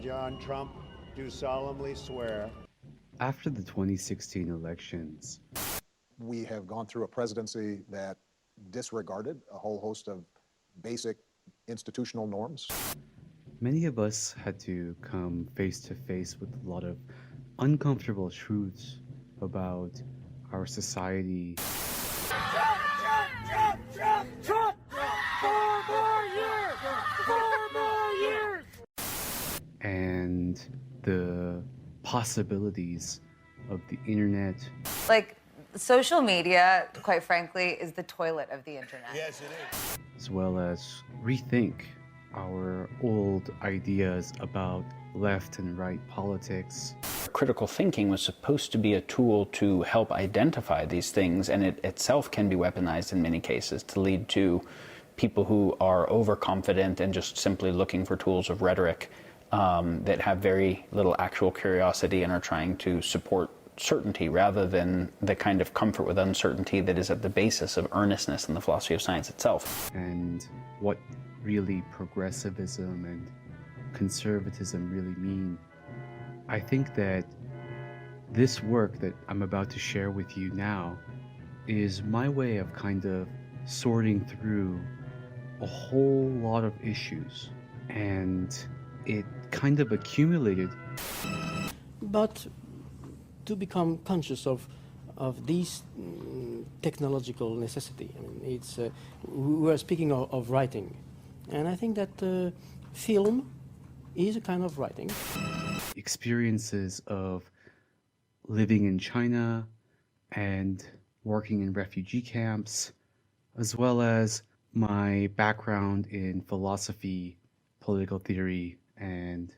John Trump, do solemnly swear. After the 2016 elections, we have gone through a presidency that disregarded a whole host of basic institutional norms. many of us had to come face to face with a lot of uncomfortable truths about our society Trump! 4 more years! 4 more years! and the possibilities of the internet. Like, social media, quite frankly, is the toilet of the internet. Yes, it is. As well as rethink our old ideas about left and right politics. Critical thinking was supposed to be a tool to help identify these things, and it itself can be weaponized in many cases to lead to people who are overconfident and just simply looking for tools of rhetoric that have very little actual curiosity and are trying to support certainty rather than the kind of comfort with uncertainty that is at the basis of earnestness in the philosophy of science itself. And what really progressivism and conservatism really mean. I think that this work that I'm about to share with you now is my way of kind of sorting through a whole lot of issues, and it kind of accumulated. But to become conscious of these technological necessity, I mean, it's we are speaking of writing, and I think that film is a kind of writing. Experiences of living in China and working in refugee camps, as well as my background in philosophy, political theory, and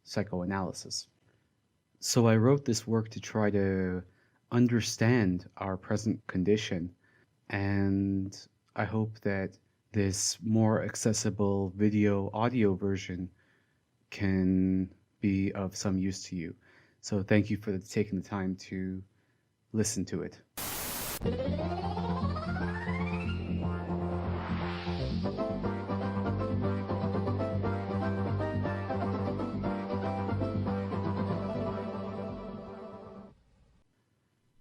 psychoanalysis. So I wrote this work to try to understand our present condition, and I hope that this more accessible video audio version can be of some use to you. So thank you for taking the time to listen to it.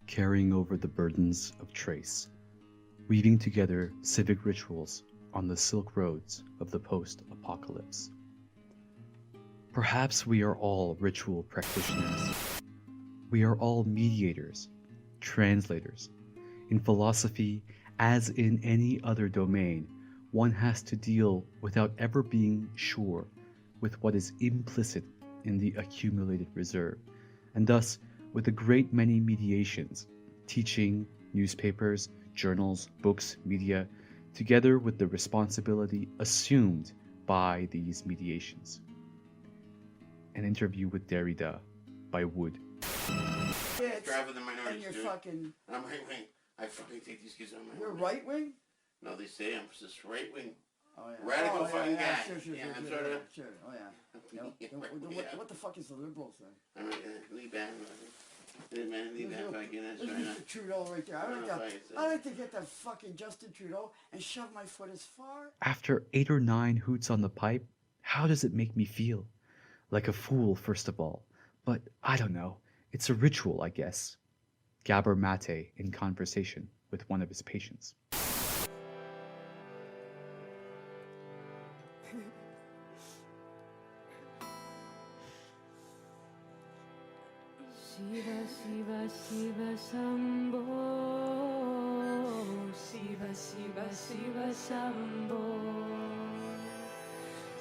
Carrying over the burdens of trace, weaving together civic rituals on the silk roads of the post-apocalypse. Perhaps we are all ritual practitioners. We are all mediators, translators. In philosophy, as in any other domain, one has to deal without ever being sure with what is implicit in the accumulated reserve, and thus with a great many mediations, teaching, newspapers, journals, books, media, together with the responsibility assumed by these mediations. An interview with Derrida by Wood. Driving the minorities, and you're dude. fucking... I'm right wing. I fucking take these kids on my You're right wing? No, they say I'm just right wing. Oh, yeah. Radical fucking guy. Sure, Yeah, I'm sure, sort of. sure. Oh, yeah. Yep. What the fuck is the liberals then? I'm right, Lee Bannon. Lee Bannon fucking, that's There's right. Mr. Trudeau right there. I like to get that fucking Justin Trudeau and shove my foot as far. After 8 or 9 hoots on the pipe, how does it make me feel? Like a fool, first of all. But I don't know. It's a ritual, I guess. Gabor Mate in conversation with one of his patients. Shiva, Shiva, Shiva, Shambho. Shiva, Shiva, Shiva, Shambho.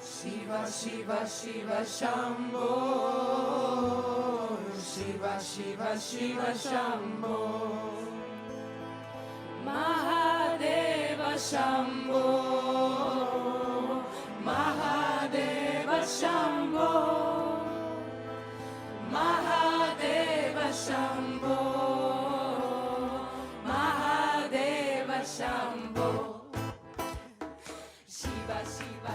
Shiva, Shiva, Shiva, Shambho. Shiva, Shiva, Shiva, Shambho. Mahadeva Shambho. Mahadeva Shambho. Mahadeva Shambho. Mahadeva Shambho.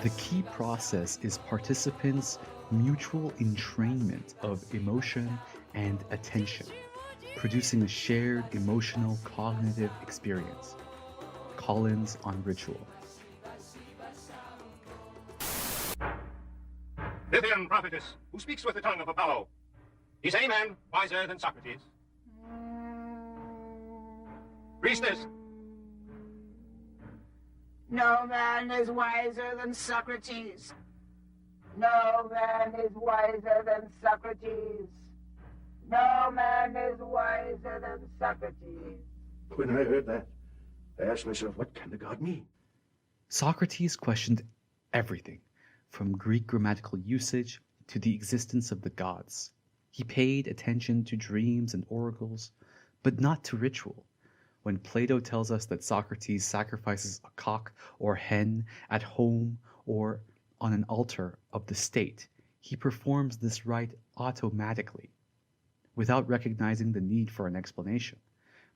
The key process is participants' mutual entrainment of emotion and attention, producing a shared emotional cognitive experience. Collins on Ritual. Scythian prophetess, who speaks with the tongue of Apollo. Is any man wiser than Socrates? Priestess, No man is wiser than Socrates. No man is wiser than Socrates. No man is wiser than Socrates. when I heard that, I asked myself, what can the god mean? Socrates questioned everything, from Greek grammatical usage to the existence of the gods. He paid attention to dreams and oracles, but not to ritual. When Plato tells us that Socrates sacrifices a cock or hen at home or on an altar of the state, he performs this rite automatically, without recognizing the need for an explanation,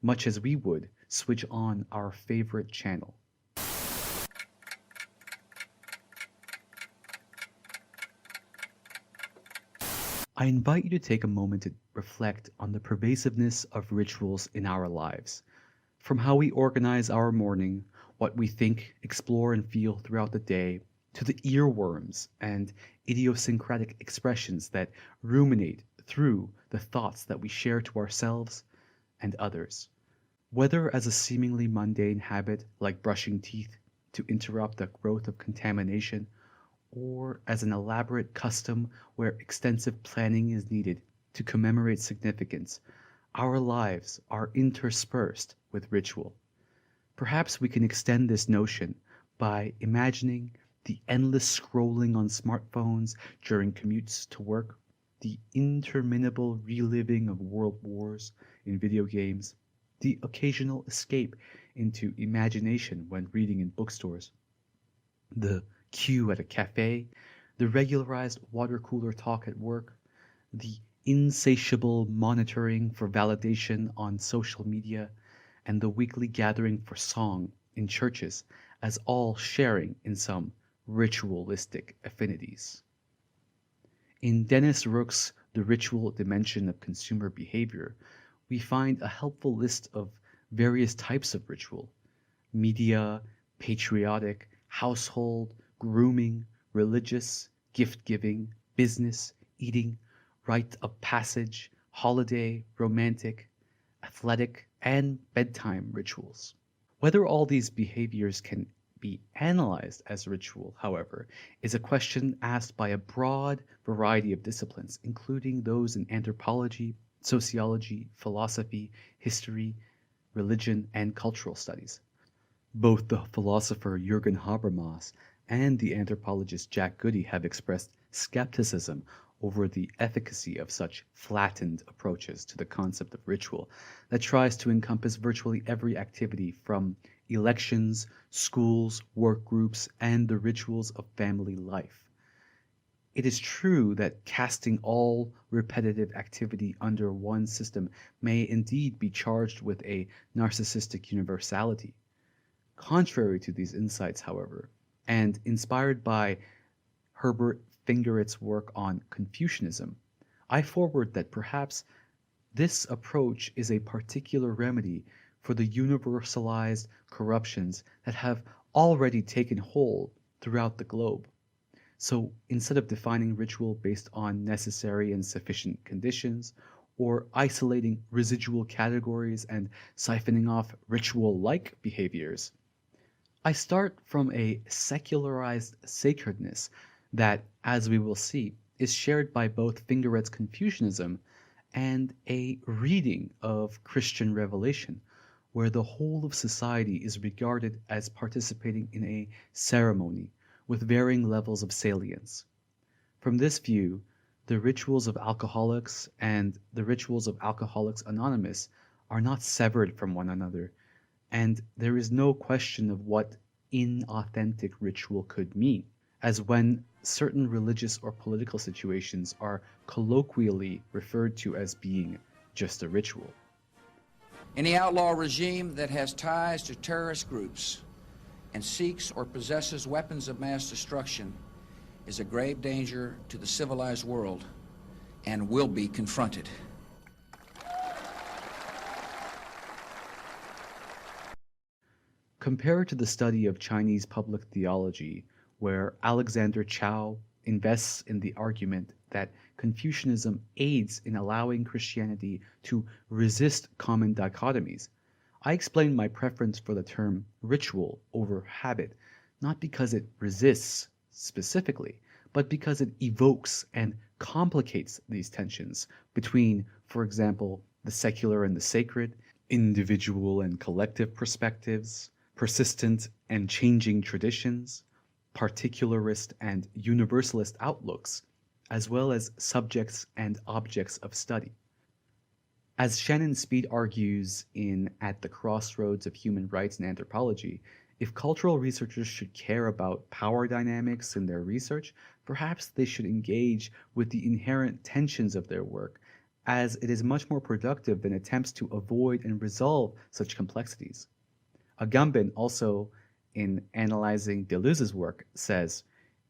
much as we would switch on our favorite channel. I invite you to take a moment to reflect on the pervasiveness of rituals in our lives. From how we organize our morning, what we think, explore, and feel throughout the day, to the earworms and idiosyncratic expressions that ruminate through the thoughts that we share to ourselves and others. Whether as a seemingly mundane habit like brushing teeth to interrupt the growth of contamination, or as an elaborate custom where extensive planning is needed to commemorate significance, our lives are interspersed with ritual. Perhaps we can extend this notion by imagining the endless scrolling on smartphones during commutes to work, the interminable reliving of world wars in video games, the occasional escape into imagination when reading in bookstores, the queue at a cafe, the regularized water cooler talk at work, the insatiable monitoring for validation on social media, and the weekly gathering for song in churches, as all sharing in some ritualistic affinities. In Dennis Rook's The Ritual Dimension of Consumer Behavior, we find a helpful list of various types of ritual: media, patriotic, household, grooming, religious, gift-giving, business, eating, rite of passage, holiday, romantic, athletic, and bedtime rituals. Whether all these behaviors can be analyzed as ritual, however, is a question asked by a broad variety of disciplines, including those in anthropology, sociology, philosophy, history, religion, and cultural studies. Both the philosopher Jürgen Habermas and the anthropologist Jack Goody have expressed skepticism over the efficacy of such flattened approaches to the concept of ritual that tries to encompass virtually every activity from elections, schools, work groups, and the rituals of family life. It is true that casting all repetitive activity under one system may indeed be charged with a narcissistic universality. Contrary to these insights, however, and inspired by Herbert Fingeret's work on Confucianism, I forward that perhaps this approach is a particular remedy for the universalized corruptions that have already taken hold throughout the globe. So instead of defining ritual based on necessary and sufficient conditions, or isolating residual categories and siphoning off ritual-like behaviors, I start from a secularized sacredness that, as we will see, is shared by both Fingeret's Confucianism and a reading of Christian Revelation, where the whole of society is regarded as participating in a ceremony with varying levels of salience. From this view, the rituals of alcoholics and the rituals of Alcoholics Anonymous are not severed from one another, and there is no question of what inauthentic ritual could mean, as when certain religious or political situations are colloquially referred to as being just a ritual. Any outlaw regime that has ties to terrorist groups and seeks or possesses weapons of mass destruction is a grave danger to the civilized world and will be confronted. Compared to the study of Chinese public theology, where Alexander Chao, invests in the argument that Confucianism aids in allowing Christianity to resist common dichotomies, I explain my preference for the term ritual over habit, not because it resists specifically, but because it evokes and complicates these tensions between, for example, the secular and the sacred, individual and collective perspectives, persistent and changing traditions, particularist and universalist outlooks, as well as subjects and objects of study. As Shannon Speed argues in At the Crossroads of Human Rights and Anthropology, if cultural researchers should care about power dynamics in their research, perhaps they should engage with the inherent tensions of their work, as it is much more productive than attempts to avoid and resolve such complexities. Agamben also, in analyzing Deleuze's work, says,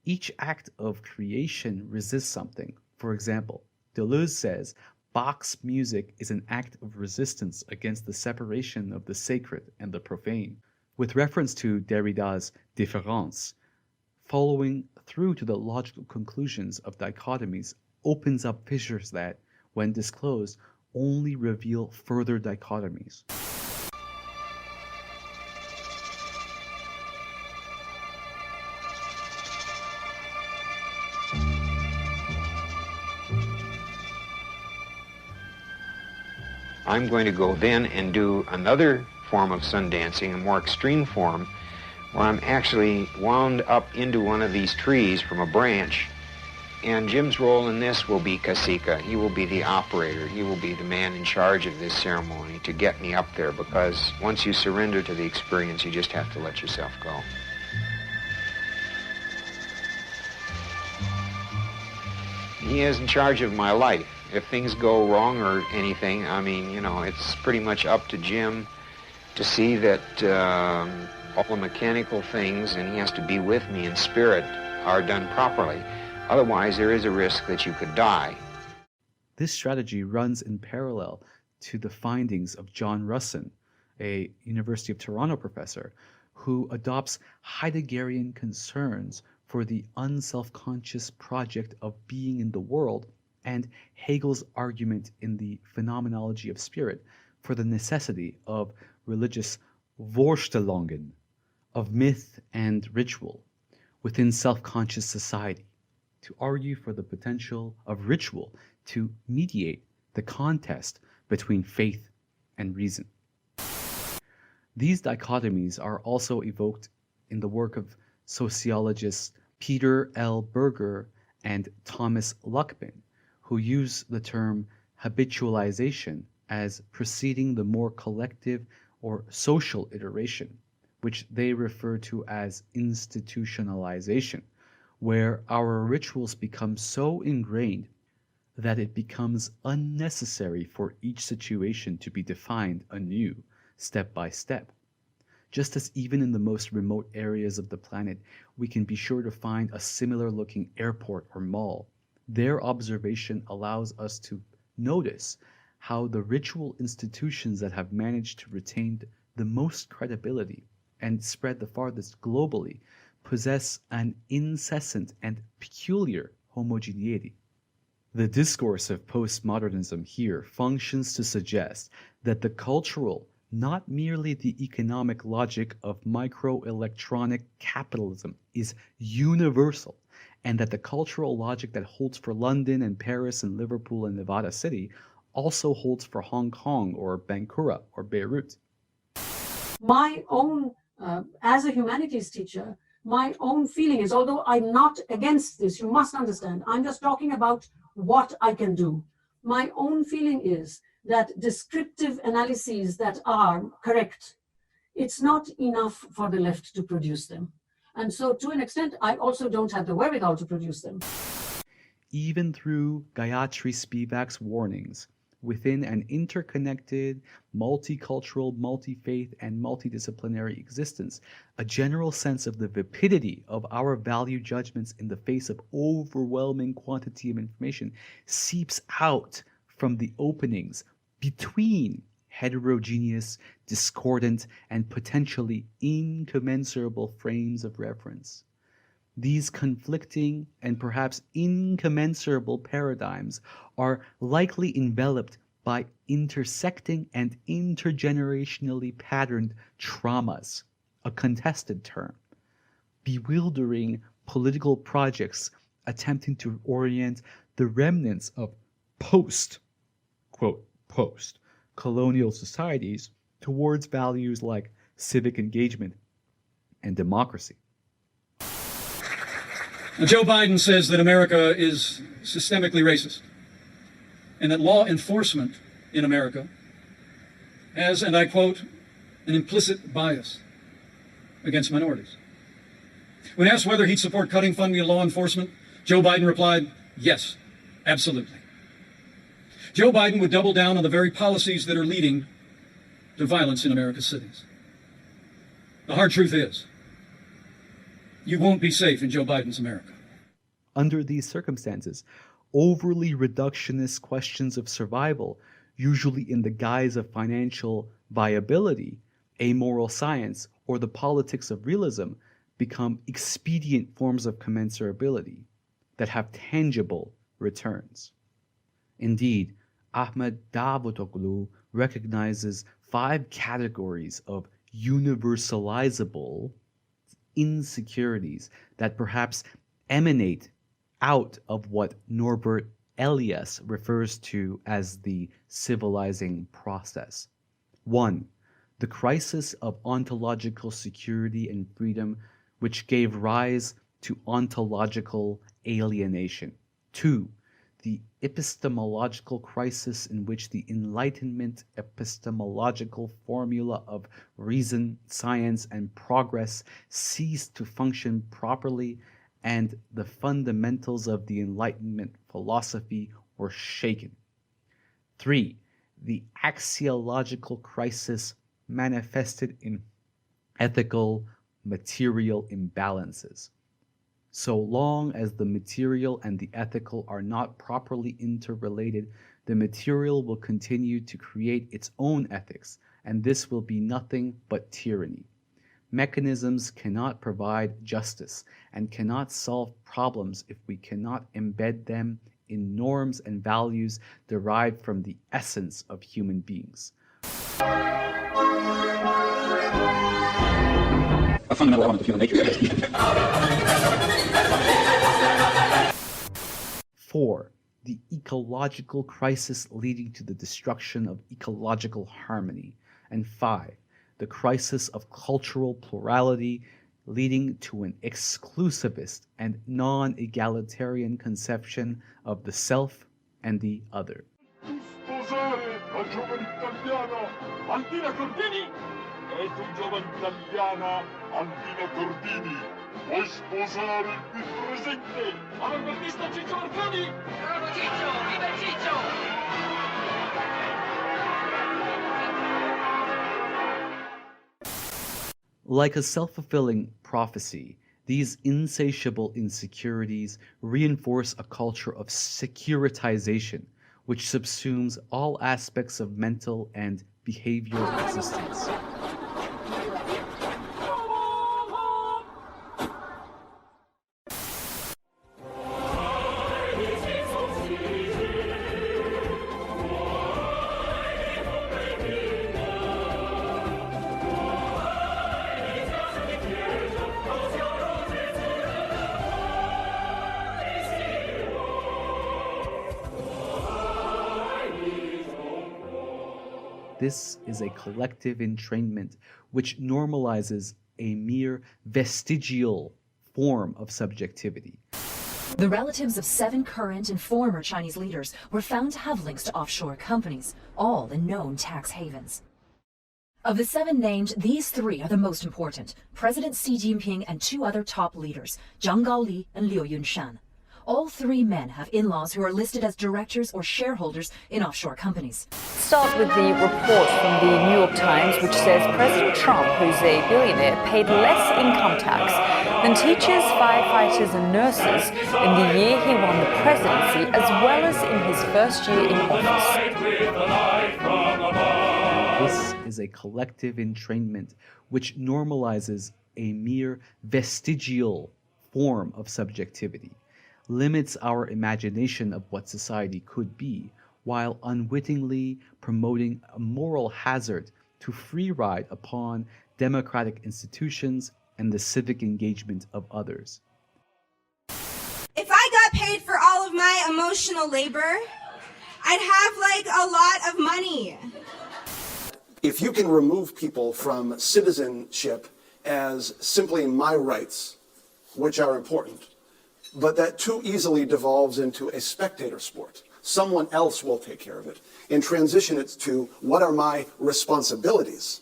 each act of creation resists something. For example, Deleuze says, Bach's music is an act of resistance against the separation of the sacred and the profane. With reference to Derrida's différance, following through to the logical conclusions of dichotomies opens up fissures that, when disclosed, only reveal further dichotomies. I'm going to go then and do another form of sun dancing, a more extreme form, where I'm actually wound up into one of these trees from a branch. And Jim's role in this will be Kasika. He will be the operator. He will be the man in charge of this ceremony to get me up there, because once you surrender to the experience, you just have to let yourself go. He is in charge of my life. If things go wrong or anything, I mean, you know, it's pretty much up to Jim to see that all the mechanical things, and he has to be with me in spirit, are done properly. Otherwise, there is a risk that you could die. This strategy runs in parallel to the findings of John Russin, a University of Toronto professor, who adopts Heideggerian concerns for the unself-conscious project of being in the world, and Hegel's argument in the Phenomenology of Spirit for the necessity of religious Vorstellungen, of myth and ritual, within self-conscious society, to argue for the potential of ritual to mediate the contest between faith and reason. These dichotomies are also evoked in the work of sociologists Peter L. Berger and Thomas Luckman, who use the term habitualization as preceding the more collective or social iteration, which they refer to as institutionalization, where our rituals become so ingrained that it becomes unnecessary for each situation to be defined anew, step by step. Just as even in the most remote areas of the planet, we can be sure to find a similar looking airport or mall, their observation allows us to notice how the ritual institutions that have managed to retain the most credibility and spread the farthest globally possess an incessant and peculiar homogeneity. The discourse of postmodernism here functions to suggest that the cultural, not merely the economic logic of microelectronic capitalism is universal, and that the cultural logic that holds for London and Paris and Liverpool and Nevada City also holds for Hong Kong or Bankura or Beirut. My own, as a humanities teacher, my own feeling is, although I'm not against this, you must understand, I'm just talking about what I can do. My own feeling is that descriptive analyses that are correct, it's not enough for the left to produce them. And so to an extent, I also don't have the wherewithal to produce them. Even through Gayatri Spivak's warnings, within an interconnected, multicultural, multi-faith, and multidisciplinary existence, a general sense of the vapidity of our value judgments in the face of overwhelming quantity of information seeps out from the openings between heterogeneous, discordant, and potentially incommensurable frames of reference. These conflicting and perhaps incommensurable paradigms are likely enveloped by intersecting and intergenerationally patterned traumas, a contested term, bewildering political projects attempting to orient the remnants of post-colonial societies towards values like civic engagement and democracy. Now, Joe Biden says that America is systemically racist and that law enforcement in America has, and I quote, an implicit bias against minorities. When asked whether he'd support cutting funding to law enforcement, Joe Biden replied, yes, absolutely. Joe Biden would double down on the very policies that are leading to violence in America's cities. The hard truth is, you won't be safe in Joe Biden's America. Under these circumstances, overly reductionist questions of survival, usually in the guise of financial viability, amoral science, or the politics of realism, become expedient forms of commensurability that have tangible returns. Indeed, Ahmed Davutoglu recognizes 5 categories of universalizable insecurities that perhaps emanate out of what Norbert Elias refers to as the civilizing process. 1. The crisis of ontological security and freedom, which gave rise to ontological alienation. 2. The epistemological crisis in which the Enlightenment epistemological formula of reason, science, and progress ceased to function properly, and the fundamentals of the Enlightenment philosophy were shaken. 3. The axiological crisis manifested in ethical, material imbalances. So long as the material and the ethical are not properly interrelated, the material will continue to create its own ethics, and this will be nothing but tyranny. Mechanisms cannot provide justice and cannot solve problems if we cannot embed them in norms and values derived from the essence of human beings. A fundamental element of human nature. 4. The ecological crisis leading to the destruction of ecological harmony. And 5. The crisis of cultural plurality leading to an exclusivist and non-egalitarian conception of the self and the other. Puoi sposare il presente all'artista Ciccio Marconi! Bravo Ciccio! Viva Ciccio! Like a self-fulfilling prophecy, these insatiable insecurities reinforce a culture of securitization, which subsumes all aspects of mental and behavioral existence. This is a collective entrainment which normalizes a mere vestigial form of subjectivity. The relatives of 7 current and former Chinese leaders were found to have links to offshore companies, all in known tax havens. Of the 7 named, these 3 are the most important: President Xi Jinping and 2 other top leaders, Zhang Gaoli and Liu Yunshan. All 3 men have in-laws who are listed as directors or shareholders in offshore companies. Start with the report from the New York Times, which says President Trump, who's a billionaire, paid less income tax than teachers, firefighters, and nurses in the year he won the presidency, as well as in his first year in office. This is a collective entrainment which normalizes a mere vestigial form of subjectivity, limits our imagination of what society could be, while unwittingly promoting a moral hazard to free ride upon democratic institutions and the civic engagement of others. If I got paid for all of my emotional labor, I'd have like a lot of money. If you can remove people from citizenship as simply my rights, which are important, but that too easily devolves into a spectator sport. Someone else will take care of it, and transition it to what are my responsibilities.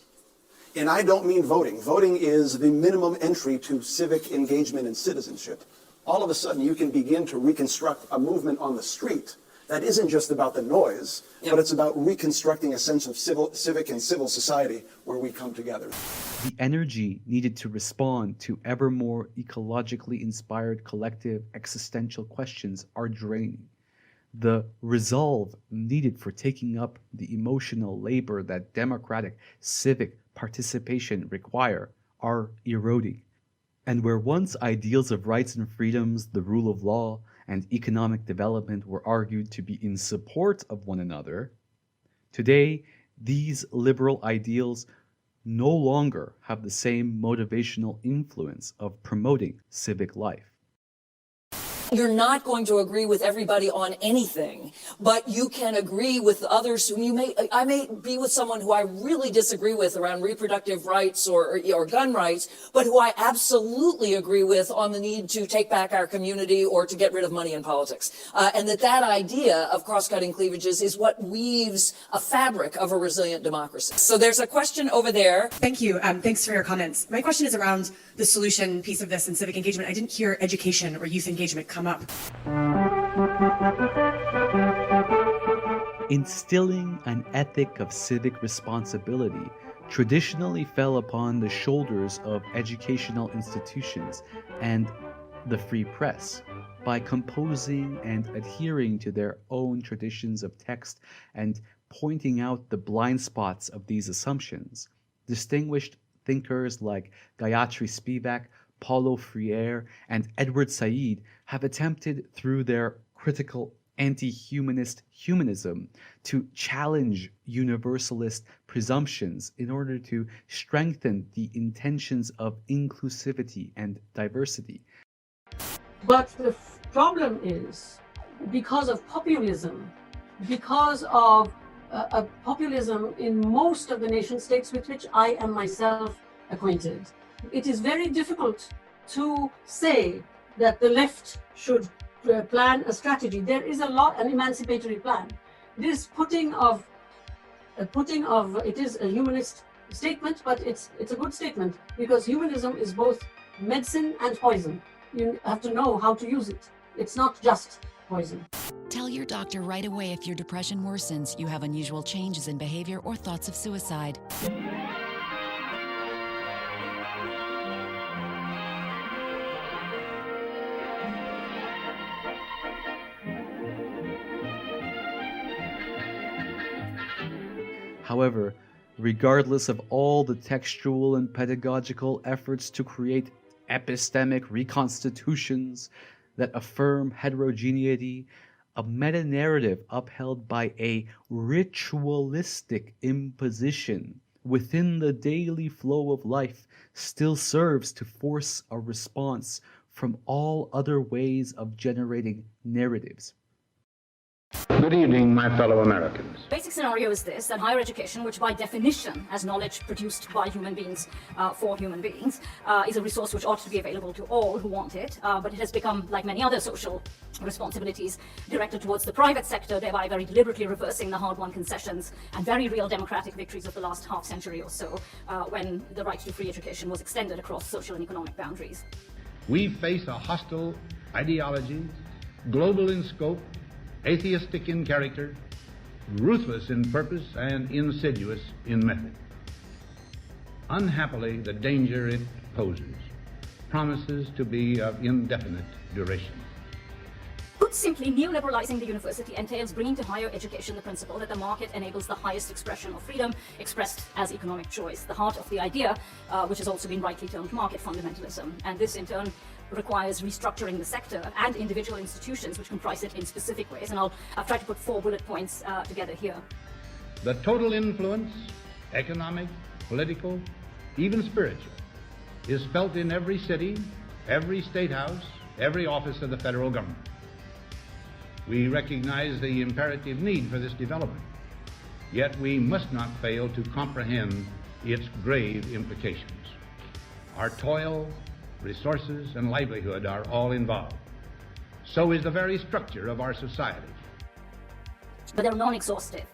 And I don't mean voting. Voting is the minimum entry to civic engagement and citizenship. All of a sudden, you can begin to reconstruct a movement on the street that isn't just about the noise, but it's about reconstructing a sense of civic and civil society where we come together. The energy needed to respond to ever more ecologically inspired collective existential questions are draining. The resolve needed for taking up the emotional labor that democratic civic participation require are eroding. And where once ideals of rights and freedoms, the rule of law, and economic development were argued to be in support of one another, today these liberal ideals no longer have the same motivational influence of promoting civic life. You're not going to agree with everybody on anything, but you can agree with others whom I may be with someone who I really disagree with around reproductive rights or gun rights, but who I absolutely agree with on the need to take back our community or to get rid of money in politics. And that idea of cross-cutting cleavages is what weaves a fabric of a resilient democracy. So there's a question over there. Thank you. Thanks for your comments. My question is around the solution piece of this and civic engagement. I didn't hear education or youth engagement come up. Instilling an ethic of civic responsibility traditionally fell upon the shoulders of educational institutions and the free press. By composing and adhering to their own traditions of text and pointing out the blind spots of these assumptions, distinguished thinkers like Gayatri Spivak, Paulo Freire, and Edward Said have attempted through their critical anti-humanist humanism to challenge universalist presumptions in order to strengthen the intentions of inclusivity and diversity. But the problem is, because of populism, because of populism in most of the nation states with which I am myself acquainted, it is very difficult to say that the left should plan a strategy. There is an emancipatory plan. This it is a humanist statement, but it's a good statement because humanism is both medicine and poison. You have to know how to use it. It's not just poison. Tell your doctor right away if your depression worsens, you have unusual changes in behavior or thoughts of suicide. However, regardless of all the textual and pedagogical efforts to create epistemic reconstitutions that affirm heterogeneity, a meta-narrative upheld by a ritualistic imposition within the daily flow of life still serves to force a response from all other ways of generating narratives. Good evening, my fellow Americans. Basic scenario is this, that higher education, which by definition as knowledge produced by human beings for human beings, is a resource which ought to be available to all who want it, but it has become, like many other social responsibilities, directed towards the private sector, thereby very deliberately reversing the hard-won concessions and very real democratic victories of the last half-century or so, when the right to free education was extended across social and economic boundaries. We face a hostile ideology, global in scope, atheistic in character, ruthless in purpose, and insidious in method. Unhappily, the danger it poses promises to be of indefinite duration. put simply, neoliberalizing the university entails bringing to higher education the principle that the market enables the highest expression of freedom expressed as economic choice, the heart of the idea, which has also been rightly termed market fundamentalism. And this, in turn, requires restructuring the sector and individual institutions which comprise it in specific ways. And I've tried to put 4 bullet points together here. The total influence, economic, political, even spiritual, is felt in every city, every state house, every office of the federal government. We recognize the imperative need for this development, yet we must not fail to comprehend its grave implications. Our toil, resources, and livelihood are all involved. So is the very structure of our society. But they're non-exhaustive.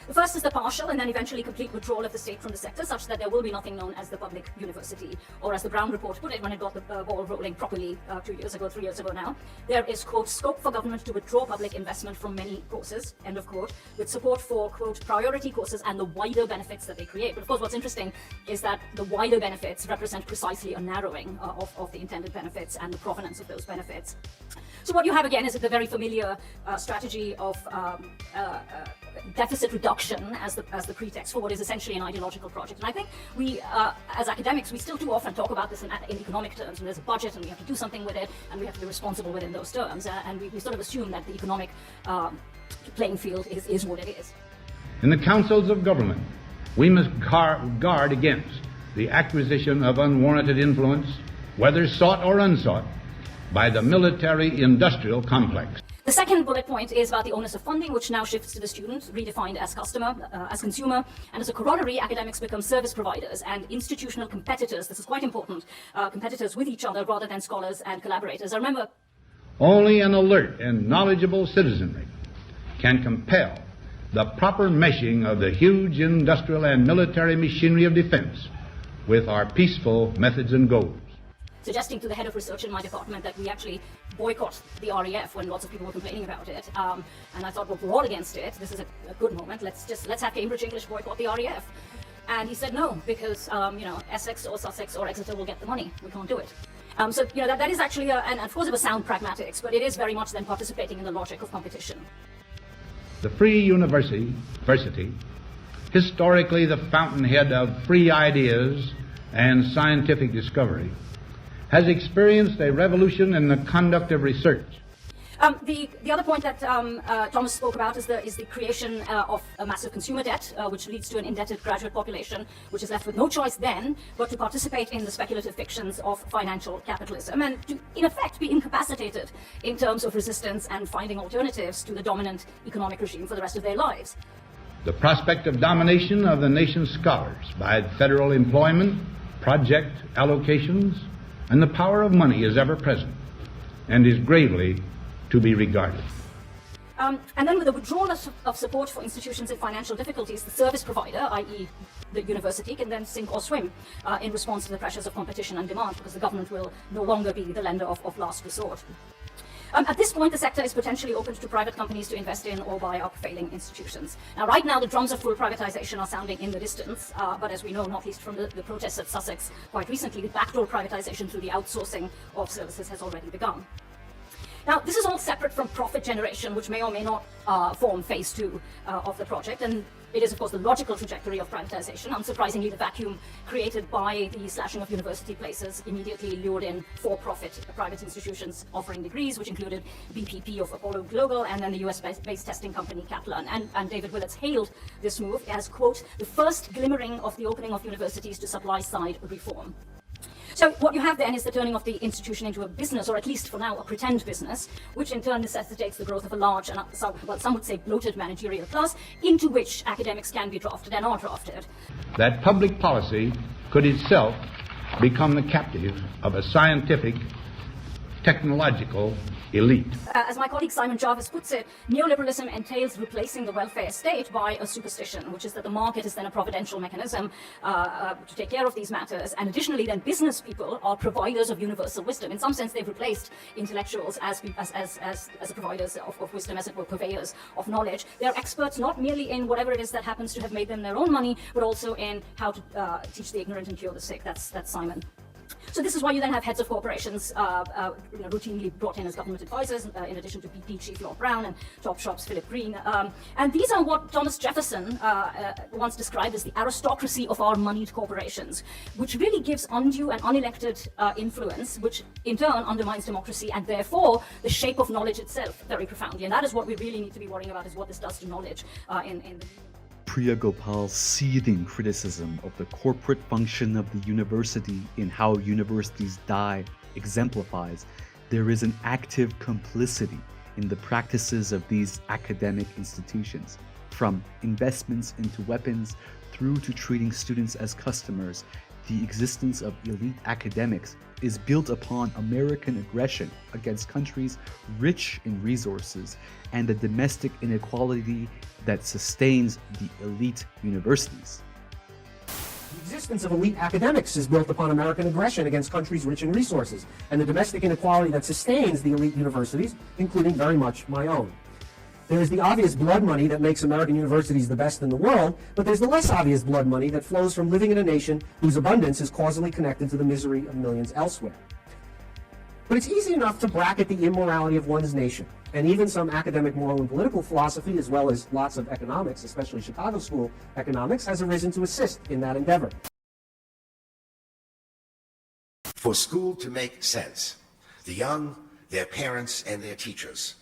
The first is the partial and then eventually complete withdrawal of the state from the sector, such that there will be nothing known as the public university, or as the Brown report put it when it got the ball rolling properly 3 years ago now. There is, quote, scope for government to withdraw public investment from many courses, end of quote, with support for, quote, priority courses and the wider benefits that they create. But of course, what's interesting is that the wider benefits represent precisely a narrowing of the intended benefits and the provenance of those benefits. So what you have again is the very familiar strategy of deficit reduction as the pretext for what is essentially an ideological project. And I think we, as academics, we still too often talk about this in economic terms, and there's a budget and we have to do something with it and we have to be responsible within those terms. And we sort of assume that the economic playing field is what it is. In the councils of government, we must guard against the acquisition of unwarranted influence, whether sought or unsought, by the military-industrial complex. The second bullet point is about the onus of funding, which now shifts to the student, redefined as customer, as consumer, and as a corollary, academics become service providers and institutional competitors. This is quite important, competitors with each other rather than scholars and collaborators. I remember only an alert and knowledgeable citizenry can compel the proper meshing of the huge industrial and military machinery of defense with our peaceful methods and goals. Suggesting to the head of research in my department that we actually boycott the RAF when lots of people were complaining about it. And I thought, well, we're all against it. This is a good moment. Let's have Cambridge English boycott the RAF. And he said no, because Essex or Sussex or Exeter will get the money. We can't do it. So that is actually and of course it was sound pragmatics, but it is very much then participating in the logic of competition. The Free University, historically the fountainhead of free ideas and scientific discovery, has experienced a revolution in the conduct of research. The other point that Thomas spoke about is the creation of a massive consumer debt, which leads to an indebted graduate population, which is left with no choice then but to participate in the speculative fictions of financial capitalism and to, in effect, be incapacitated in terms of resistance and finding alternatives to the dominant economic regime for the rest of their lives. The prospect of domination of the nation's scholars by federal employment, project allocations, and the power of money is ever present and is gravely to be regarded. And then with the withdrawal of support for institutions in financial difficulties, the service provider, i.e. the university, can then sink or swim in response to the pressures of competition and demand, because the government will no longer be the lender of last resort. At this point, the sector is potentially open to private companies to invest in or buy up failing institutions. Now, right now, the drums of full privatization are sounding in the distance, but as we know, not least from the protests at Sussex quite recently, the backdoor privatization through the outsourcing of services has already begun. Now, this is all separate from profit generation, which may or may not form phase 2 of the project, and it is, of course, the logical trajectory of privatization. Unsurprisingly, the vacuum created by the slashing of university places immediately lured in for-profit private institutions offering degrees, which included BPP of Apollo Global and then the US-based testing company Kaplan. And David Willetts hailed this move as, quote, the first glimmering of the opening of universities to supply-side reform. So what you have then is the turning of the institution into a business, or at least for now a pretend business, which in turn necessitates the growth of a large and some would say bloated managerial class, into which academics can be drafted and are drafted. That public policy could itself become the captive of a scientific, technological elite. As my colleague Simon Jarvis puts it, neoliberalism entails replacing the welfare state by a superstition, which is that the market is then a providential mechanism to take care of these matters. And additionally, then business people are providers of universal wisdom. In some sense, they've replaced intellectuals as providers of wisdom, as it were, purveyors of knowledge. They're experts not merely in whatever it is that happens to have made them their own money, but also in how to teach the ignorant and cure the sick. That's Simon. So this is why you then have heads of corporations routinely brought in as government advisors, in addition to BP Chief Lord Browne and Topshop's Philip Green. And these are what Thomas Jefferson once described as the aristocracy of our moneyed corporations, which really gives undue and unelected influence, which in turn undermines democracy and therefore the shape of knowledge itself very profoundly. And that is what we really need to be worrying about, is what this does to knowledge in the Priya Gopal's seething criticism of the corporate function of the university in how universities die exemplifies there is an active complicity in the practices of these academic institutions, from investments into weapons through to treating students as customers. The existence of elite academics is built upon American aggression against countries rich in resources and the domestic inequality that sustains the elite universities. The existence of elite academics is built upon American aggression against countries rich in resources and the domestic inequality that sustains the elite universities, including very much my own. There is the obvious blood money that makes American universities the best in the world, but there's the less obvious blood money that flows from living in a nation whose abundance is causally connected to the misery of millions elsewhere. But it's easy enough to bracket the immorality of one's nation, and even some academic moral and political philosophy, as well as lots of economics, especially Chicago School economics, has arisen to assist in that endeavor. For school to make sense, the young, their parents, and their teachers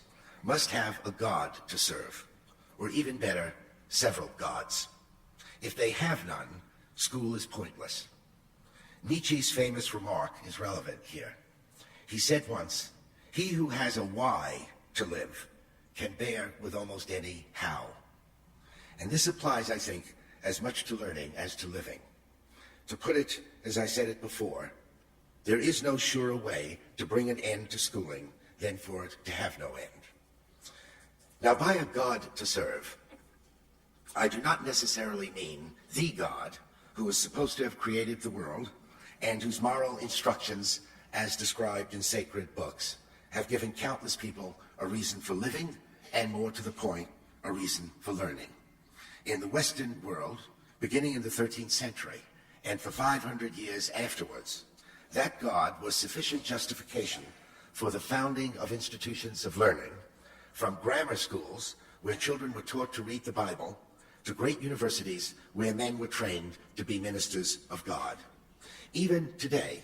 must have a God to serve, or even better, several gods. If they have none, school is pointless. Nietzsche's famous remark is relevant here. He said once, "He who has a why to live can bear with almost any how." And this applies, I think, as much to learning as to living. To put it as I said it before, there is no surer way to bring an end to schooling than for it to have no end. Now, by a God to serve, I do not necessarily mean the God who is supposed to have created the world and whose moral instructions, as described in sacred books, have given countless people a reason for living and, more to the point, a reason for learning. In the Western world, beginning in the 13th century and for 500 years afterwards, that God was sufficient justification for the founding of institutions of learning, from grammar schools where children were taught to read the Bible to great universities where men were trained to be ministers of God. Even today,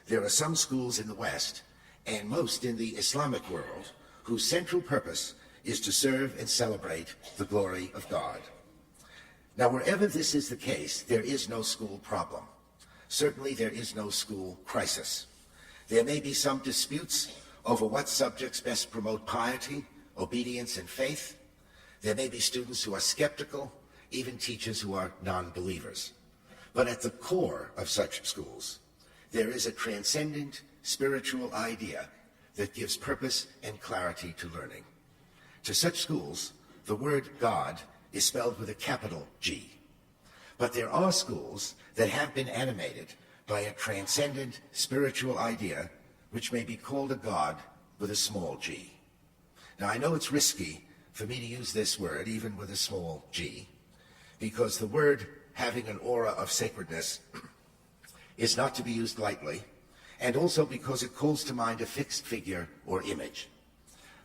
there are some schools in the West, and most in the Islamic world, whose central purpose is to serve and celebrate the glory of God. Now, wherever this is the case, there is no school problem. Certainly, there is no school crisis. There may be some disputes over what subjects best promote piety, obedience, and faith. There may be students who are skeptical, even teachers who are non-believers. But at the core of such schools, there is a transcendent spiritual idea that gives purpose and clarity to learning. To such schools, the word God is spelled with a capital G. But there are schools that have been animated by a transcendent spiritual idea which may be called a God with a small g. Now, I know it's risky for me to use this word, even with a small g, because the word having an aura of sacredness is not to be used lightly, and also because it calls to mind a fixed figure or image.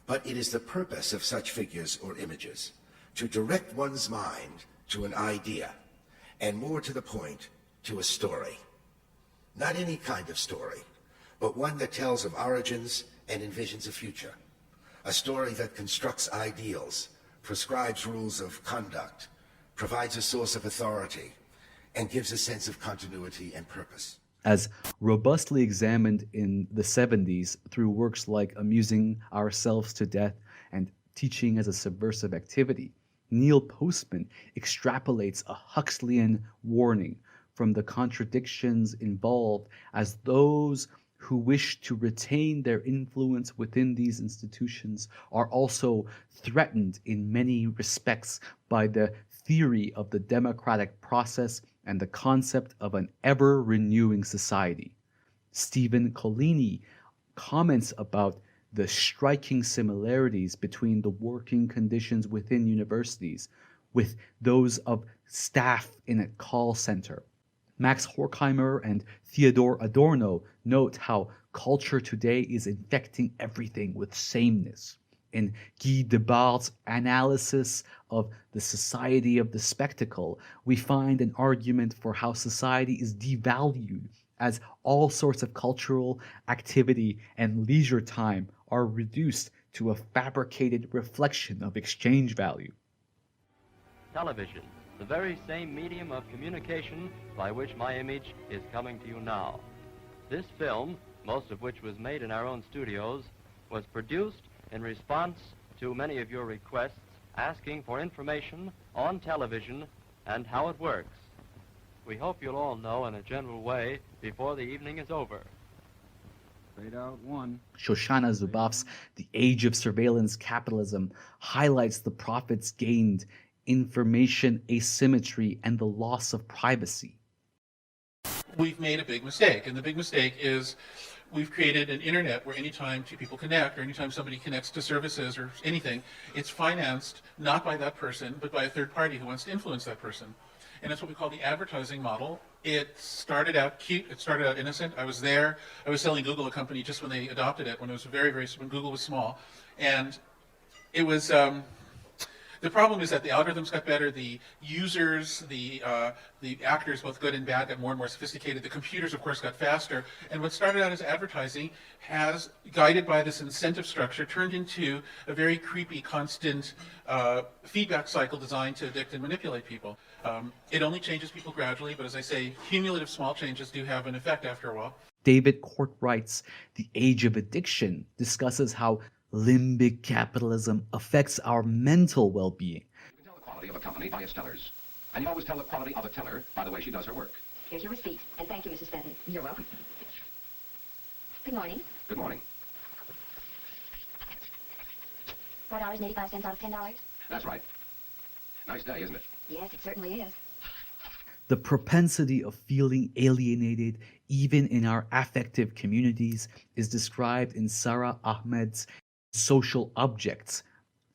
But it is the purpose of such figures or images to direct one's mind to an idea, and more to the point, to a story. Not any kind of story, but one that tells of origins and envisions a future. A story that constructs ideals, prescribes rules of conduct, provides a source of authority, and gives a sense of continuity and purpose. As robustly examined in the 70s through works like Amusing Ourselves to Death and Teaching as a Subversive Activity, Neil Postman extrapolates a Huxleyan warning from the contradictions involved as those who wish to retain their influence within these institutions are also threatened in many respects by the theory of the democratic process and the concept of an ever-renewing society. Stephen Collini comments about the striking similarities between the working conditions within universities with those of staff in a call center. Max Horkheimer and Theodor Adorno note how culture today is infecting everything with sameness. In Guy Debord's analysis of the society of the spectacle, we find an argument for how society is devalued as all sorts of cultural activity and leisure time are reduced to a fabricated reflection of exchange value. Television, the very same medium of communication by which my image is coming to you now. This film, most of which was made in our own studios, was produced in response to many of your requests asking for information on television and how it works. We hope you'll all know in a general way before the evening is over. Fade out one. Shoshana Zuboff's The Age of Surveillance Capitalism highlights the profits gained, information asymmetry, and the loss of privacy. We've made a big mistake, and the big mistake is we've created an internet where anytime two people connect, or anytime somebody connects to services or anything, it's financed not by that person, but by a third party who wants to influence that person. And it's what we call the advertising model. It started out cute, it started out innocent. I was there, I was selling Google a company just when they adopted it, when it was when Google was small. And it was, the problem is that the algorithms got better, the users, the actors, both good and bad, got more and more sophisticated. The computers, of course, got faster. And what started out as advertising has, guided by this incentive structure, turned into a very creepy, constant feedback cycle designed to addict and manipulate people. It only changes people gradually, but as I say, cumulative small changes do have an effect after a while. David Courtwright's The Age of Addiction discusses how limbic capitalism affects our mental well-being. You can tell the quality of a company by its tellers. And you always tell the quality of a teller by the way she does her work. Here's your receipt. And thank you, Mrs. Fenton. You're welcome. Good morning. Good morning. $4.85 out of $10. That's right. Nice day, isn't it? Yes, it certainly is. The propensity of feeling alienated, even in our affective communities, is described in Sarah Ahmed's Social Objects.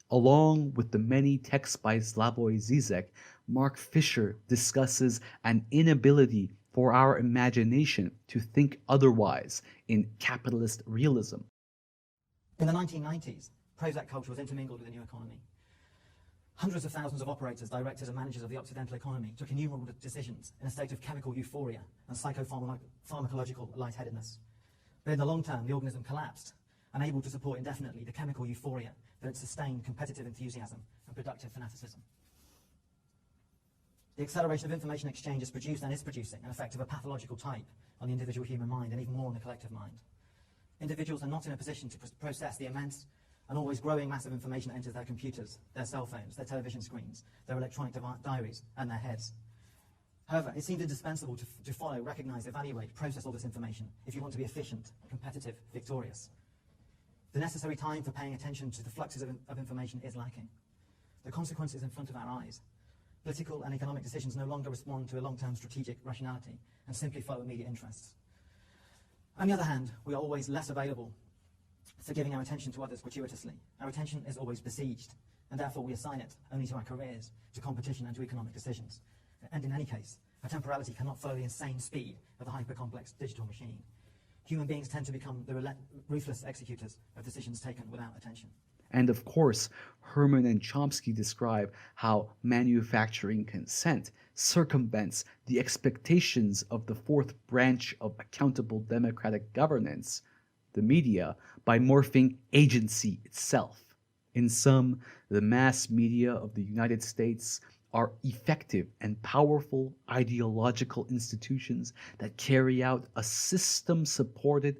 Along with the many texts by Slavoj Zizek, Mark Fisher discusses an inability for our imagination to think otherwise in capitalist realism. In the 1990s, Prozac culture was intermingled with the new economy. Hundreds of thousands of operators, directors and managers of the Occidental economy took innumerable decisions in a state of chemical euphoria and psychopharmacological lightheadedness. But in the long term, the organism collapsed, unable to support indefinitely the chemical euphoria that had sustained competitive enthusiasm and productive fanaticism. The acceleration of information exchange has produced and is producing an effect of a pathological type on the individual human mind and even more on the collective mind. Individuals are not in a position to process the immense and always growing mass of information that enters their computers, their cell phones, their television screens, their electronic diaries, and their heads. However, it seems indispensable to follow, recognize, evaluate, process all this information if you want to be efficient, competitive, victorious. The necessary time for paying attention to the fluxes of information is lacking. The consequences in front of our eyes. Political and economic decisions no longer respond to a long-term strategic rationality and simply follow immediate interests. On the other hand, we are always less available for giving our attention to others gratuitously. Our attention is always besieged, and therefore we assign it only to our careers, to competition and to economic decisions. And in any case, our temporality cannot follow the insane speed of the hyper-complex digital machine. Human beings tend to become the ruthless executors of decisions taken without attention. And of course, Herman and Chomsky describe how manufacturing consent circumvents the expectations of the fourth branch of accountable democratic governance, the media, by morphing agency itself. In sum, the mass media of the United States are effective and powerful ideological institutions that carry out a system-supported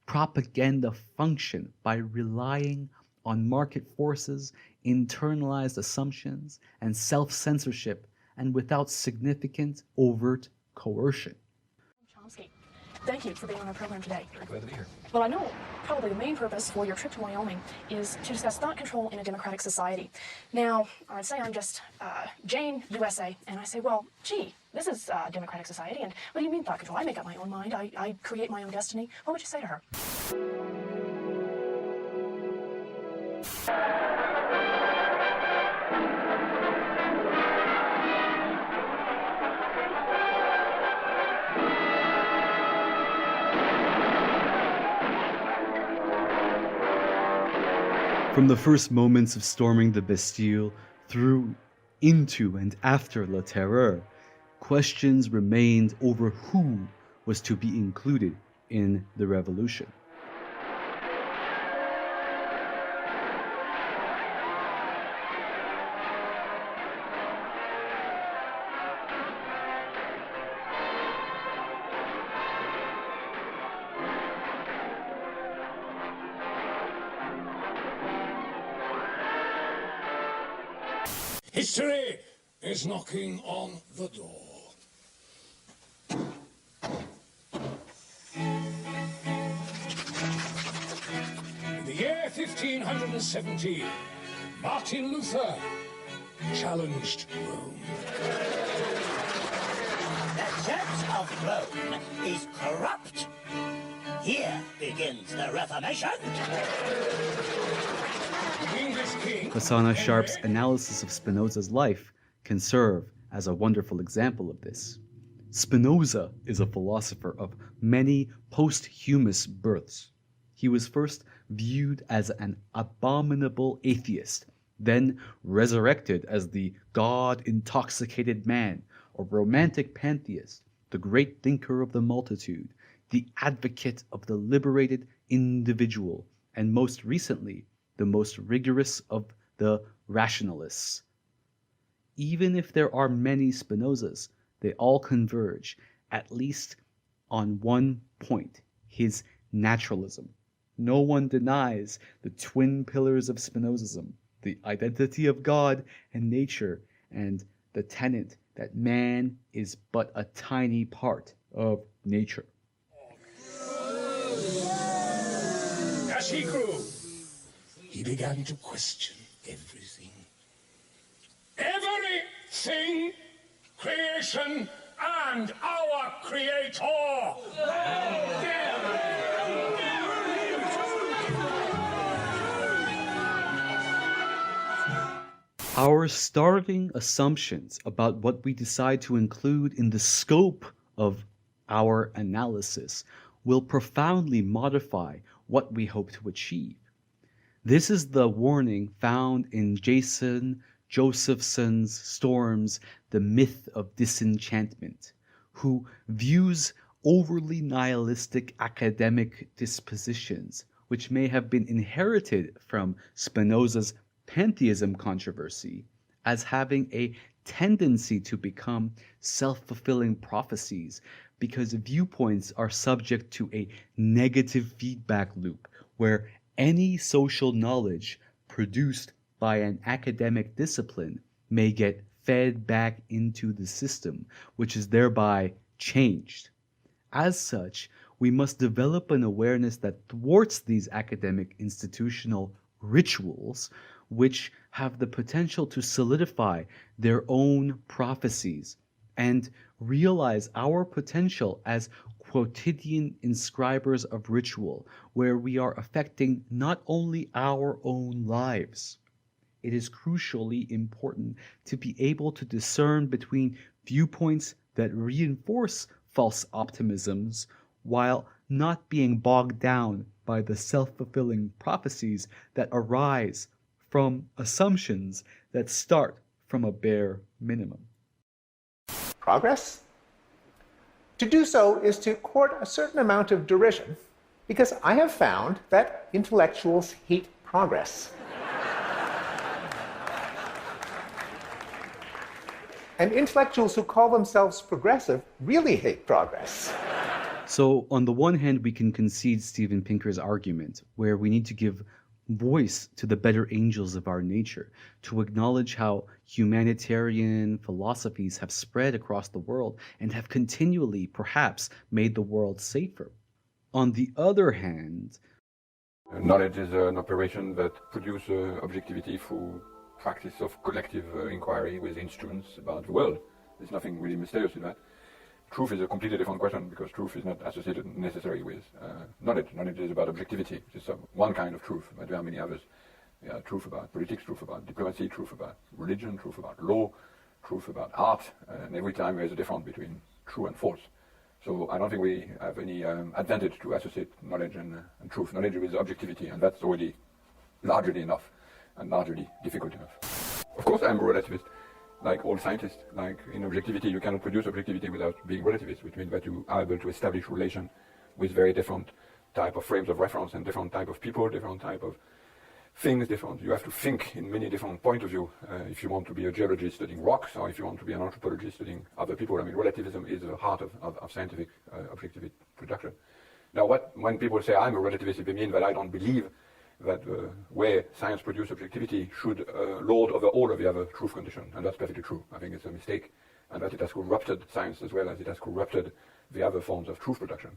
propaganda function by relying on market forces, internalized assumptions, and self-censorship, and without significant overt coercion. Chomsky, thank you for being on our program today. Glad to be here. Well, I know probably the main purpose for your trip to Wyoming is to discuss thought control in a democratic society. Now, I'd say I'm just Jane, USA, and I say, well, gee, this is a democratic society, and what do you mean thought control? I make up my own mind. I create my own destiny. What would you say to her? From the first moments of storming the Bastille through, into, and after La Terreur, questions remained over who was to be included in the revolution. History is knocking on the door. In the year 1517, Martin Luther challenged Rome. The Church of Rome is corrupt. Here begins the Reformation. Hosanna Sharp's analysis of Spinoza's life can serve as a wonderful example of this. Spinoza is a philosopher of many posthumous births. He was first viewed as an abominable atheist, then resurrected as the God-intoxicated man, a romantic pantheist, the great thinker of the multitude, the advocate of the liberated individual, and most recently, the most rigorous of the rationalists. Even if there are many Spinozas, they all converge, at least on one point, his naturalism. No one denies the twin pillars of Spinozism, the identity of God and nature, and the tenet that man is but a tiny part of nature. As he grew, he began to question everything. Everything, creation and our Creator. Our starting assumptions about what we decide to include in the scope of our analysis will profoundly modify what we hope to achieve. This is the warning found in Jason Josephson's Storm's The Myth of Disenchantment, who views overly nihilistic academic dispositions, which may have been inherited from Spinoza's pantheism controversy, as having a tendency to become self-fulfilling prophecies because viewpoints are subject to a negative feedback loop where any social knowledge produced by an academic discipline may get fed back into the system, which is thereby changed. As such, we must develop an awareness that thwarts these academic institutional rituals, which have the potential to solidify their own prophecies, and realize our potential as quotidian inscribers of ritual, where we are affecting not only our own lives. It is crucially important to be able to discern between viewpoints that reinforce false optimisms while not being bogged down by the self-fulfilling prophecies that arise from assumptions that start from a bare minimum. Progress? To do so is to court a certain amount of derision, because I have found that intellectuals hate progress. And intellectuals who call themselves progressive really hate progress. So, on the one hand, we can concede Steven Pinker's argument, where we need to give voice to the better angels of our nature, to acknowledge how humanitarian philosophies have spread across the world and have continually, perhaps, made the world safer. On the other hand, knowledge is an operation that produces objectivity through practice of collective inquiry within students about the world. There's nothing really mysterious in that. Truth is a completely different question, because truth is not associated necessarily with knowledge. Knowledge is about objectivity, which is one kind of truth, but there are many others. Truth about politics, truth about diplomacy, truth about religion, truth about law, truth about art, and every time there is a difference between true and false. So I don't think we have any advantage to associate knowledge and truth. Knowledge is objectivity, and that's already largely enough and largely difficult enough. Of course, I'm a relativist, like all scientists. Like in objectivity, you cannot produce objectivity without being relativist, which means that you are able to establish relation with very different type of frames of reference and different type of people, different type of things, different. You have to think in many different points of view if you want to be a geologist studying rocks or if you want to be an anthropologist studying other people. I mean, relativism is the heart of scientific objectivity production. Now, when people say I'm a relativist, they mean that I don't believe that the way science produces objectivity should lord over all of the other truth conditions, and that's perfectly true. I think it's a mistake, and that it has corrupted science as well as it has corrupted the other forms of truth production.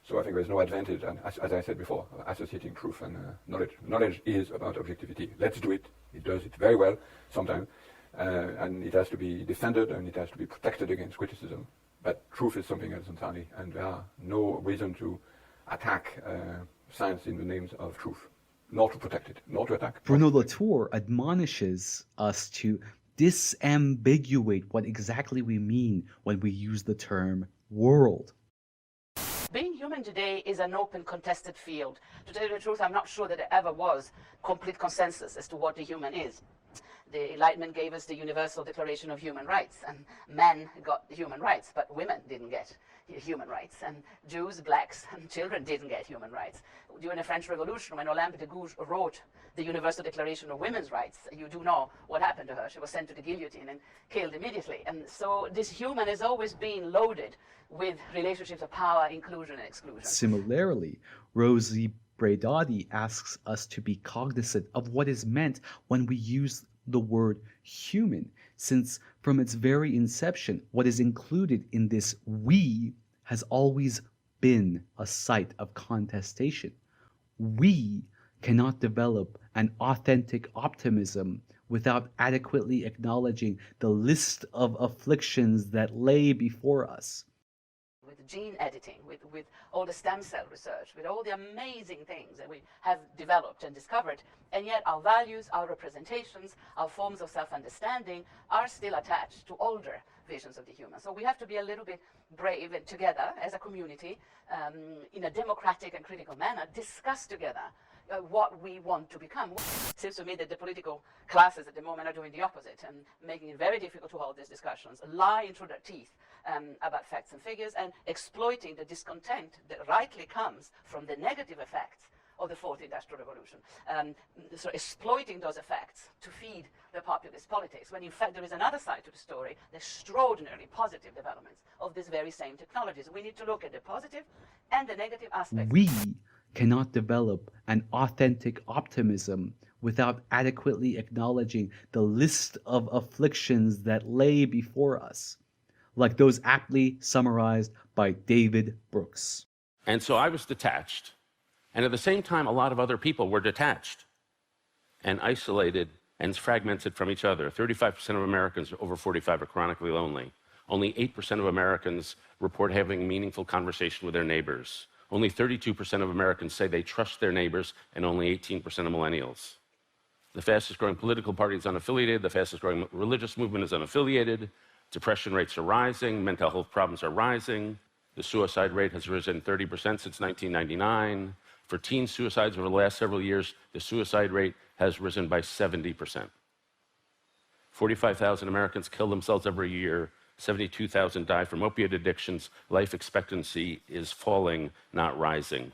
So I think there's no advantage, and as I said before, associating truth and knowledge. Knowledge is about objectivity. Let's do it. It does it very well sometimes, and it has to be defended and it has to be protected against criticism. But truth is something else entirely, and there are no reason to attack science in the names of truth. Not to protect it, not to attack. Bruno Latour admonishes us to disambiguate what exactly we mean when we use the term world. Being human today is an open, contested field. To tell you the truth, I'm not sure that there ever was complete consensus as to what the human is. The Enlightenment gave us the Universal Declaration of Human Rights, and men got human rights, but women didn't get human rights, and Jews, blacks, and children didn't get human rights. During the French Revolution, when Olympe de Gouges wrote the Universal Declaration of Women's Rights, you do know what happened to her. She was sent to the guillotine and killed immediately. And so this human has always been loaded with relationships of power, inclusion, and exclusion. Similarly, Rosie Braidotti asks us to be cognizant of what is meant when we use the word human, since from its very inception, what is included in this we has always been a site of contestation. We cannot develop an authentic optimism without adequately acknowledging the list of afflictions that lay before us. With gene editing, with all the stem cell research, with all the amazing things that we have developed and discovered, and yet our values, our representations, our forms of self-understanding are still attached to older visions of the human. So we have to be a little bit brave and together as a community, in a democratic and critical manner, discuss together what we want to become. It seems to me that the political classes at the moment are doing the opposite and making it very difficult to hold these discussions, lying through their teeth about facts and figures, and exploiting the discontent that rightly comes from the negative effects of the Fourth Industrial Revolution. So exploiting those effects to feed the populist politics, when in fact there is another side to the story, the extraordinarily positive developments of these very same technologies. We need to look at the positive and the negative aspects. We cannot develop an authentic optimism without adequately acknowledging the list of afflictions that lay before us, like those aptly summarized by David Brooks. And so I was detached, and at the same time, a lot of other people were detached and isolated and fragmented from each other. 35% of Americans over 45 are chronically lonely. Only 8% of Americans report having meaningful conversation with their neighbors. Only 32% of Americans say they trust their neighbors, and only 18% of millennials. The fastest growing political party is unaffiliated. The fastest growing religious movement is unaffiliated. Depression rates are rising. Mental health problems are rising. The suicide rate has risen 30% since 1999. For teen suicides over the last several years, the suicide rate has risen by 70%. 45,000 Americans kill themselves every year. 72,000 die from opiate addictions. Life expectancy is falling, not rising.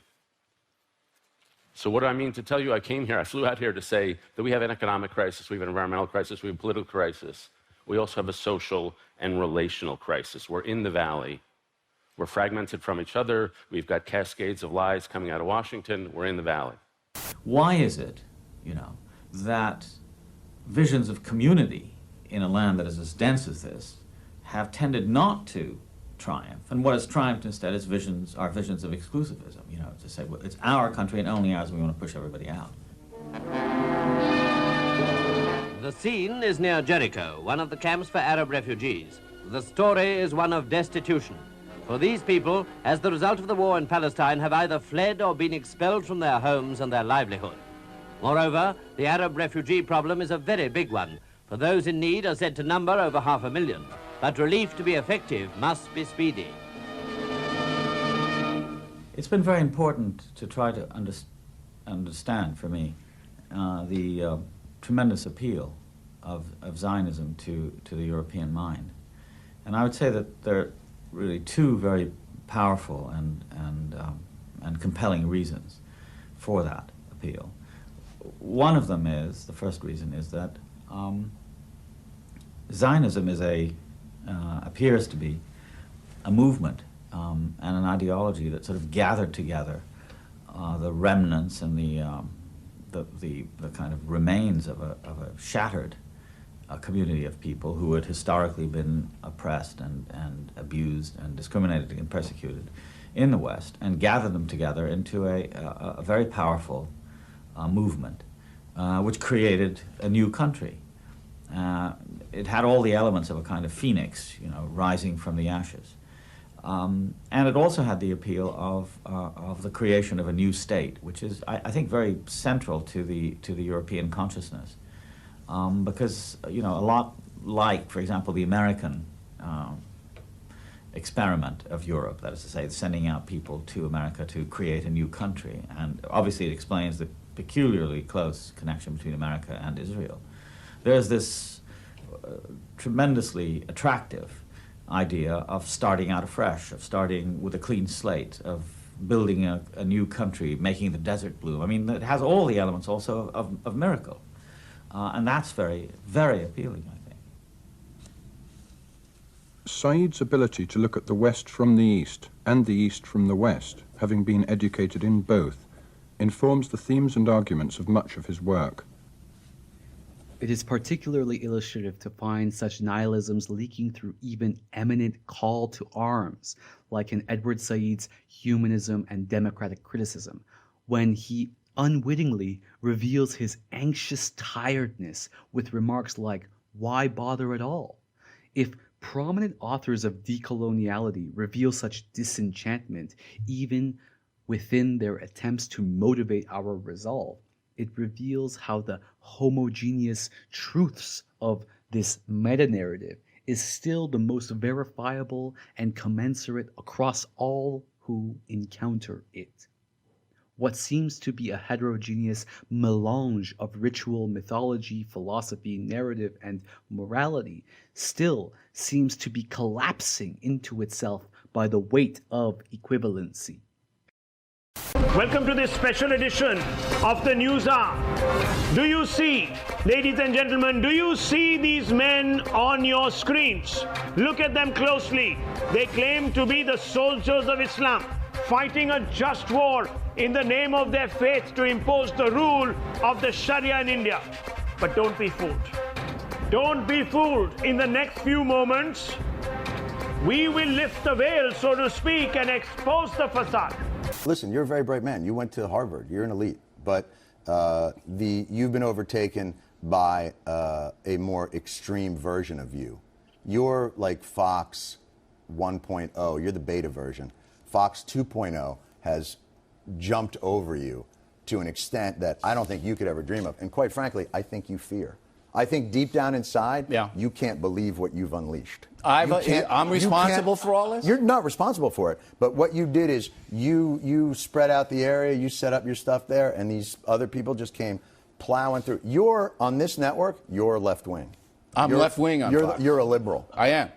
So what do I mean to tell you? I came here, I flew out here to say that we have an economic crisis, we have an environmental crisis, we have a political crisis. We also have a social and relational crisis. We're in the valley. We're fragmented from each other. We've got cascades of lies coming out of Washington. We're in the valley. Why is it, that visions of community in a land that is as dense as this have tended not to triumph, and what has triumphed instead is our visions of exclusivism, to say, well, it's our country and only ours, and we want to push everybody out. The scene is near Jericho, one of the camps for Arab refugees. The story is one of destitution. For these people, as the result of the war in Palestine, have either fled or been expelled from their homes and their livelihood. Moreover, the Arab refugee problem is a very big one, for those in need are said to number over 500,000. But relief to be effective must be speedy. It's been very important to try to understand for me the tremendous appeal of Zionism to the European mind. And I would say that there are really two very powerful and compelling reasons for that appeal. One of them is, the first reason is that Zionism is appears to be a movement and an ideology that sort of gathered together the remnants and the kind of remains of a shattered community of people who had historically been oppressed and abused and discriminated and persecuted in the West, and gathered them together into a very powerful movement, which created a new country. It had all the elements of a kind of phoenix, rising from the ashes. And it also had the appeal of the creation of a new state, which is, I think, very central to the European consciousness, because a lot like, for example, the American experiment of Europe, that is to say, sending out people to America to create a new country, and obviously it explains the peculiarly close connection between America and Israel. There's this tremendously attractive idea of starting out afresh, of starting with a clean slate, of building a new country, making the desert bloom. I mean, it has all the elements also of miracle. And that's very, very appealing, I think. Said's ability to look at the West from the East and the East from the West, having been educated in both, informs the themes and arguments of much of his work. It is particularly illustrative to find such nihilisms leaking through even eminent call to arms, like in Edward Said's Humanism and Democratic Criticism, when he unwittingly reveals his anxious tiredness with remarks like, "Why bother at all?" If prominent authors of decoloniality reveal such disenchantment even within their attempts to motivate our resolve, it reveals how the homogeneous truths of this meta-narrative is still the most verifiable and commensurate across all who encounter it. What seems to be a heterogeneous melange of ritual, mythology, philosophy, narrative, and morality still seems to be collapsing into itself by the weight of equivalency. Welcome to this special edition of the News Hour. Do you see, ladies and gentlemen, do you see these men on your screens? Look at them closely. They claim to be the soldiers of Islam, fighting a just war in the name of their faith to impose the rule of the Sharia in India. But don't be fooled. Don't be fooled. In the next few moments, we will lift the veil, so to speak, and expose the facade. Listen, you're a very bright man. You went to Harvard. You're an elite. But you've been overtaken by a more extreme version of you. You're like Fox 1.0. You're the beta version. Fox 2.0 has jumped over you to an extent that I don't think you could ever dream of. And quite frankly, I think you fear. I think deep down inside, you can't believe what you've unleashed. I'm responsible for all this? You're not responsible for it. But what you did is you spread out the area, you set up your stuff there, and these other people just came plowing through. You're, on this network, you're left-wing. I'm left-wing on Fox. You're a liberal. I am.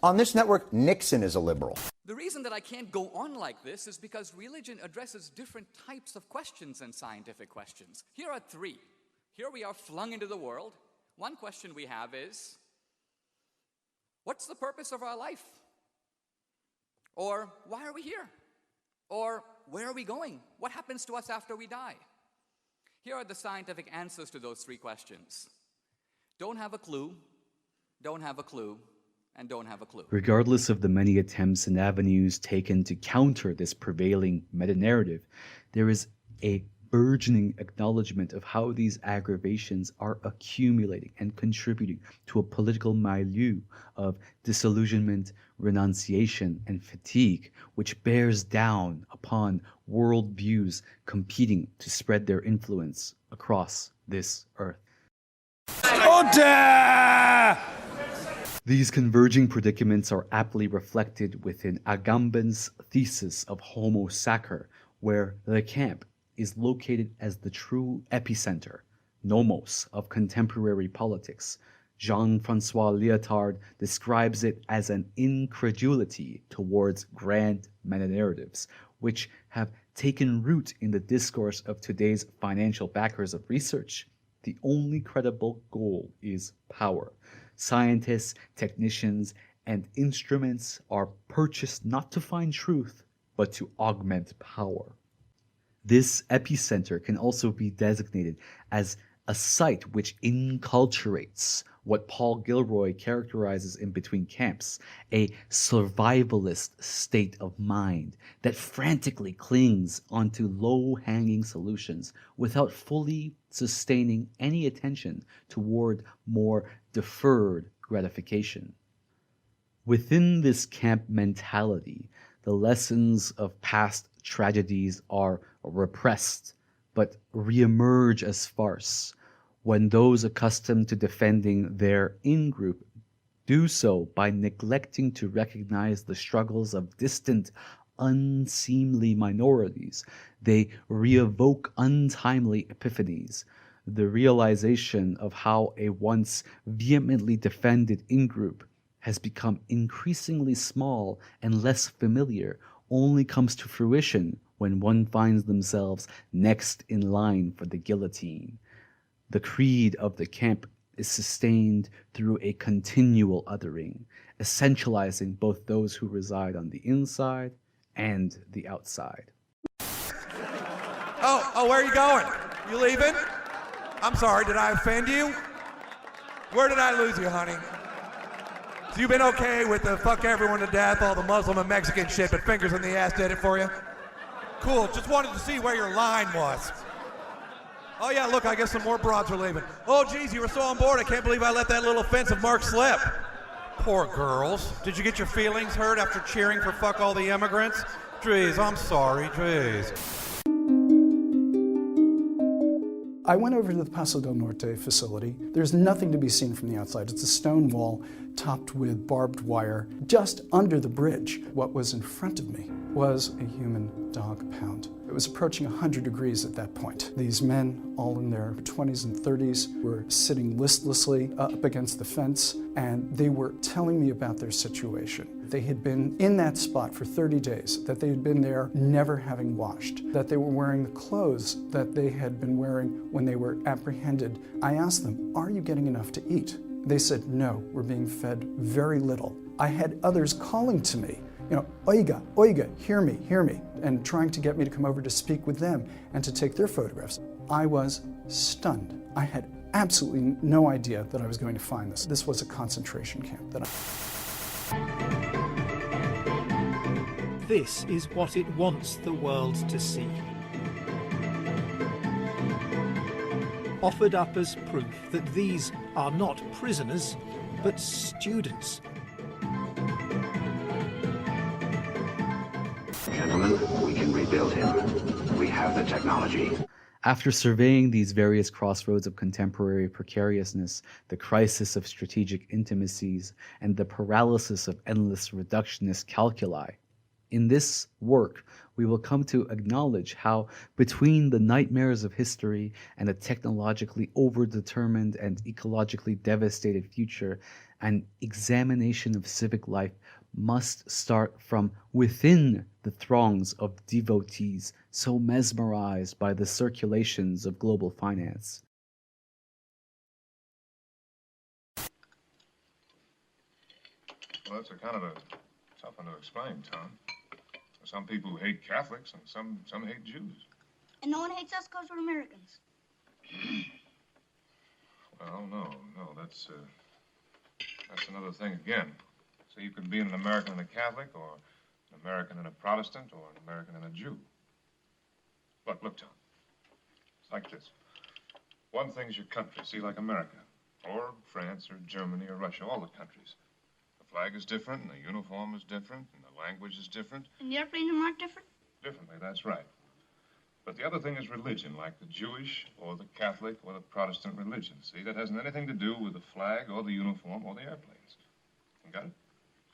On this network, Nixon is a liberal. The reason that I can't go on like this is because religion addresses different types of questions than scientific questions. Here are three. Here we are flung into the world. One question we have is, what's the purpose of our life? Or why are we here? Or where are we going? What happens to us after we die? Here are the scientific answers to those three questions. Don't have a clue, don't have a clue, and don't have a clue. Regardless of the many attempts and avenues taken to counter this prevailing meta-narrative, there is a burgeoning acknowledgement of how these aggravations are accumulating and contributing to a political milieu of disillusionment, renunciation, and fatigue, which bears down upon worldviews competing to spread their influence across this earth. Order! These converging predicaments are aptly reflected within Agamben's thesis of Homo Sacer, where the camp is located as the true epicenter, nomos, of contemporary politics. Jean-Francois Lyotard describes it as an incredulity towards grand meta-narratives, which have taken root in the discourse of today's financial backers of research. The only credible goal is power. Scientists, technicians, and instruments are purchased not to find truth, but to augment power. This epicenter can also be designated as a site which inculturates what Paul Gilroy characterizes in Between Camps, a survivalist state of mind that frantically clings onto low-hanging solutions without fully sustaining any attention toward more deferred gratification. Within this camp mentality, the lessons of past tragedies are repressed, but reemerge as farce when those accustomed to defending their in-group do so by neglecting to recognize the struggles of distant, unseemly minorities. They re-evoke untimely epiphanies, the realization of how a once vehemently defended in-group has become increasingly small and less familiar only comes to fruition when one finds themselves next in line for the guillotine. The creed of the camp is sustained through a continual othering, essentializing both those who reside on the inside and the outside. Oh, where are you going? You leaving? I'm sorry, did I offend you? Where did I lose you, honey? So you've been okay with the fuck everyone to death, all the Muslim and Mexican shit, but fingers in the ass did it for you? Cool, just wanted to see where your line was. Oh yeah, look, I guess some more broads are leaving. Oh geez, you were so on board, I can't believe I let that little offensive mark slip. Poor girls. Did you get your feelings hurt after cheering for fuck all the immigrants? Jeez, I'm sorry, jeez. I went over to the Paso del Norte facility. There's nothing to be seen from the outside. It's a stone wall topped with barbed wire just under the bridge. What was in front of me was a human dog pound. It was approaching 100 degrees at that point. These men, all in their 20s and 30s, were sitting listlessly up against the fence, and they were telling me about their situation. They had been in that spot for 30 days, that they had been there never having washed, that they were wearing the clothes that they had been wearing when they were apprehended. I asked them, "Are you getting enough to eat?" They said, "No, we're being fed very little." I had others calling to me, "Oiga, oiga, hear me," and trying to get me to come over to speak with them and to take their photographs. I was stunned. I had absolutely no idea that I was going to find this. This was a concentration camp. This is what it wants the world to see. Offered up as proof that these are not prisoners, but students. Gentlemen, we can rebuild him. We have the technology. After surveying these various crossroads of contemporary precariousness, the crisis of strategic intimacies, and the paralysis of endless reductionist calculi, in this work, we will come to acknowledge how, between the nightmares of history and a technologically overdetermined and ecologically devastated future, an examination of civic life must start from within the throngs of devotees so mesmerized by the circulations of global finance. Well, that's a kind of a tough one to explain, Tom. Some people hate Catholics and some hate Jews. And no one hates us because we're Americans. Well, no, that's another thing again. So you can be an American and a Catholic, or an American and a Protestant, or an American and a Jew. Look, Tom. It's like this. One thing's your country, see, like America, or France, or Germany, or Russia, all the countries. The flag is different, and the uniform is different, and the language is different. And the airplanes are marked different? Differently, that's right. But the other thing is religion, like the Jewish, or the Catholic, or the Protestant religion. See, that hasn't anything to do with the flag, or the uniform, or the airplanes. You got it?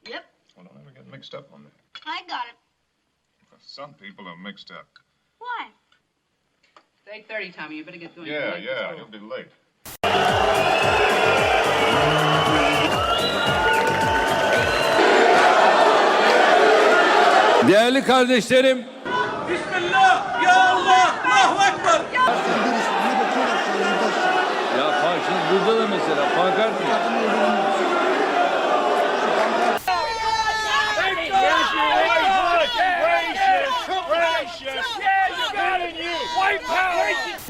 Yep. Well, don't ever get mixed up on that. I got it. Some people are mixed up. Why? 8:30, Tommy. You better get going. Yeah, you'll be late. Değerli kardeşlerim, Bismillah, ya Allah, Allahu Ekber. ya şimdi burada da mesela pankart mı?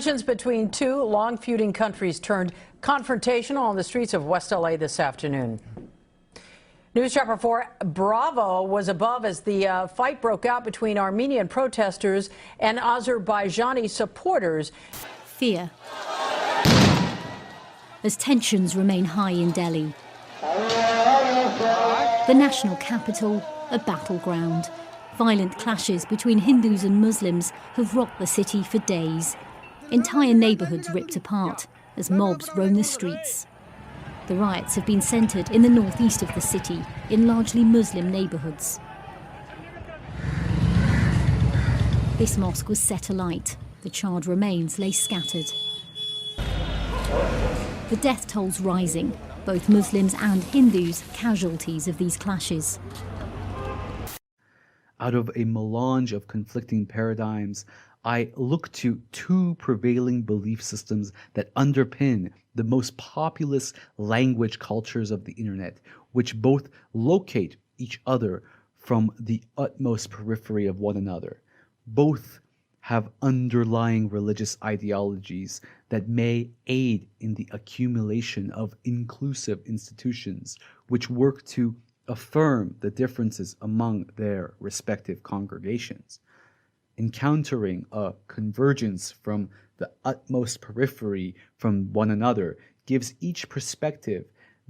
Tensions between two long feuding countries turned confrontational on the streets of West LA this afternoon. News Chopper 4, Bravo was above as the fight broke out between Armenian protesters and Azerbaijani supporters. Fear. As tensions remain high in Delhi. The national capital, a battleground. Violent clashes between Hindus and Muslims have rocked the city for days. Entire neighbourhoods ripped apart as mobs roam the streets. The riots have been centred in the northeast of the city, in largely Muslim neighbourhoods. This mosque was set alight. The charred remains lay scattered. The death tolls rising, both Muslims and Hindus casualties of these clashes. Out of a melange of conflicting paradigms, I look to two prevailing belief systems that underpin the most populous language cultures of the internet, which both locate each other from the utmost periphery of one another. Both have underlying religious ideologies that may aid in the accumulation of inclusive institutions, which work to affirm the differences among their respective congregations. Encountering a convergence from the utmost periphery from one another gives each perspective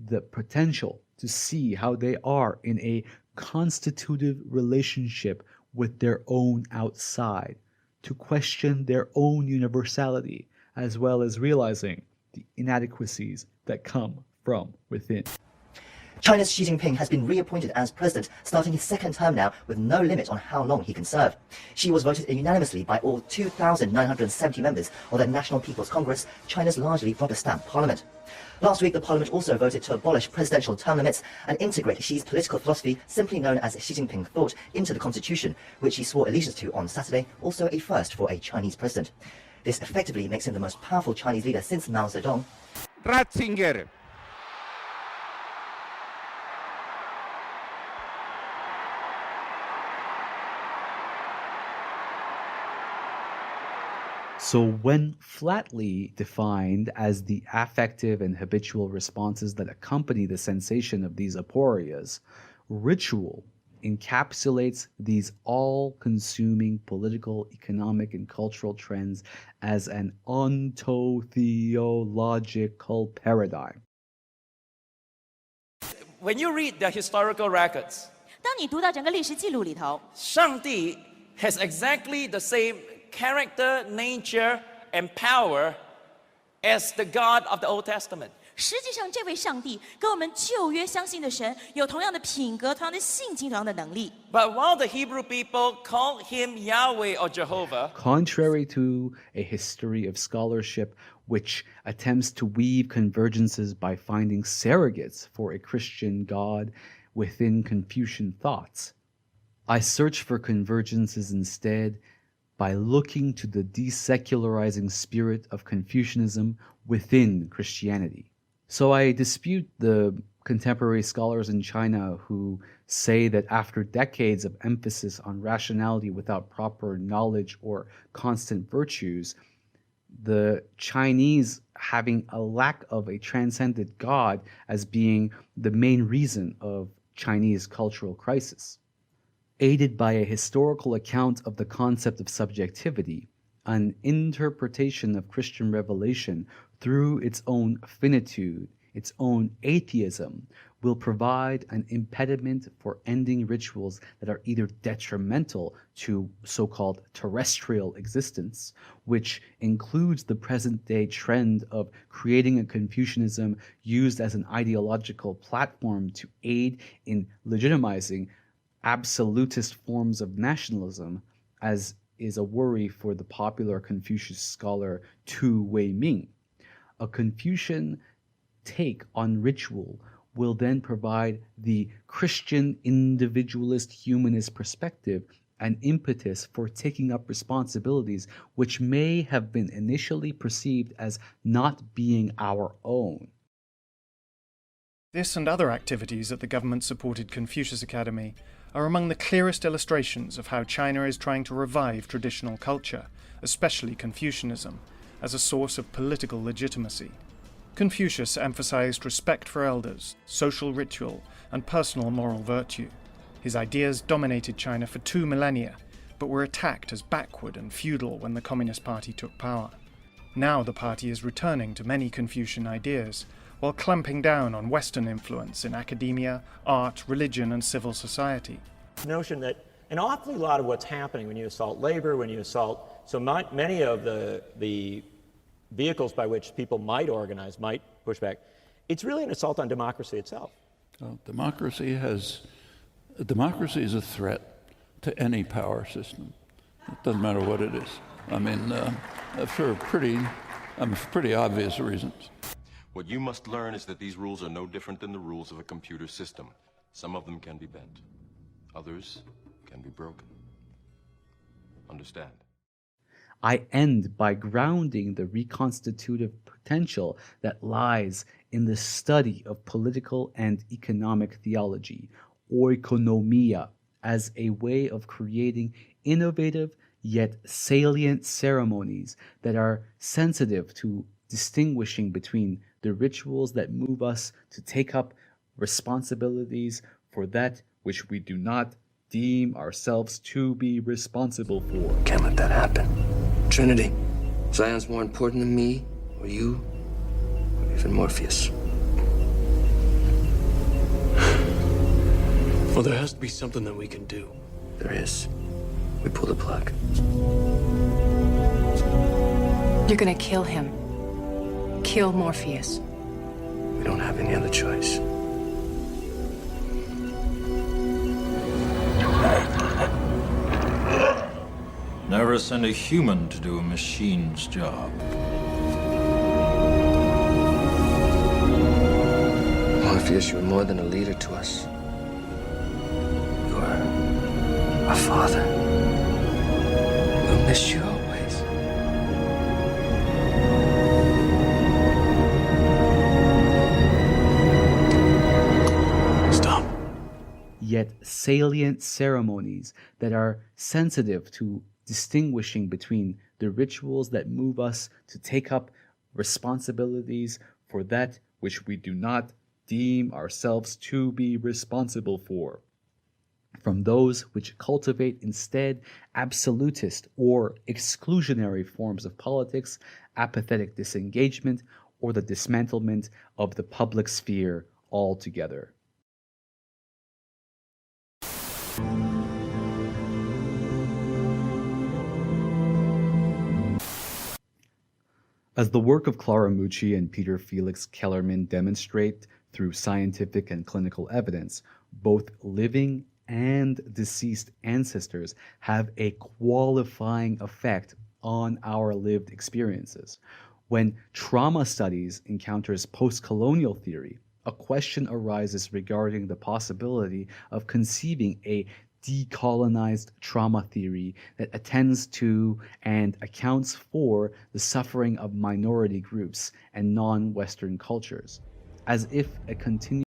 the potential to see how they are in a constitutive relationship with their own outside, to question their own universality, as well as realizing the inadequacies that come from within. China's Xi Jinping has been reappointed as president, starting his second term now with no limit on how long he can serve. Xi was voted unanimously by all 2,970 members of the National People's Congress, China's largely rubber-stamp parliament. Last week, the parliament also voted to abolish presidential term limits and integrate Xi's political philosophy, simply known as Xi Jinping thought, into the constitution, which he swore allegiance to on Saturday, also a first for a Chinese president. This effectively makes him the most powerful Chinese leader since Mao Zedong. Ratzinger. So when flatly defined as the affective and habitual responses that accompany the sensation of these aporias, ritual encapsulates these all-consuming political, economic, and cultural trends as an ontotheological paradigm. When you read the historical records, 当你读到整个历史记录里头， 上帝 has exactly the same character, nature, and power as the God of the Old Testament. 实际上这位上帝跟我们旧约相信的神有同样的品格、同样的性情、同样的能力。But while the Hebrew people called him Yahweh or Jehovah, contrary to a history of scholarship which attempts to weave convergences by finding surrogates for a Christian God within Confucian thoughts, I search for convergences instead by looking to the desecularizing spirit of Confucianism within Christianity. So I dispute the contemporary scholars in China who say that after decades of emphasis on rationality without proper knowledge or constant virtues, the Chinese having a lack of a transcendent God as being the main reason of Chinese cultural crisis. Aided by a historical account of the concept of subjectivity, an interpretation of Christian revelation through its own finitude, its own atheism, will provide an impediment for ending rituals that are either detrimental to so-called terrestrial existence, which includes the present-day trend of creating a Confucianism used as an ideological platform to aid in legitimizing absolutist forms of nationalism, as is a worry for the popular Confucius scholar Tu Wei-ming. A Confucian take on ritual will then provide the Christian individualist humanist perspective an impetus for taking up responsibilities which may have been initially perceived as not being our own. This and other activities at the government-supported Confucius Academy are among the clearest illustrations of how China is trying to revive traditional culture, especially Confucianism, as a source of political legitimacy. Confucius emphasized respect for elders, social ritual, and personal moral virtue. His ideas dominated China for 2 millennia, but were attacked as backward and feudal when the Communist Party took power. Now the party is returning to many Confucian ideas, while clamping down on Western influence in academia, art, religion, and civil society. The notion that an awfully lot of what's happening when you assault labor, when you assault so many of the vehicles by which people might organize, might push back, it's really an assault on democracy itself. Well, democracy is a threat to any power system. It doesn't matter what it is. I mean, for pretty obvious reasons. What you must learn is that these rules are no different than the rules of a computer system. Some of them can be bent. Others can be broken. Understand? I end by grounding the reconstitutive potential that lies in the study of political and economic theology, oikonomia, as a way of creating innovative yet salient ceremonies that are sensitive to distinguishing between the rituals that move us to take up responsibilities for that which we do not deem ourselves to be responsible for. Can't let that happen. Trinity, Zion's more important than me, or you, or even Morpheus. Well, there has to be something that we can do. There is. We pull the plug. You're gonna kill him. Kill Morpheus. We don't have any other choice. Never send a human to do a machine's job. Morpheus, you're more than a leader to us. You're a father. We'll miss you always. Yet salient ceremonies that are sensitive to distinguishing between the rituals that move us to take up responsibilities for that which we do not deem ourselves to be responsible for, from those which cultivate instead absolutist or exclusionary forms of politics, apathetic disengagement, or the dismantlement of the public sphere altogether. As the work of Clara Mucci and Peter Felix Kellerman demonstrate through scientific and clinical evidence, both living and deceased ancestors have a qualifying effect on our lived experiences. When trauma studies encounters post-colonial theory, a question arises regarding the possibility of conceiving a decolonized trauma theory that attends to and accounts for the suffering of minority groups and non-Western cultures, as if a continued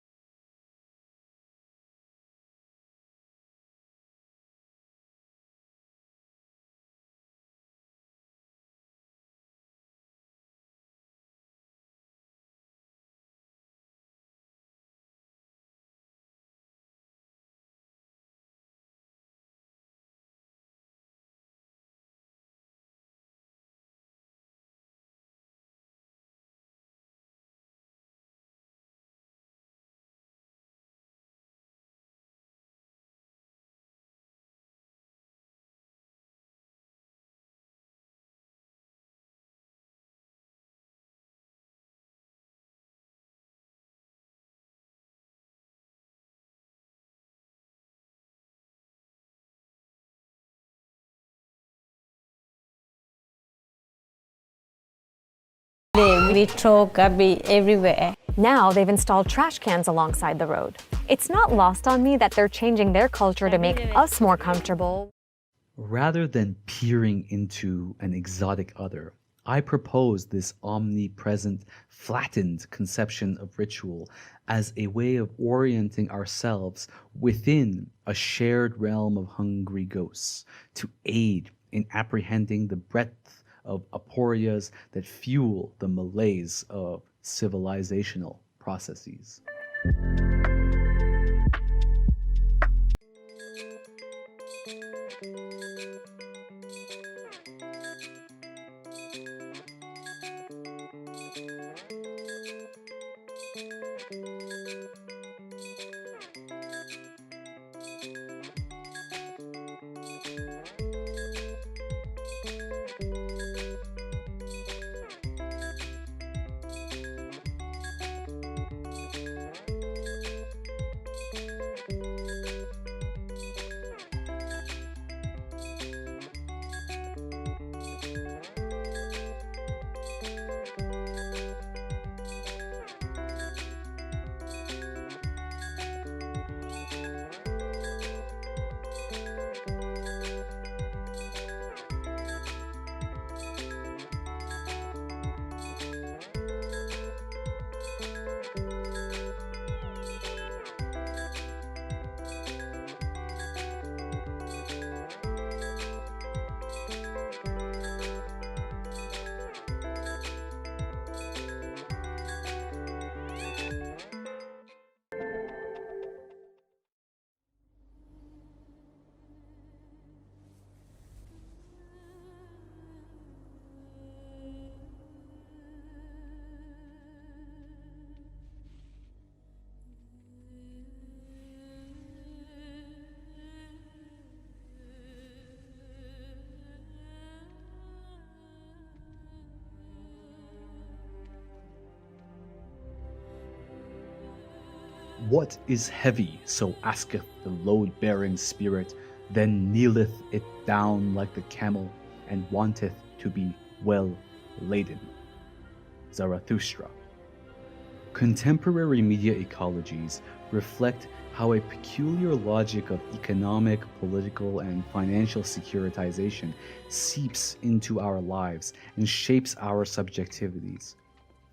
We throw garbage everywhere. Now they've installed trash cans alongside the road. It's not lost on me that they're changing their culture to make us more comfortable. Rather than peering into an exotic other, I propose this omnipresent, flattened conception of ritual as a way of orienting ourselves within a shared realm of hungry ghosts to aid in apprehending the breadth of aporias that fuel the malaise of civilizational processes. What is heavy, so asketh the load-bearing spirit, then kneeleth it down like the camel, and wanteth to be well laden. Zarathustra. Contemporary media ecologies reflect how a peculiar logic of economic, political, and financial securitization seeps into our lives and shapes our subjectivities.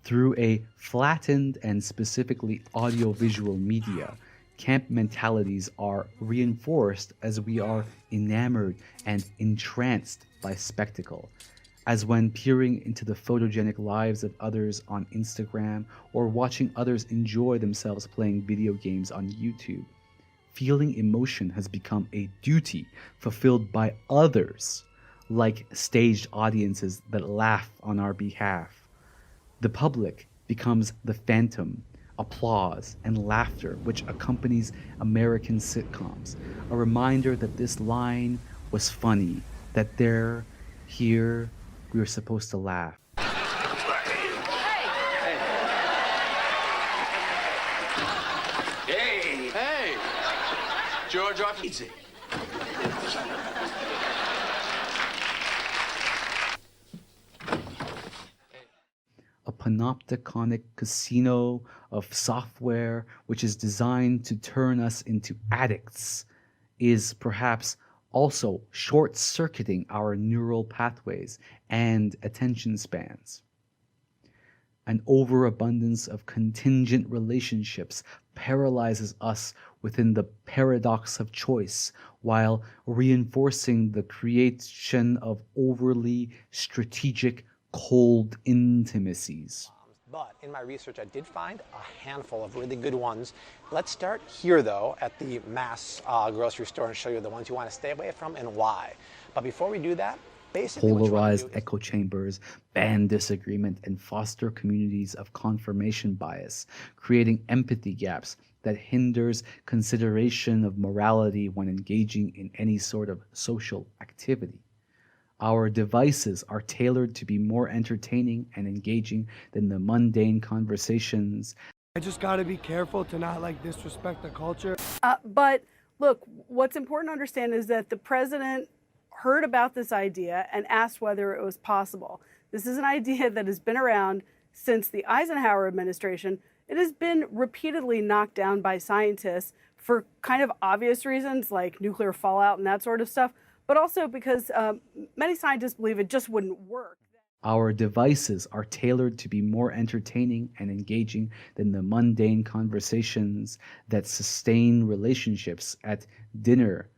Through a flattened and specifically audiovisual media, camp mentalities are reinforced as we are enamored and entranced by spectacle, as when peering into the photogenic lives of others on Instagram or watching others enjoy themselves playing video games on YouTube. Feeling emotion has become a duty fulfilled by others, like staged audiences that laugh on our behalf. The public becomes the phantom, applause, and laughter which accompanies American sitcoms, a reminder that this line was funny, that here, we are supposed to laugh. Hey! George, off easy. A panopticonic casino of software which is designed to turn us into addicts is perhaps also short-circuiting our neural pathways and attention spans. An overabundance of contingent relationships paralyzes us within the paradox of choice while reinforcing the creation of overly strategic cold intimacies. But in my research, I did find a handful of really good ones. Let's start here, though, at the mass grocery store and show you the ones you want to stay away from and why. But before we do that, basically polarized echo chambers ban disagreement and foster communities of confirmation bias, creating empathy gaps that hinders consideration of morality when engaging in any sort of social activity. Our devices are tailored to be more entertaining and engaging than the mundane conversations. I just got to be careful to not disrespect the culture. But look, what's important to understand is that the president heard about this idea and asked whether it was possible. This is an idea that has been around since the Eisenhower administration. It has been repeatedly knocked down by scientists for kind of obvious reasons like nuclear fallout and that sort of stuff, but also because many scientists believe it just wouldn't work. Our devices are tailored to be more entertaining and engaging than the mundane conversations that sustain relationships at dinner,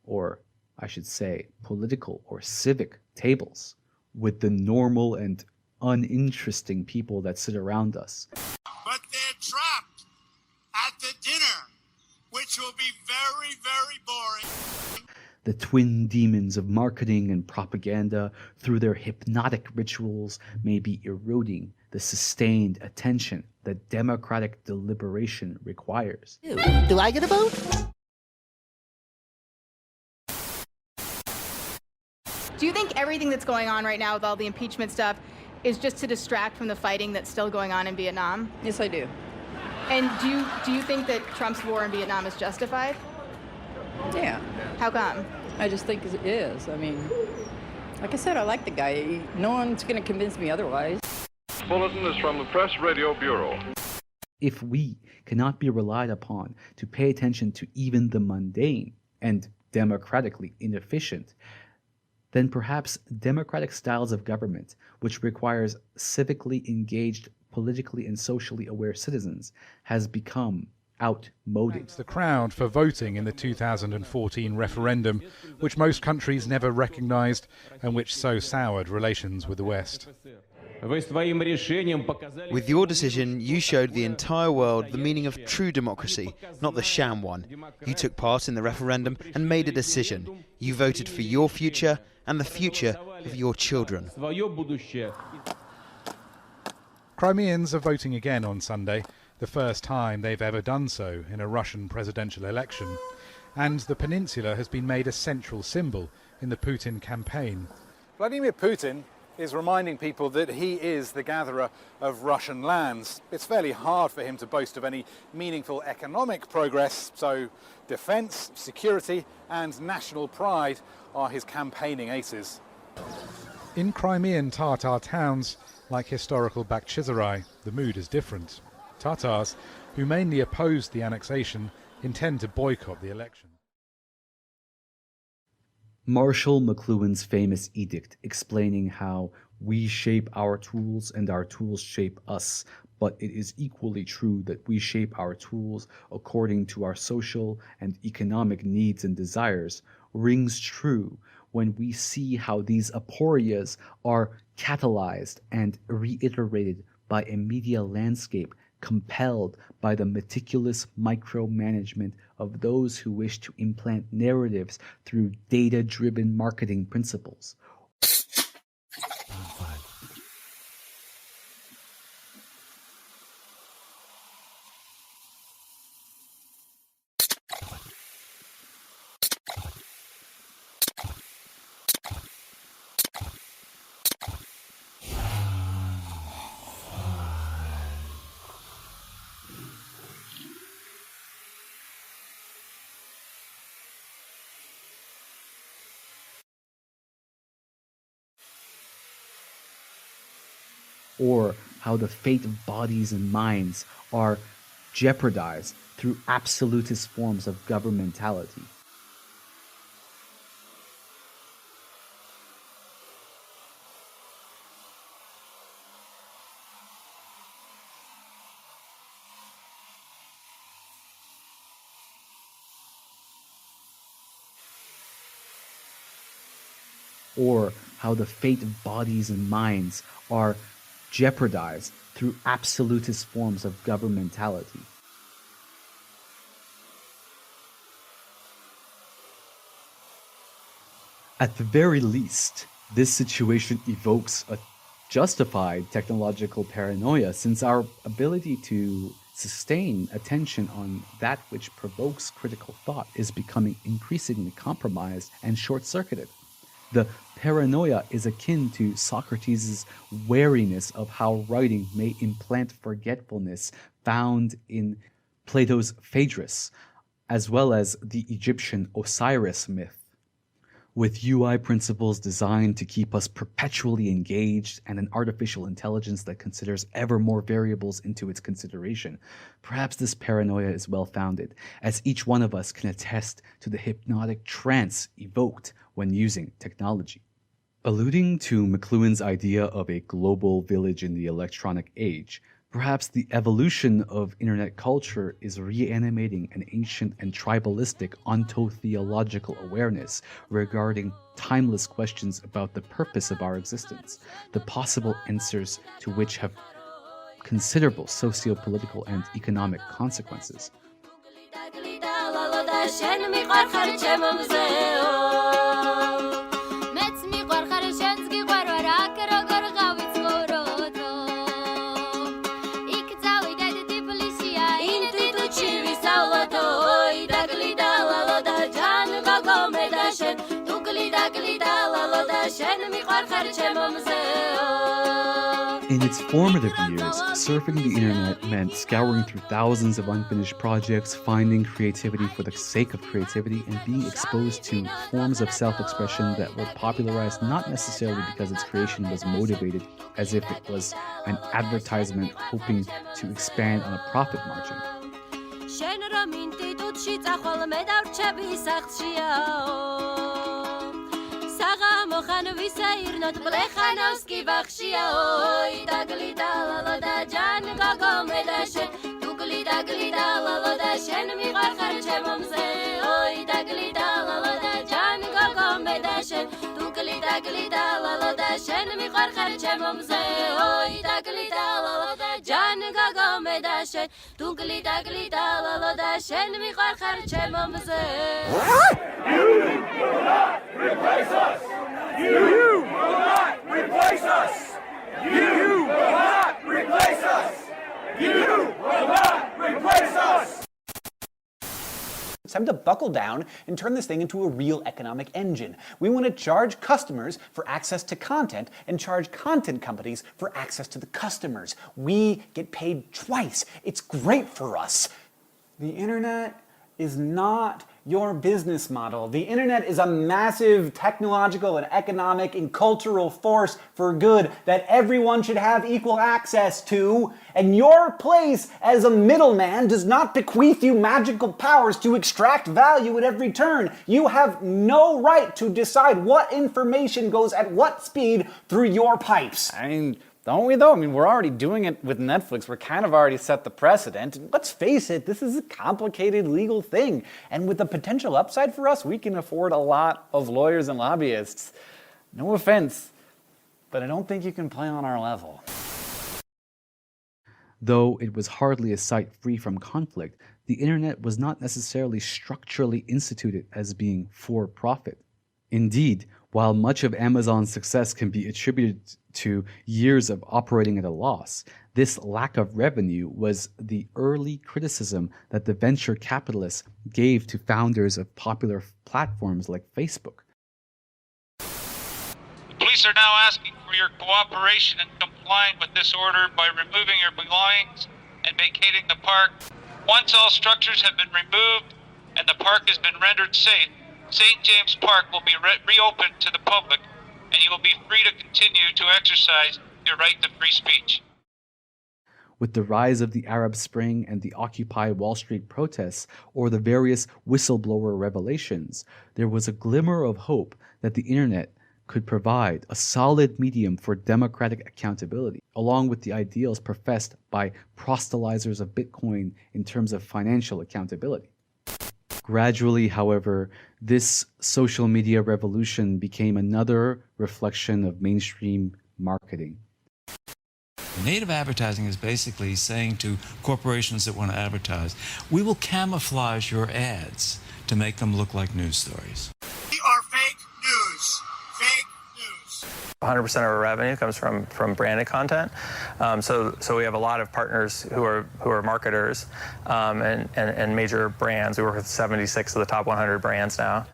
or I should say, political or civic tables, with the normal and uninteresting people that sit around us. But they're trapped at the dinner, which will be very, very boring. The twin demons of marketing and propaganda, through their hypnotic rituals, may be eroding the sustained attention that democratic deliberation requires. Do I get a vote? Do you think everything that's going on right now with all the impeachment stuff is just to distract from the fighting that's still going on in Vietnam? Yes, I do. And do you think that Trump's war in Vietnam is justified? Yeah. How come? I just think it is. I mean, like I said, I like the guy. No one's going to convince me otherwise. Bulletin is from the Press Radio Bureau. If we cannot be relied upon to pay attention to even the mundane and democratically inefficient, then perhaps democratic styles of government, which requires civically engaged, politically and socially aware citizens, has become outmoded. The crowd for voting in the 2014 referendum, which most countries never recognized and which so soured relations with the West. With your decision, you showed the entire world the meaning of true democracy, not the sham one. You took part in the referendum and made a decision. You voted for your future and the future of your children. Crimeans are voting again on Sunday, the first time they've ever done so in a Russian presidential election. And the peninsula has been made a central symbol in the Putin campaign. Vladimir Putin is reminding people that he is the gatherer of Russian lands. It's fairly hard for him to boast of any meaningful economic progress, so defence, security and national pride are his campaigning aces. In Crimean Tatar towns, like historical Bakhchisarai, the mood is different. Tatars, who mainly opposed the annexation, intend to boycott the election. Marshall McLuhan's famous edict explaining how we shape our tools and our tools shape us, but it is equally true that we shape our tools according to our social and economic needs and desires, rings true when we see how these aporias are catalyzed and reiterated by a media landscape compelled by the meticulous micromanagement of those who wish to implant narratives through data-driven marketing principles. Or how the fate of bodies and minds are jeopardized through absolutist forms of governmentality. Or how the fate of bodies and minds are jeopardized through absolutist forms of governmentality. At the very least, this situation evokes a justified technological paranoia, since our ability to sustain attention on that which provokes critical thought is becoming increasingly compromised and short-circuited. The paranoia is akin to Socrates' wariness of how writing may implant forgetfulness found in Plato's Phaedrus, as well as the Egyptian Osiris myth. With UI principles designed to keep us perpetually engaged and an artificial intelligence that considers ever more variables into its consideration, perhaps this paranoia is well-founded, as each one of us can attest to the hypnotic trance evoked when using technology. Alluding to McLuhan's idea of a global village in the electronic age, perhaps the evolution of internet culture is reanimating an ancient and tribalistic ontotheological awareness regarding timeless questions about the purpose of our existence, the possible answers to which have considerable socio-political and economic consequences. In its formative years, surfing the internet meant scouring through thousands of unfinished projects, finding creativity for the sake of creativity, and being exposed to forms of self-expression that were popularized not necessarily because its creation was motivated as if it was an advertisement hoping to expand on a profit margin. Replace us! You will not replace us! You will not replace us! You will not replace us! It's time to buckle down and turn this thing into a real economic engine. We want to charge customers for access to content and charge content companies for access to the customers. We get paid twice. It's great for us. The internet is not your business model. The internet is a massive technological and economic and cultural force for good that everyone should have equal access to, and your place as a middleman does not bequeath you magical powers to extract value at every turn. You have no right to decide what information goes at what speed through your pipes. I mean, don't we though? I mean, we're already doing it with Netflix. We're kind of already set the precedent. And let's face it, this is a complicated legal thing. And with the potential upside for us, we can afford a lot of lawyers and lobbyists. No offense, but I don't think you can play on our level. Though it was hardly a site free from conflict, the internet was not necessarily structurally instituted as being for profit. Indeed, while much of Amazon's success can be attributed to years of operating at a loss, this lack of revenue was the early criticism that the venture capitalists gave to founders of popular platforms like Facebook. The police are now asking for your cooperation in complying with this order by removing your belongings and vacating the park. Once all structures have been removed and the park has been rendered safe, St. James Park will be reopened to the public, and you will be free to continue to exercise your right to free speech. With the rise of the Arab Spring and the Occupy Wall Street protests, or the various whistleblower revelations, there was a glimmer of hope that the internet could provide a solid medium for democratic accountability, along with the ideals professed by proselytizers of Bitcoin in terms of financial accountability. Gradually, however, this social media revolution became another reflection of mainstream marketing. Native advertising is basically saying to corporations that want to advertise, we will camouflage your ads to make them look like news stories. We are fake news. Fake news. 100% of our revenue comes from branded content. So we have a lot of partners who are marketers and major brands. We work with 76 of the top 100 brands now.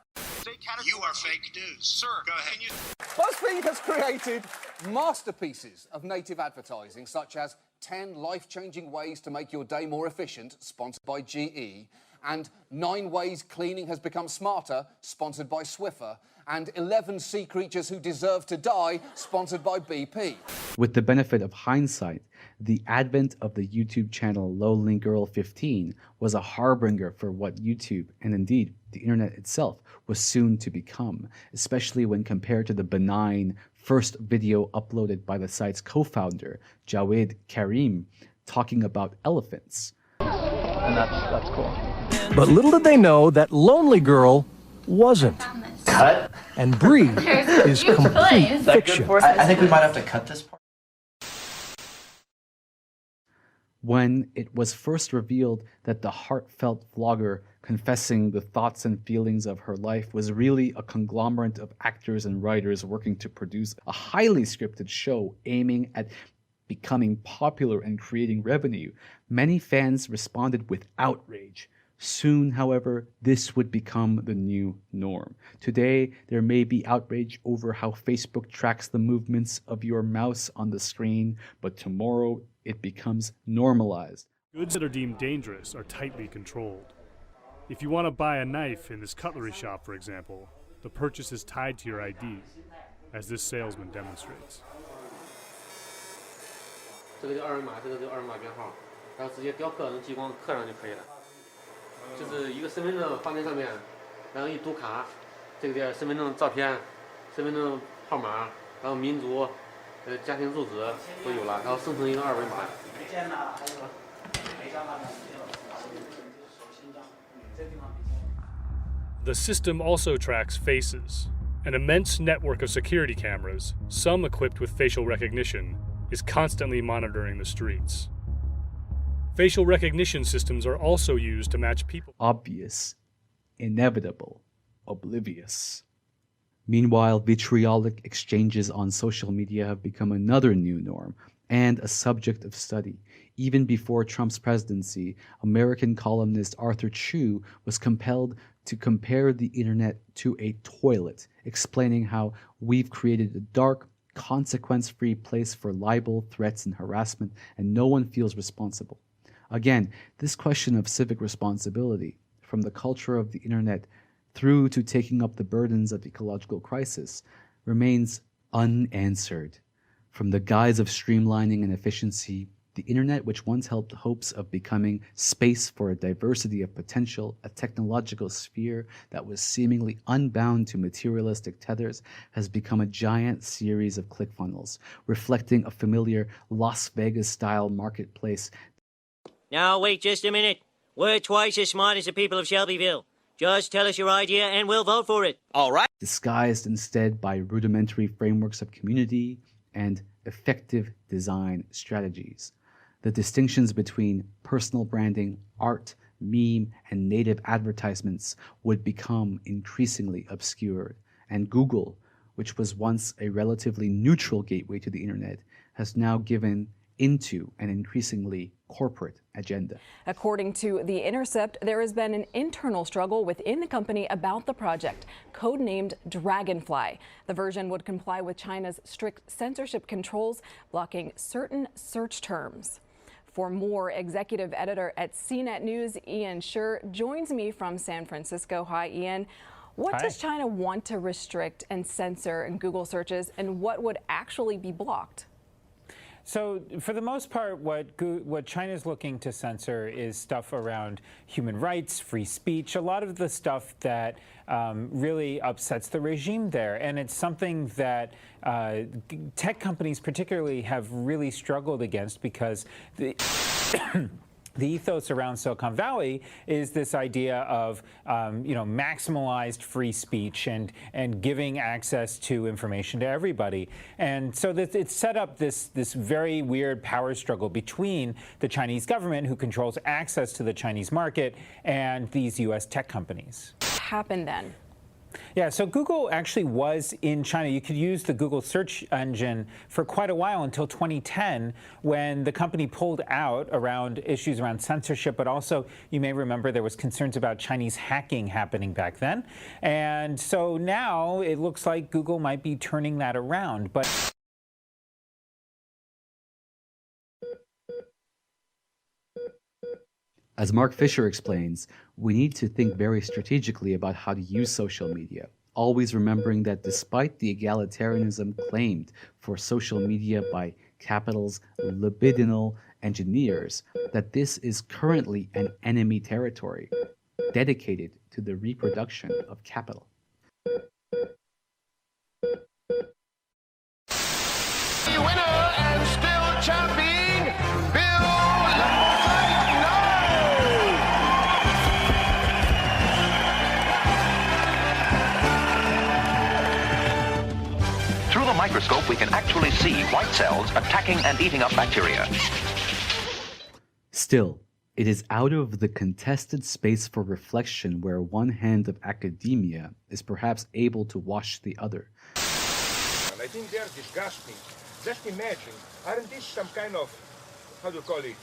You are fake news. Sir, go ahead. BuzzFeed has created masterpieces of native advertising, such as 10 life-changing ways to make your day more efficient, sponsored by GE, and 9 ways cleaning has become smarter, sponsored by Swiffer, and 11 sea creatures who deserve to die, sponsored by BP. With the benefit of hindsight, the advent of the YouTube channel Lonely Girl 15 was a harbinger for what YouTube, and indeed the internet itself, was soon to become, especially when compared to the benign first video uploaded by the site's co-founder, Jawed Karim, talking about elephants. And that's cool. But little did they know that Lonely Girl wasn't. Cut? And Bree is complete fiction. I think we might have to cut this part. When it was first revealed that the heartfelt vlogger confessing the thoughts and feelings of her life was really a conglomerate of actors and writers working to produce a highly scripted show aiming at becoming popular and creating revenue, many fans responded with outrage. Soon, however, this would become the new norm. Today, there may be outrage over how Facebook tracks the movements of your mouse on the screen, but tomorrow it becomes normalized. Goods that are deemed dangerous are tightly controlled. If you want to buy a knife in this cutlery shop, for example, the purchase is tied to your ID, as this salesman demonstrates. 这个就二维码，这个就二维码编号，然后直接雕刻能激光刻上就可以了。就是一个身份证放在上面，然后一读卡，这个点身份证照片、身份证号码，然后民族、家庭住址都有了，然后生成一个二维码。 The system also tracks faces. An immense network of security cameras, some equipped with facial recognition, is constantly monitoring the streets. Facial recognition systems are also used to match people. Obvious, inevitable, oblivious. Meanwhile, vitriolic exchanges on social media have become another new norm and a subject of study. Even before Trump's presidency, American columnist Arthur Chu was compelled to compare the internet to a toilet, explaining how we've created a dark, consequence-free place for libel, threats, and harassment, and no one feels responsible. Again, this question of civic responsibility, from the culture of the internet through to taking up the burdens of ecological crisis, remains unanswered. From the guise of streamlining and efficiency, the internet, which once held hopes of becoming space for a diversity of potential, a technological sphere that was seemingly unbound to materialistic tethers, has become a giant series of ClickFunnels, reflecting a familiar Las Vegas-style marketplace. Now, wait just a minute. We're twice as smart as the people of Shelbyville. Just tell us your idea and we'll vote for it. All right. Disguised instead by rudimentary frameworks of community and effective design strategies. The distinctions between personal branding, art, meme, and native advertisements would become increasingly obscured. And Google, which was once a relatively neutral gateway to the internet, has now given into an increasingly corporate agenda. According to The Intercept, there has been an internal struggle within the company about the project, codenamed Dragonfly. The version would comply with China's strict censorship controls, blocking certain search terms. For more, executive editor at CNET News, Ian Sher, joins me from San Francisco. Hi, Ian. What does China want to restrict and censor in Google searches, and what would actually be blocked? So, for the most part, what China's looking to censor is stuff around human rights, free speech, a lot of the stuff that really upsets the regime there. And it's something that tech companies particularly have really struggled against because the ethos around Silicon Valley is this idea of, maximalized free speech and giving access to information to everybody. And so it's set up this very weird power struggle between the Chinese government, who controls access to the Chinese market, and these U.S. tech companies. What happened then? Yeah, so Google actually was in China. You could use the Google search engine for quite a while until 2010, when the company pulled out around issues around censorship, but also, you may remember, there was concerns about Chinese hacking happening back then. And so now it looks like Google might be turning that around. But as Mark Fisher explains, we need to think very strategically about how to use social media. always remembering that despite the egalitarianism claimed for social media by capital's libidinal engineers, that this is currently an enemy territory dedicated to the reproduction of capital. Winner and still champion, Bill Through the microscope, we can actually see white cells attacking and eating up bacteria. Still, it is out of the contested space for reflection where one hand of academia is perhaps able to wash the other. I think they're disgusting. Just imagine, aren't these some kind of, how do you call it,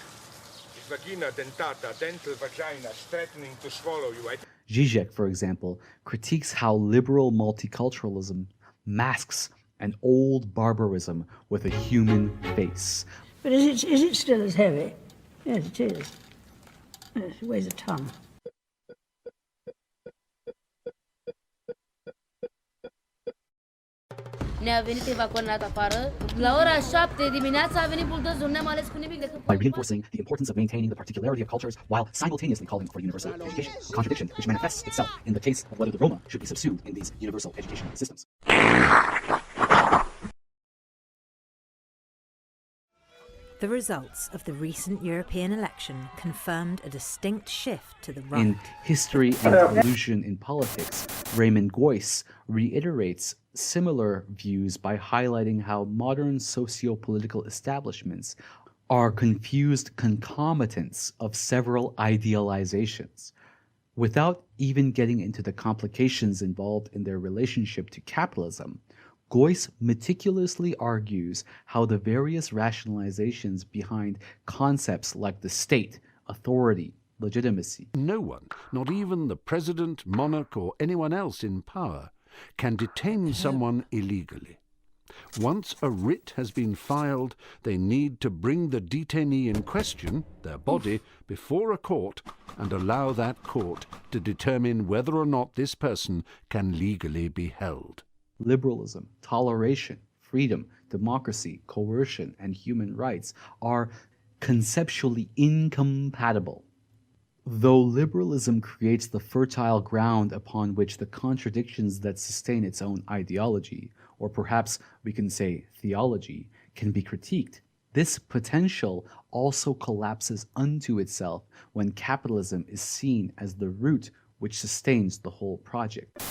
vagina dentata, dental vagina threatening to swallow you? Zizek, for example, critiques how liberal multiculturalism masks an old barbarism with a human face. But is it still as heavy? Yes, it is. Yes, it weighs a ton. Ne-a venit evacuat afară. La ora 7 dimineața a venit buldozul, n-am ales cu nimic decât... By reinforcing the importance of maintaining the particularity of cultures while simultaneously calling for universal education, a contradiction which manifests itself in the case of whether the Roma should be subsumed in these universal education systems. The results of the recent European election confirmed a distinct shift to the right. In History and Illusion in Politics, Raymond Geuss reiterates similar views by highlighting how modern socio-political establishments are confused concomitants of several idealizations. Without even getting into the complications involved in their relationship to capitalism, Geuss meticulously argues how the various rationalizations behind concepts like the state, authority, legitimacy. No one, not even the president, monarch, or anyone else in power, can detain someone illegally. Once a writ has been filed, they need to bring the detainee in question, their body, before a court and allow that court to determine whether or not this person can legally be held. Liberalism, toleration, freedom, democracy, coercion, and human rights are conceptually incompatible. Though liberalism creates the fertile ground upon which the contradictions that sustain its own ideology, or perhaps we can say theology, can be critiqued, this potential also collapses unto itself when capitalism is seen as the root which sustains the whole project.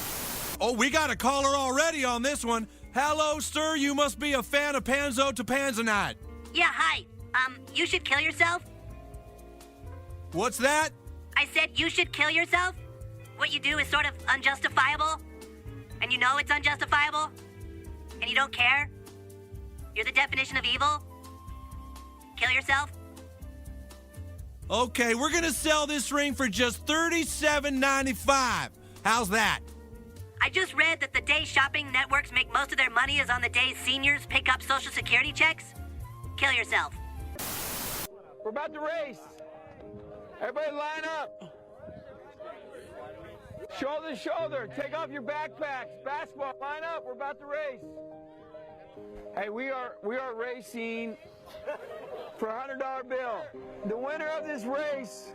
Oh, we got a caller already on this one. Hello, sir. You must be a fan of Panzo to Panzanite. Yeah, hi. You should kill yourself. What's that? I said you should kill yourself. What you do is sort of unjustifiable. And you know it's unjustifiable. And you don't care. You're the definition of evil. Kill yourself. Okay, we're gonna sell this ring for just $37.95. How's that? I just read that the day shopping networks make most of their money is on the day seniors pick up Social Security checks. Kill yourself. We're about to race. Everybody line up. Shoulder to shoulder. Take off your backpacks. Basketball, line up. We're about to race. Hey, we are racing for a $100 bill. The winner of this race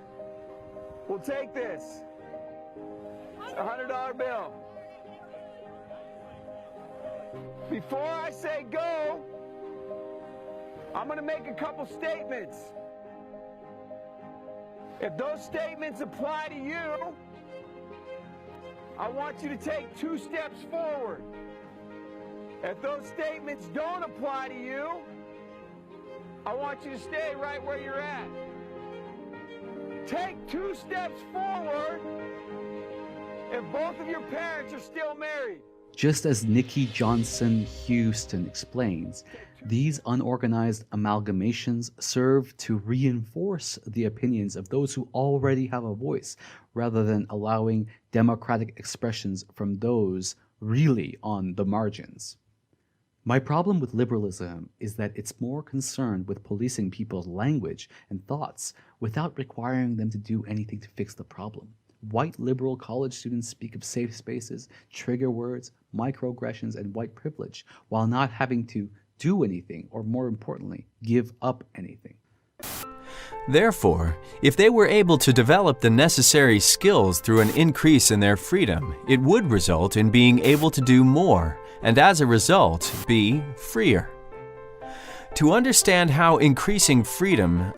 will take this. A $100 bill. Before I say go, I'm going to make a couple statements. If those statements apply to you, I want you to take 2 steps forward. If those statements don't apply to you, I want you to stay right where you're at. Take 2 steps forward if both of your parents are still married. Just as Nikki Johnson Houston explains, these unorganized amalgamations serve to reinforce the opinions of those who already have a voice, rather than allowing democratic expressions from those really on the margins. My problem with liberalism is that it's more concerned with policing people's language and thoughts without requiring them to do anything to fix the problem. white liberal college students speak of safe spaces, trigger words, microaggressions, and white privilege, while not having to do anything, or more importantly, give up anything. Therefore, if they were able to develop the necessary skills through an increase in their freedom, it would result in being able to do more, and as a result, be freer. To understand how increasing freedom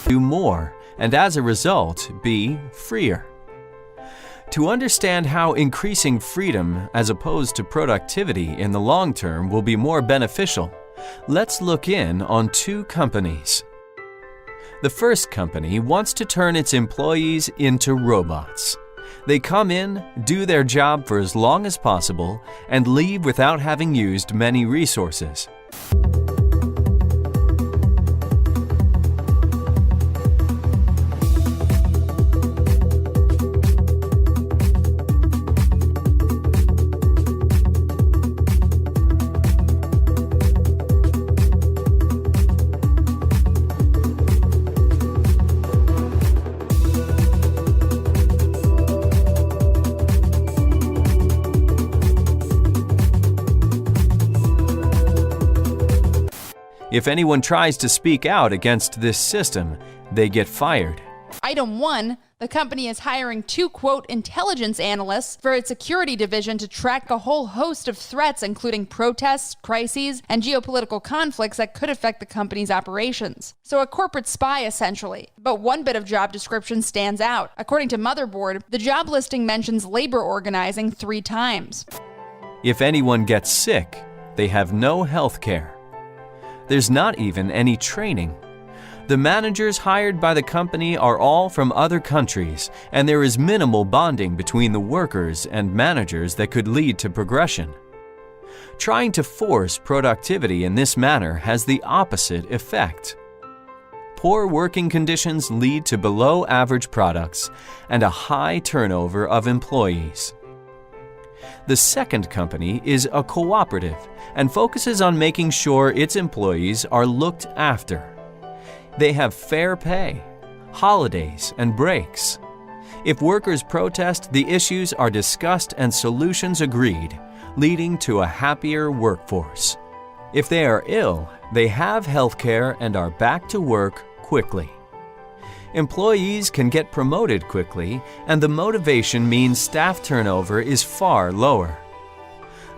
do more, and as a result, be freer. To understand how increasing freedom as opposed to productivity in the long term will be more beneficial, let's look in on two companies. The first company wants to turn its employees into robots. They come in, do their job for as long as possible, and leave without having used many resources. If anyone tries to speak out against this system, they get fired. Item 1, the company is hiring 2, quote, intelligence analysts for its security division to track a whole host of threats, including protests, crises, and geopolitical conflicts that could affect the company's operations. So a corporate spy, essentially. But one bit of job description stands out. According to Motherboard, the job listing mentions labor organizing 3 times. If anyone gets sick, they have no health care. There's not even any training. The managers hired by the company are all from other countries, and there is minimal bonding between the workers and managers that could lead to progression. Trying to force productivity in this manner has the opposite effect. Poor working conditions lead to below-average products and a high turnover of employees. The second company is a cooperative and focuses on making sure its employees are looked after. They have fair pay, holidays, and breaks. If workers protest, the issues are discussed and solutions agreed, leading to a happier workforce. If they are ill, they have health care and are back to work quickly. Employees can get promoted quickly, and the motivation means staff turnover is far lower.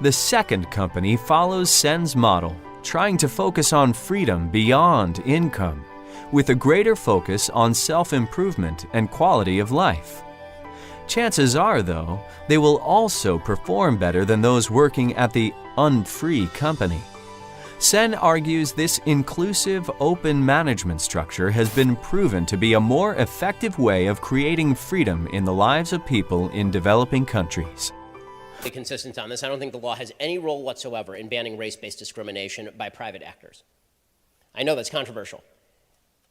The second company follows Sen's model, trying to focus on freedom beyond income, with a greater focus on self-improvement and quality of life. Chances are, though, they will also perform better than those working at the unfree company. Sen argues this inclusive, open management structure has been proven to be a more effective way of creating freedom in the lives of people in developing countries. Be consistent on this. I don't think the law has any role whatsoever in banning race-based discrimination by private actors. I know that's controversial.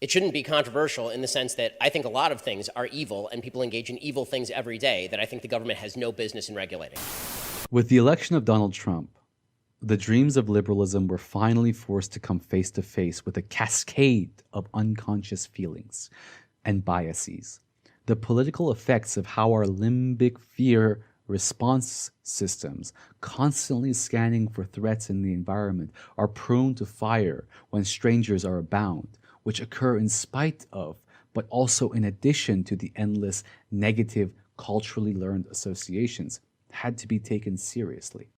It shouldn't be controversial in the sense that I think a lot of things are evil and people engage in evil things every day that I think the government has no business in regulating. With the election of Donald Trump, the dreams of liberalism were finally forced to come face to face with a cascade of unconscious feelings and biases. The political effects of how our limbic fear response systems, constantly scanning for threats in the environment, are prone to fire when strangers are abound, which occur in spite of, but also in addition to the endless negative culturally learned associations, had to be taken seriously.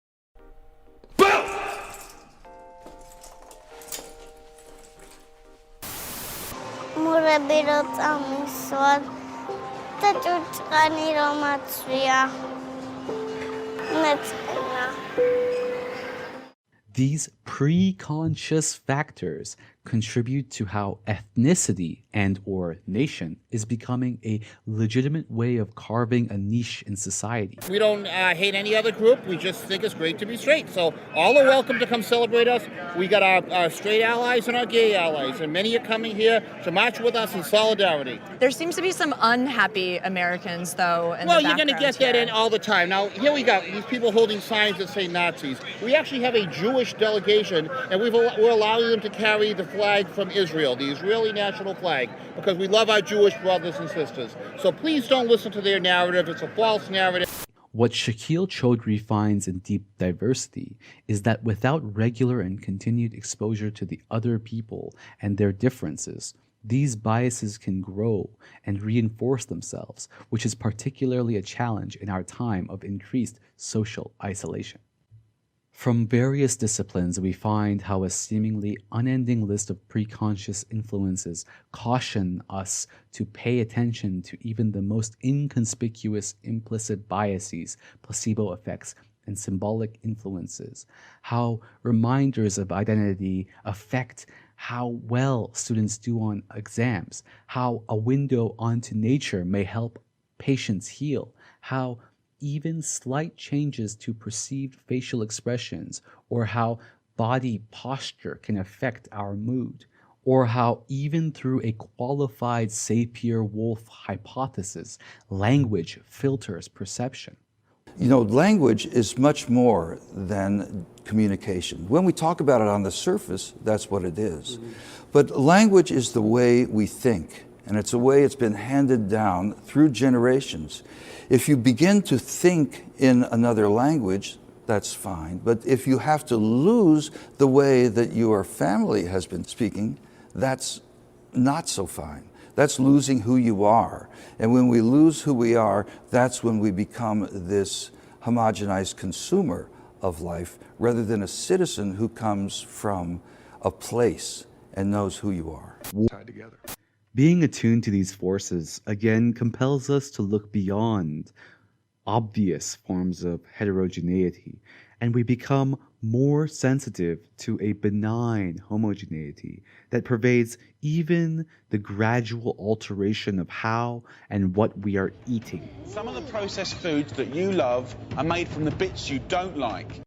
These pre-conscious factors contribute to how ethnicity and or nation is becoming a legitimate way of carving a niche in society. We don't hate any other group. We just think it's great to be straight. So all are welcome to come celebrate us. We got our straight allies and our gay allies, and many are coming here to march with us in solidarity. There seems to be some unhappy Americans, though, in Well, the you're going to get that in all the time. Now, here we go. These people holding signs that say Nazis. We actually have a Jewish delegation, and we're allowing them to carry the flag from Israel, the Israeli national flag, because we love our Jewish brothers and sisters. So please don't listen to their narrative. It's a false narrative. What Shakil Chaudhry finds in Deep Diversity is that without regular and continued exposure to the other people and their differences, these biases can grow and reinforce themselves, which is particularly a challenge in our time of increased social isolation. From various disciplines, we find how a seemingly unending list of preconscious influences caution us to pay attention to even the most inconspicuous implicit biases, placebo effects, and symbolic influences, how reminders of identity affect how well students do on exams, how a window onto nature may help patients heal, how even slight changes to perceived facial expressions, or how body posture can affect our mood, or how even through a qualified Sapir-Whorf hypothesis, language filters perception. You know, language is much more than communication. When we talk about it on the surface, that's what it is. But language is the way we think, and it's a way it's been handed down through generations. If you begin to think in another language, that's fine. But if you have to lose the way that your family has been speaking, that's not so fine. That's losing who you are. And when we lose who we are, that's when we become this homogenized consumer of life rather than a citizen who comes from a place and knows who you are. Tied together. Being attuned to these forces again compels us to look beyond obvious forms of heterogeneity, and we become more sensitive to a benign homogeneity that pervades even the gradual alteration of how and what we are eating. Some of the processed foods that you love are made from the bits you don't like.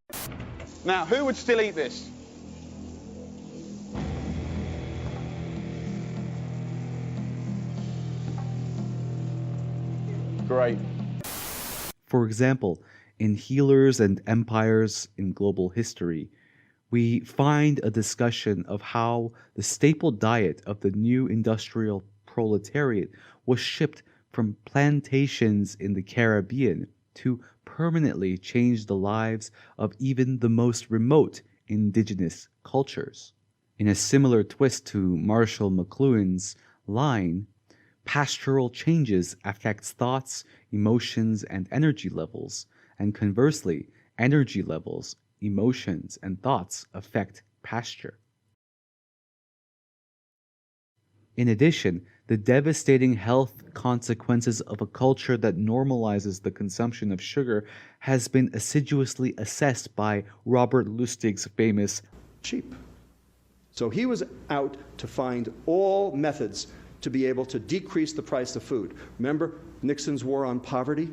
Now, who would still eat this? Great. For example, in Healers and Empires in Global History, we find a discussion of how the staple diet of the new industrial proletariat was shipped from plantations in the Caribbean to permanently change the lives of even the most remote indigenous cultures. In a similar twist to Marshall McLuhan's line, pastoral changes affects thoughts, emotions, and energy levels, and conversely, energy levels, emotions, and thoughts affect pasture. In addition, the devastating health consequences of a culture that normalizes the consumption of sugar has been assiduously assessed by Robert Lustig's famous cheap. So he was out to find all methods to be able to decrease the price of food. Remember Nixon's war on poverty?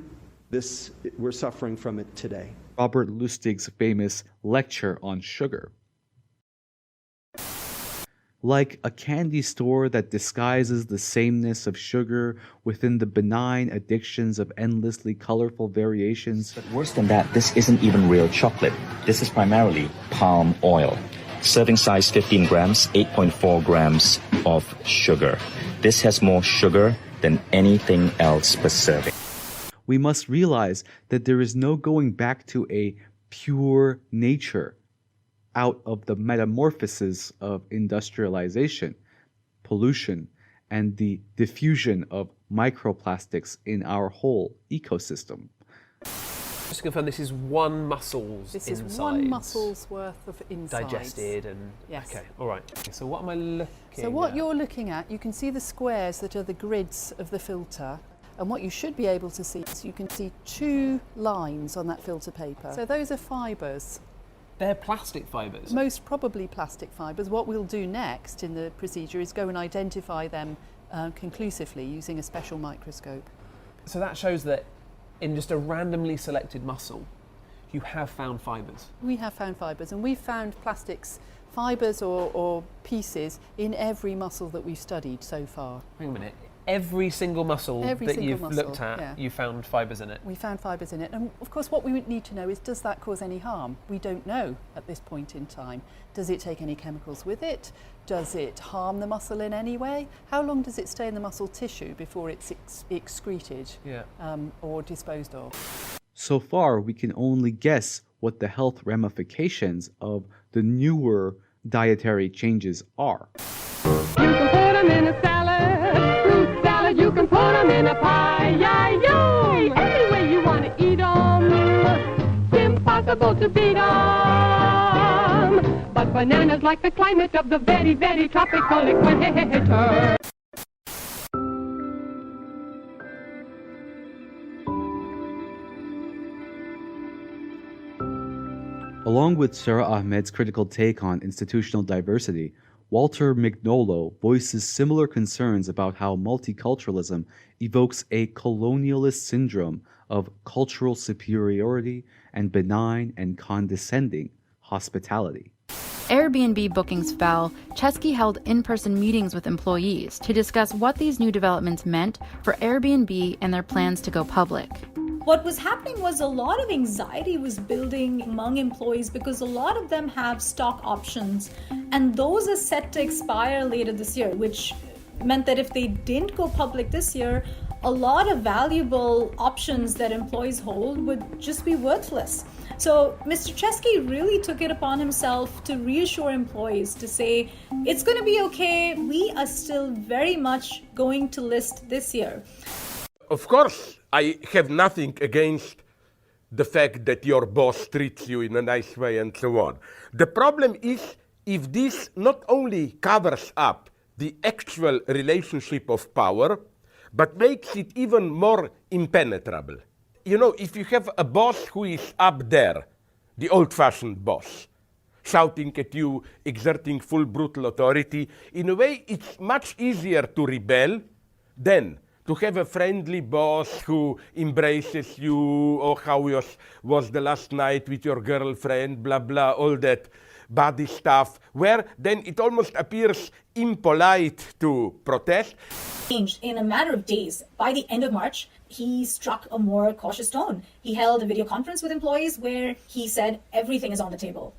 We're suffering from it today. Robert Lustig's famous lecture on sugar. Like a candy store that disguises the sameness of sugar within the benign addictions of endlessly colorful variations. But worse than that, this isn't even real chocolate. This is primarily palm oil. Serving size 15 grams, 8.4 grams of sugar. This has more sugar than anything else per serving. We must realize that there is no going back to a pure nature out of the metamorphosis of industrialization, pollution, and the diffusion of microplastics in our whole ecosystem. Just to confirm, this is one muscle's This insides. is one muscle's worth of insides. Digested and... Yes. Okay, all right. So what am I looking at? So what you're looking at, you can see the squares that are the grids of the filter. And what you should be able to see is you can see two lines on that filter paper. So those are fibres. they're plastic fibres. Most probably plastic fibres. What we'll do next in the procedure is go and identify them conclusively using a special microscope. So that shows that in just a randomly selected muscle, you have found fibres. We have found fibres, and we've found plastics, fibres or pieces in every muscle that we've studied so far. Hang on a minute. Every single muscle you've looked at, yeah. you found fibres in it? We found fibres in it. And of course, what we would need to know is, does that cause any harm? We don't know at this point in time. Does it take any chemicals with it? Does it harm the muscle in any way? How long does it stay in the muscle tissue before it's excreted or disposed of? So far, we can only guess what the health ramifications of the newer dietary changes are. You can put them in a salad, fruit salad, you can put them in a pie, yum. Any way you want to eat them, impossible to beat them. But bananas like the climate of the very, very tropical equator. Along with Sarah Ahmed's critical take on institutional diversity, Walter Mignolo voices similar concerns about how multiculturalism evokes a colonialist syndrome of cultural superiority and benign and condescending hospitality. Airbnb bookings fell, Chesky held in-person meetings with employees to discuss what these new developments meant for Airbnb and their plans to go public. What was happening was a lot of anxiety was building among employees because a lot of them have stock options, and those are set to expire later this year, which meant that if they didn't go public this year, a lot of valuable options that employees hold would just be worthless. So Mr. Chesky really took it upon himself to reassure employees, to say, it's going to be okay, we are still very much going to list this year. Of course, I have nothing against the fact that your boss treats you in a nice way and so on. The problem is if this not only covers up the actual relationship of power, but makes it even more impenetrable. You know, if you have a boss who is up there, the old-fashioned boss, shouting at you, exerting full brutal authority, in a way it's much easier to rebel than to have a friendly boss who embraces you, or how was the last night with your girlfriend, blah, blah, all that body stuff, where then it almost appears impolite to protest. In a matter of days, by the end of March, he struck a more cautious tone. He held a video conference with employees where he said everything is on the table.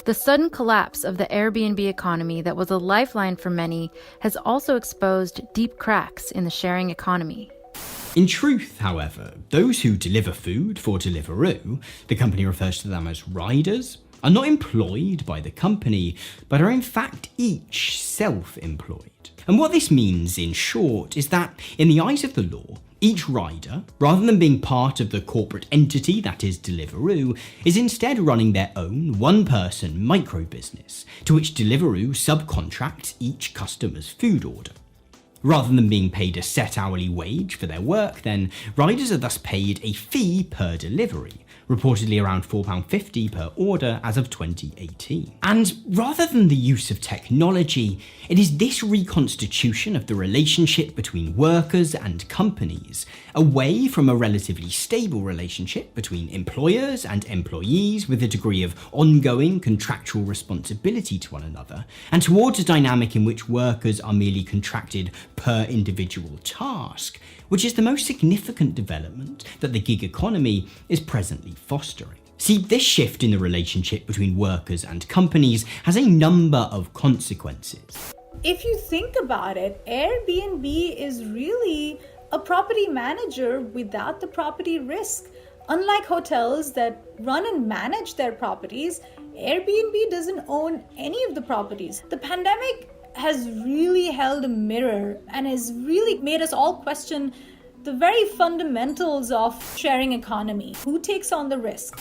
The sudden collapse of the Airbnb economy that was a lifeline for many has also exposed deep cracks in the sharing economy. In truth, however, those who deliver food for Deliveroo, the company refers to them as riders, are not employed by the company, but are in fact each self-employed. And what this means, in short, is that in the eyes of the law, each rider, rather than being part of the corporate entity that is Deliveroo, is instead running their own one-person micro-business, to which Deliveroo subcontracts each customer's food order. Rather than being paid a set hourly wage for their work, then riders are thus paid a fee per delivery, reportedly around £4.50 per order as of 2018. And rather than the use of technology, it is this reconstitution of the relationship between workers and companies, away from a relatively stable relationship between employers and employees with a degree of ongoing contractual responsibility to one another, and towards a dynamic in which workers are merely contracted per individual task, which is the most significant development that the gig economy is presently fostering. See, this shift in the relationship between workers and companies has a number of consequences. If you think about it, Airbnb is really a property manager without the property risk. Unlike hotels that run and manage their properties, Airbnb doesn't own any of the properties. The pandemic has really held a mirror and has really made us all question the very fundamentals of sharing economy. Who takes on the risk?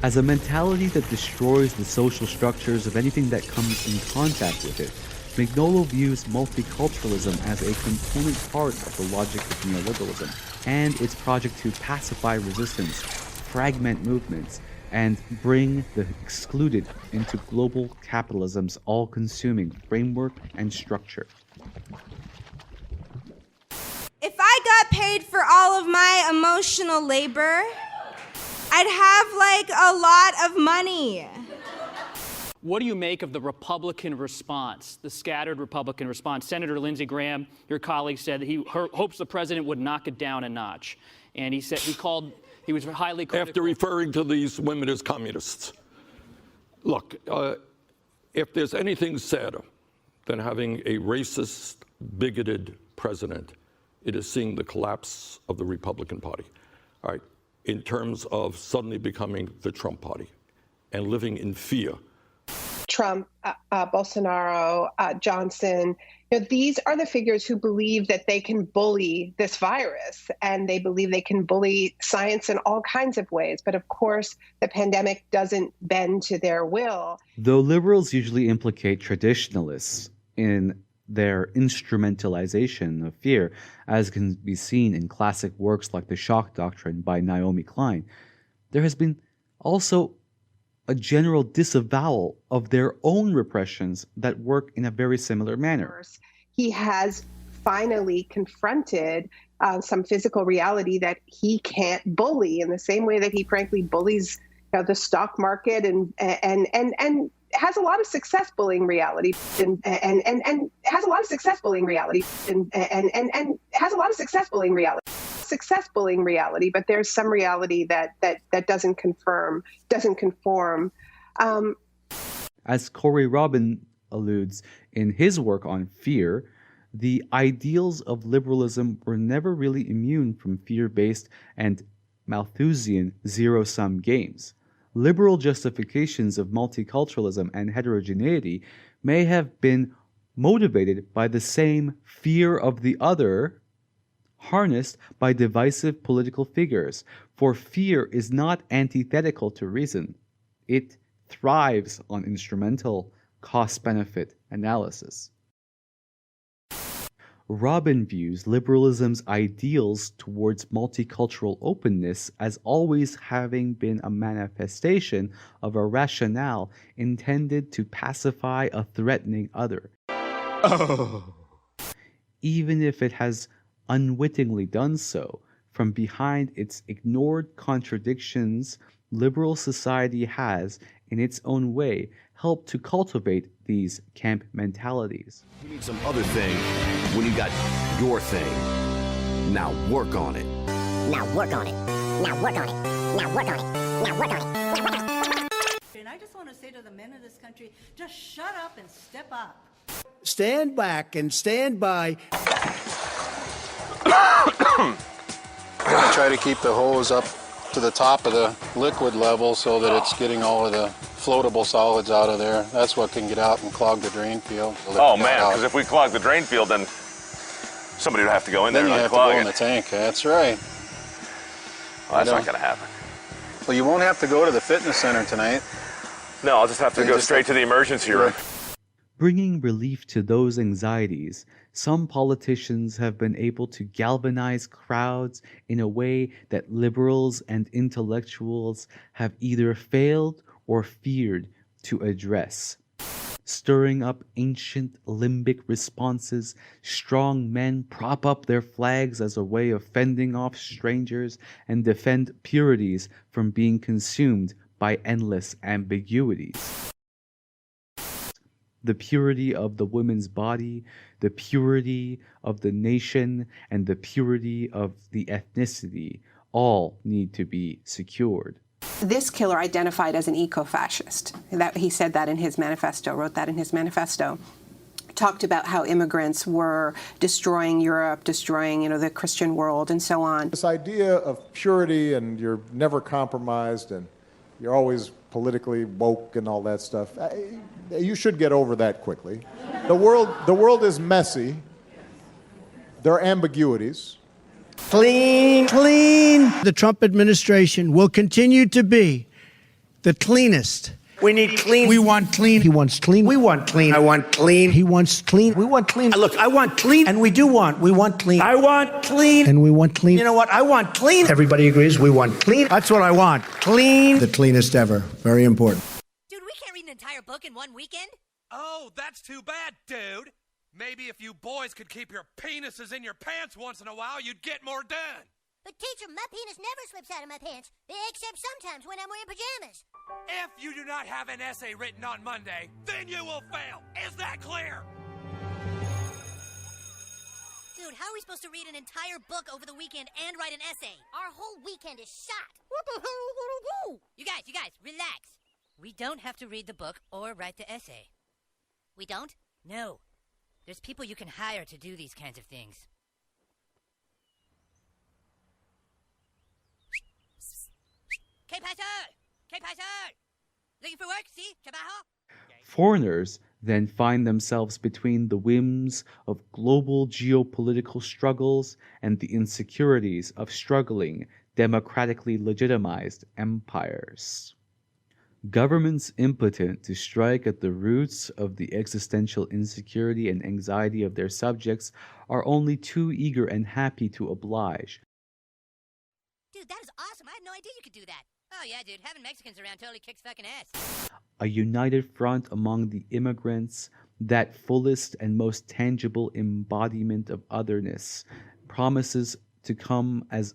As a mentality that destroys the social structures of anything that comes in contact with it, Mignolo views multiculturalism as a component part of the logic of neoliberalism and its project to pacify resistance, fragment movements, and bring the excluded into global capitalism's all-consuming framework and structure. If I got paid for all of my emotional labor, I'd have like a lot of money. What do you make of the Republican response, the scattered Republican response? Senator Lindsey Graham, your colleague, said that he hopes the president would knock it down a notch. And he said he was highly critical. After referring to these women as communists. Look, if there's anything sadder than having a racist, bigoted president, it is seeing the collapse of the Republican Party, all right, in terms of suddenly becoming the Trump Party and living in fear. Trump, Bolsonaro, Johnson, these are the figures who believe that they can bully this virus, and they believe they can bully science in all kinds of ways. But of course, the pandemic doesn't bend to their will. Though liberals usually implicate traditionalists in their instrumentalization of fear, as can be seen in classic works like The Shock Doctrine by Naomi Klein, there has been also a general disavowal of their own repressions that work in a very similar manner. He has finally confronted some physical reality that he can't bully in the same way that he frankly bullies the stock market and has a lot of success bullying reality and has a lot of success bullying reality and has a lot of success bullying reality, but there's some reality that doesn't conform. As Corey Robin alludes in his work on fear, the ideals of liberalism were never really immune from fear-based and Malthusian zero-sum games. Liberal justifications of multiculturalism and heterogeneity may have been motivated by the same fear of the other, harnessed by divisive political figures, for fear is not antithetical to reason. It thrives on instrumental cost-benefit analysis. Robin views liberalism's ideals towards multicultural openness as always having been a manifestation of a rationale intended to pacify a threatening other. Even if it has unwittingly done so, from behind its ignored contradictions, liberal society has, in its own way, helped to cultivate these camp mentalities. You need some other thing when you got your thing. Now work on it. Now work on it. Now work on it. Now work on it. Now work on it. Now work on it. And I just want to say to the men of this country, just shut up and step up. Stand back and stand by. Try to keep the hose up to the top of the liquid level so that it's getting all of the floatable solids out of there. That's what can get out and clog the drain field. Oh man, because if we clog the drain field, then somebody would have to go in there and unclog it. Then you have to go in the tank. That's right. Well, that's not going to happen. Well, you won't have to go to the fitness center tonight. No, I'll just have to go straight to the emergency room. Bringing relief to those anxieties, some politicians have been able to galvanize crowds in a way that liberals and intellectuals have either failed or feared to address. Stirring up ancient limbic responses, strong men prop up their flags as a way of fending off strangers and defend purities from being consumed by endless ambiguities. The purity of the woman's body, the purity of the nation, and the purity of the ethnicity all need to be secured. This killer identified as an eco-fascist. He said that in his manifesto, wrote that in his manifesto. Talked about how immigrants were destroying Europe, destroying, the Christian world, and so on. This idea of purity and you're never compromised and you're always politically woke and all that stuff, you should get over that quickly. The world is messy. There are ambiguities. Clean. The Trump administration will continue to be the cleanest We need clean. We want clean. He wants clean. We want clean. I want clean. He wants clean. We want clean. Look, I want clean. And we do want. We want clean. I want clean. And we want clean. You know what? I want clean. Everybody agrees we want clean. That's what I want. Clean. The cleanest ever. Very important. Dude, we can't read an entire book in one weekend. Oh, that's too bad, dude. Maybe if you boys could keep your penises in your pants once in a while, you'd get more done. But teacher, my penis never slips out of my pants, except sometimes when I'm wearing pajamas. If you do not have an essay written on Monday, then you will fail. Is that clear? Dude, how are we supposed to read an entire book over the weekend and write an essay? Our whole weekend is shot. What the hell are we gonna do? You guys, relax. We don't have to read the book or write the essay. We don't? No. There's people you can hire to do these kinds of things. ¿Qué pasa? ¿Qué pasa? Looking for work? See? Trabajo? Foreigners then find themselves between the whims of global geopolitical struggles and the insecurities of struggling, democratically legitimized empires. Governments impotent to strike at the roots of the existential insecurity and anxiety of their subjects are only too eager and happy to oblige. Dude, that is awesome. I had no idea you could do that. Oh yeah, dude, having Mexicans around totally kicks fucking ass. A united front among the immigrants, that fullest and most tangible embodiment of otherness, promises to come as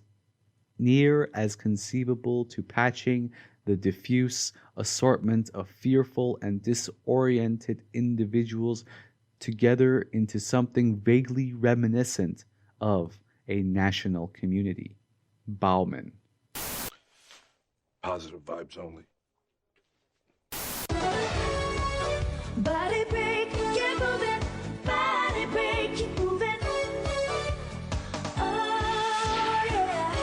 near as conceivable to patching the diffuse assortment of fearful and disoriented individuals together into something vaguely reminiscent of a national community. Bauman. Positive vibes only. Body break, keep moving. Body break, keep moving. Oh yeah.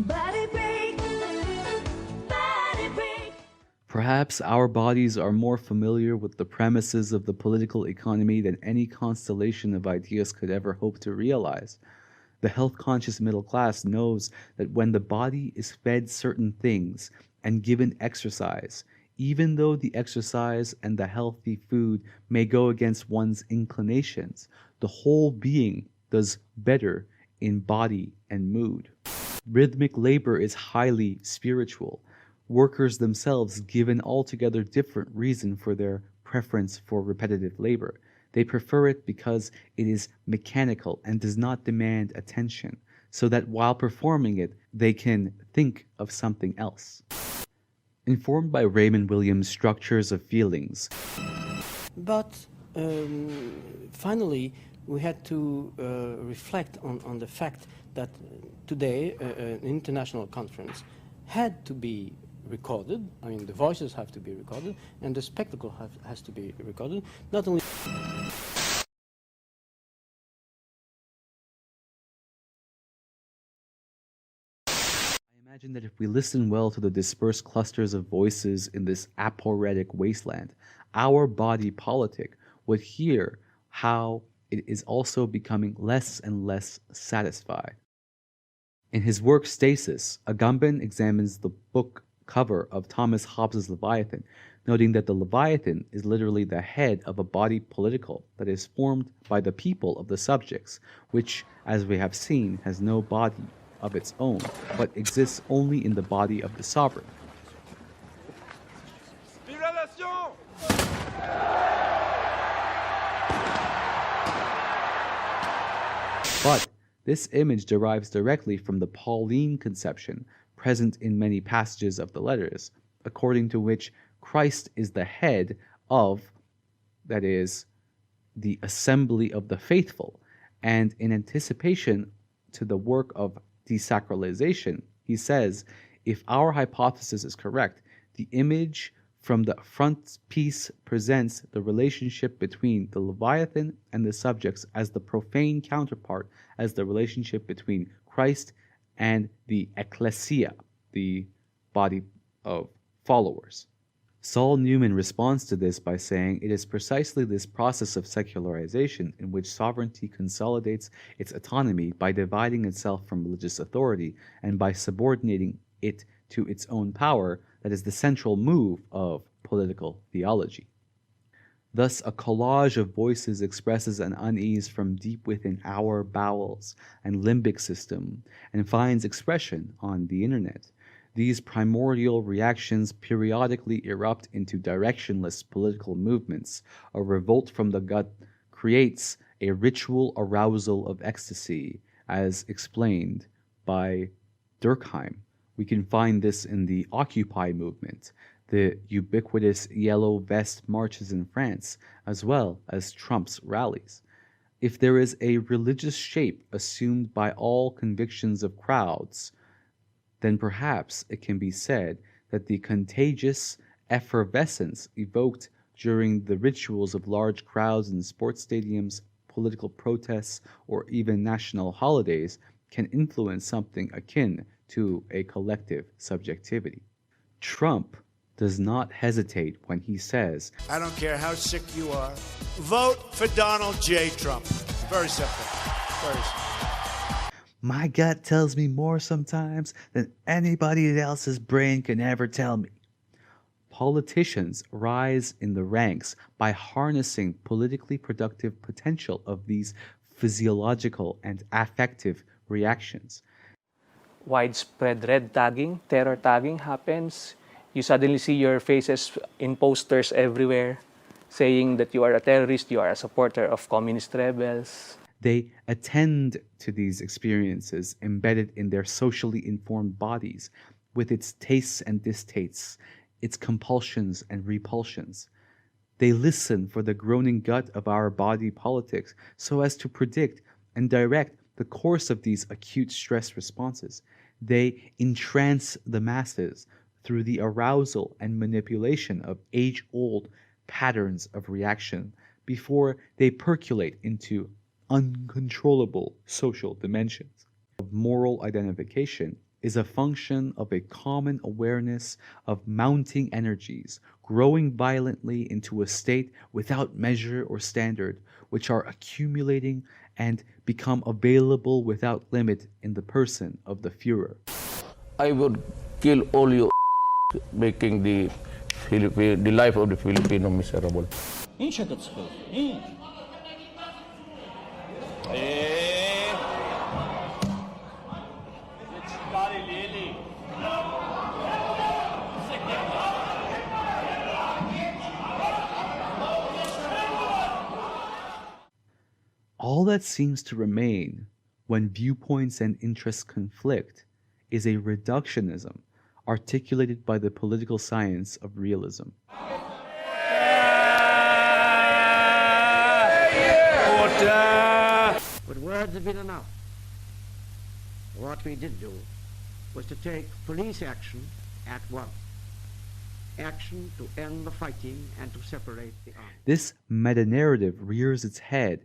Body break. Body break. Perhaps our bodies are more familiar with the premises of the political economy than any constellation of ideas could ever hope to realize. The health-conscious middle class knows that when the body is fed certain things and given exercise, even though the exercise and the healthy food may go against one's inclinations, the whole being does better in body and mood. Rhythmic labor is highly spiritual. Workers themselves give an altogether different reason for their preference for repetitive labor. They prefer it because it is mechanical and does not demand attention, so that while performing it, they can think of something else. Informed by Raymond Williams' structures of feelings. But finally, we had to reflect on the fact that today an international conference had to be recorded. I mean, the voices have to be recorded, and the spectacle has to be recorded. Not only. I imagine that if we listen well to the dispersed clusters of voices in this aporetic wasteland, our body politic would hear how it is also becoming less and less satisfied. In his work Stasis, Agamben examines the book cover of Thomas Hobbes' Leviathan, noting that the Leviathan is literally the head of a body political that is formed by the people of the subjects, which, as we have seen, has no body of its own, but exists only in the body of the sovereign. But this image derives directly from the Pauline conception present in many passages of the letters, according to which Christ is the head of, that is, the assembly of the faithful, and in anticipation to the work of desacralization, he says, if our hypothesis is correct, the image from the frontispiece presents the relationship between the Leviathan and the subjects as the profane counterpart as the relationship between Christ and the ecclesia, the body of followers. Saul Newman responds to this by saying it is precisely this process of secularization in which sovereignty consolidates its autonomy by dividing itself from religious authority and by subordinating it to its own power that is the central move of political theology. Thus, a collage of voices expresses an unease from deep within our bowels and limbic system and finds expression on the internet. These primordial reactions periodically erupt into directionless political movements. A revolt from the gut creates a ritual arousal of ecstasy, as explained by Durkheim. We can find this in the Occupy movement, the ubiquitous yellow vest marches in France, as well as Trump's rallies. If there is a religious shape assumed by all convictions of crowds, then perhaps it can be said that the contagious effervescence evoked during the rituals of large crowds in sports stadiums, political protests, or even national holidays can influence something akin to a collective subjectivity. Trump does not hesitate when he says, I don't care how sick you are. Vote for Donald J. Trump. Very simple. Very simple. My gut tells me more sometimes than anybody else's brain can ever tell me. Politicians rise in the ranks by harnessing politically productive potential of these physiological and affective reactions. Widespread red tagging, terror tagging happens. You suddenly see your faces in posters everywhere saying that you are a terrorist, you are a supporter of communist rebels. They attend to these experiences embedded in their socially informed bodies with its tastes and distastes, its compulsions and repulsions. They listen for the groaning gut of our body politics so as to predict and direct the course of these acute stress responses. They entrance the masses through the arousal and manipulation of age-old patterns of reaction before they percolate into uncontrollable social dimensions. Moral identification is a function of a common awareness of mounting energies growing violently into a state without measure or standard, which are accumulating and become available without limit in the person of the Führer. I would kill all you making the life of the Filipino miserable. All that seems to remain when viewpoints and interests conflict is a reductionism articulated by the political science of realism. But words have been enough. What we did do was to take police action at once. Action to end the fighting and to separate the army. This meta-narrative rears its head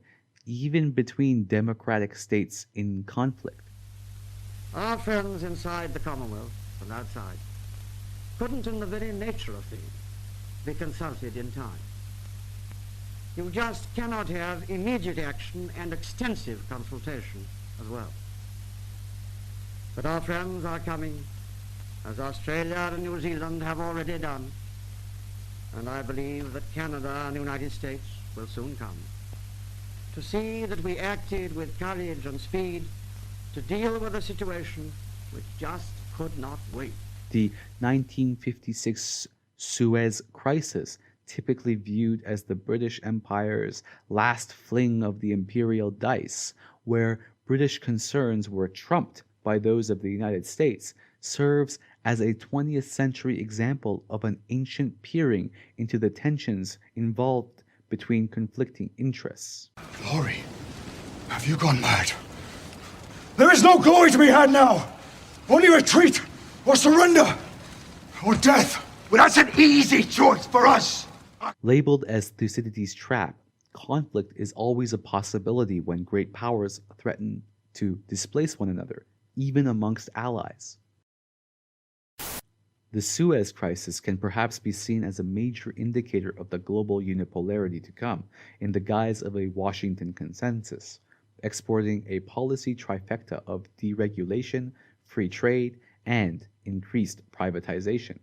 even between democratic states in conflict. Our friends inside the Commonwealth and outside couldn't, in the very nature of things, be consulted in time. You just cannot have immediate action and extensive consultation as well. But our friends are coming, as Australia and New Zealand have already done, and I believe that Canada and the United States will soon come, to see that we acted with courage and speed to deal with a situation which just could not wait. The 1956 Suez Crisis, typically viewed as the British Empire's last fling of the imperial dice, where British concerns were trumped by those of the United States, serves as a 20th century example of an ancient peering into the tensions involved between conflicting interests. Glory, have you gone mad? There is no glory to be had now. Only retreat or surrender or death. Well, that's an easy choice for us. Labeled as Thucydides' trap, conflict is always a possibility when great powers threaten to displace one another, even amongst allies. The Suez Crisis can perhaps be seen as a major indicator of the global unipolarity to come, in the guise of a Washington consensus, exporting a policy trifecta of deregulation, free trade, and increased privatization.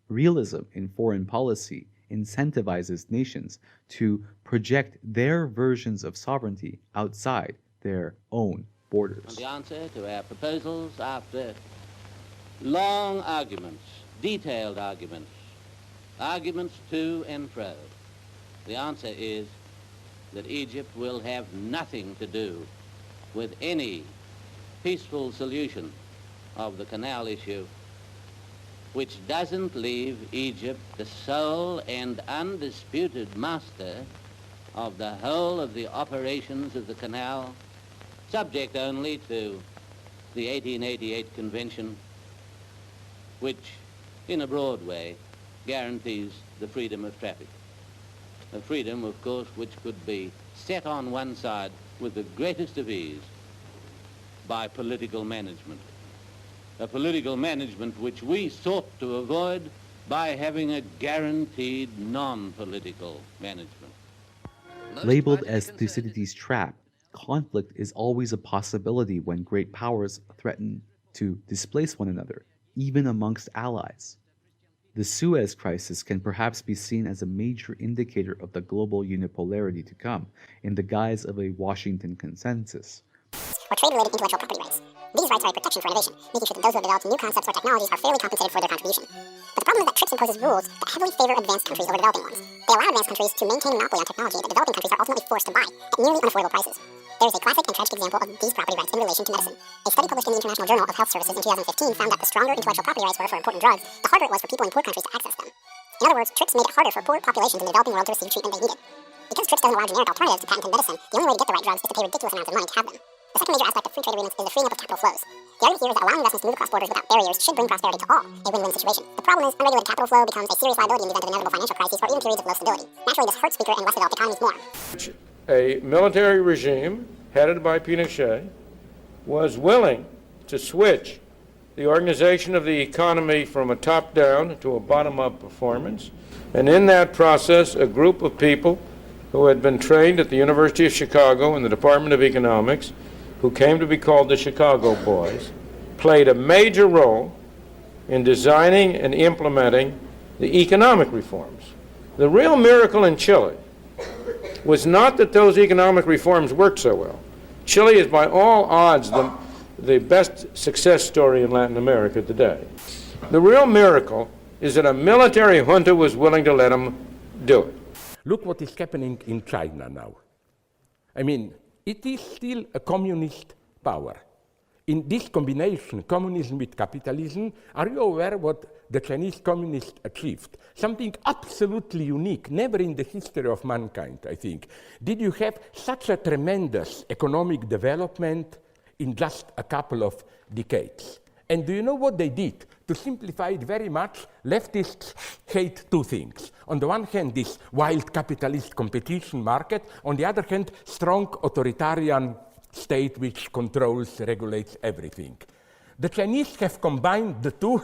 Realism in foreign policy incentivizes nations to project their versions of sovereignty outside their own borders. The answer to our proposals, after long arguments, detailed arguments, arguments to and fro, the answer is that Egypt will have nothing to do with any peaceful solution of the canal issue which doesn't leave Egypt the sole and undisputed master of the whole of the operations of the canal, subject only to the 1888 Convention, which, in a broad way, guarantees the freedom of traffic. A freedom, of course, which could be set on one side with the greatest of ease by political management. A political management which we sought to avoid by having a guaranteed non-political management. Labeled as Thucydides' trap, conflict is always a possibility when great powers threaten to displace one another, even amongst allies. The Suez Crisis can perhaps be seen as a major indicator of the global unipolarity to come, in the guise of a Washington consensus. Or trade-related intellectual property rights. These rights are a protection for innovation, making sure that those who have developed new concepts or technologies are fairly compensated for their contribution. But the problem is that TRIPS imposes rules that heavily favor advanced countries over developing ones. They allow advanced countries to maintain a monopoly on technology that developing countries are ultimately forced to buy at nearly unaffordable prices. There is a classic and tragic example of these property rights in relation to medicine. A study published in the International Journal of Health Services in 2015 found that the stronger intellectual property rights were for important drugs, the harder it was for people in poor countries to access them. In other words, TRIPS made it harder for poor populations in the developing world to receive treatment they needed. Because TRIPS doesn't allow generic alternatives to patented medicine, the only way to get the right drugs is to pay ridiculous amounts of money to have them. The second major aspect of free trade agreements is the freeing up of capital flows. The argument here is that allowing investments to move across borders without barriers should bring prosperity to all, a win-win situation. The problem is, unregulated capital flow becomes a serious liability in the event of inevitable financial crises or even periods of low stability. Naturally, this hurts weaker and less developed economies more. A military regime headed by Pinochet was willing to switch the organization of the economy from a top-down to a bottom-up performance. And in that process, a group of people who had been trained at the University of Chicago in the Department of Economics, who came to be called the Chicago Boys, played a major role in designing and implementing the economic reforms. The real miracle in Chile was not that those economic reforms worked so well. Chile is by all odds the best success story in Latin America today. The real miracle is that a military junta was willing to let them do it. Look what is happening in China now. I mean, it is still a communist power. In this combination, communism with capitalism, are you aware what the Chinese communists achieved? Something absolutely unique, never in the history of mankind, I think. Did you have such a tremendous economic development in just a couple of decades? And do you know what they did? To simplify it very much, leftists hate two things. On the one hand, this wild capitalist competition market. On the other hand, strong authoritarian state which controls, regulates everything. The Chinese have combined the two,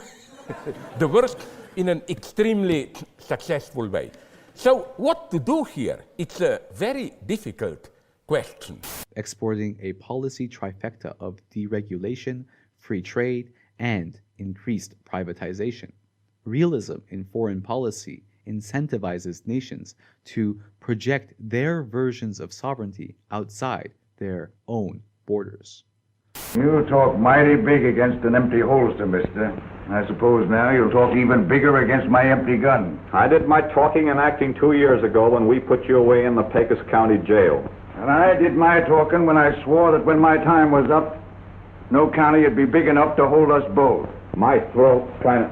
the worst, in an extremely successful way. So what to do here? It's a very difficult question. Exporting a policy trifecta of deregulation, free trade, and increased privatization. Realism in foreign policy incentivizes nations to project their versions of sovereignty outside their own borders. You talk mighty big against an empty holster, mister. I suppose now you'll talk even bigger against my empty gun. I did my talking and acting 2 years ago when we put you away in the Pecos County jail. And I did my talking when I swore that when my time was up, no county would be big enough to hold us both. My throat's kind of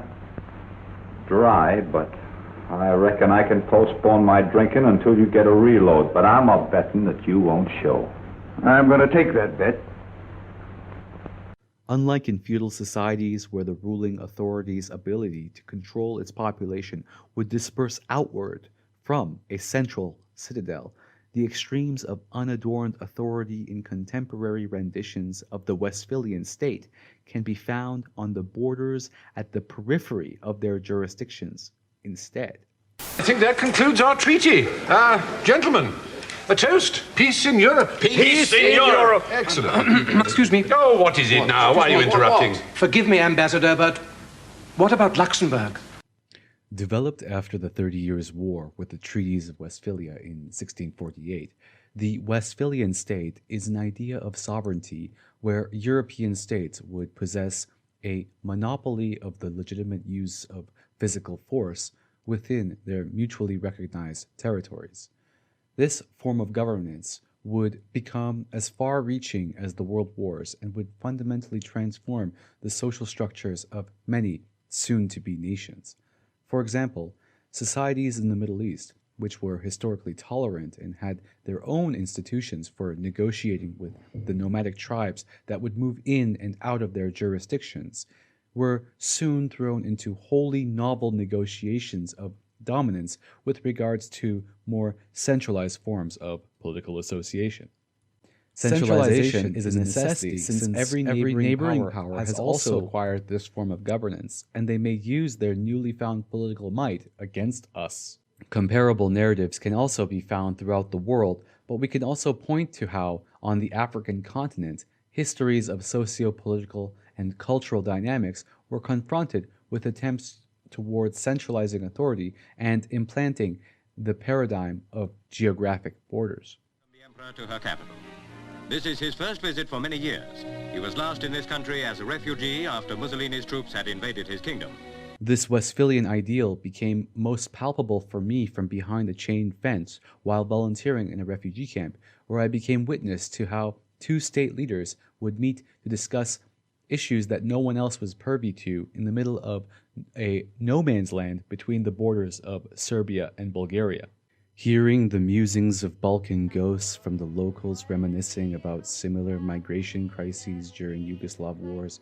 dry, but I reckon I can postpone my drinking until you get a reload. But I'm a betting that you won't show. I'm going to take that bet. Unlike in feudal societies where the ruling authority's ability to control its population would disperse outward from a central citadel, the extremes of unadorned authority in contemporary renditions of the Westphalian state can be found on the borders at the periphery of their jurisdictions instead. I think that concludes our treaty. Gentlemen, a toast. Peace in Europe. Peace in Europe. Excellent. Excuse me. Oh, what is it now? Why are you interrupting? Forgive me, Ambassador, but What about Luxembourg? Developed after the 30 Years' War with the Treaties of Westphalia in 1648, the Westphalian state is an idea of sovereignty where European states would possess a monopoly of the legitimate use of physical force within their mutually recognized territories. This form of governance would become as far-reaching as the world wars and would fundamentally transform the social structures of many soon-to-be nations. For example, societies in the Middle East, which were historically tolerant and had their own institutions for negotiating with the nomadic tribes that would move in and out of their jurisdictions, were soon thrown into wholly novel negotiations of dominance with regards to more centralized forms of political association. Centralization is a necessity since every neighboring power has also acquired this form of governance, and they may use their newly found political might against us. Comparable narratives can also be found throughout the world, but we can also point to how, on the African continent, histories of socio-political and cultural dynamics were confronted with attempts towards centralizing authority and implanting the paradigm of geographic borders. The emperor to her capital. This is his first visit for many years. He was last in this country as a refugee after Mussolini's troops had invaded his kingdom. This Westphalian ideal became most palpable for me from behind a chain fence while volunteering in a refugee camp, where I became witness to how two state leaders would meet to discuss issues that no one else was privy to in the middle of a no man's land between the borders of Serbia and Bulgaria. Hearing the musings of Balkan ghosts from the locals reminiscing about similar migration crises during Yugoslav wars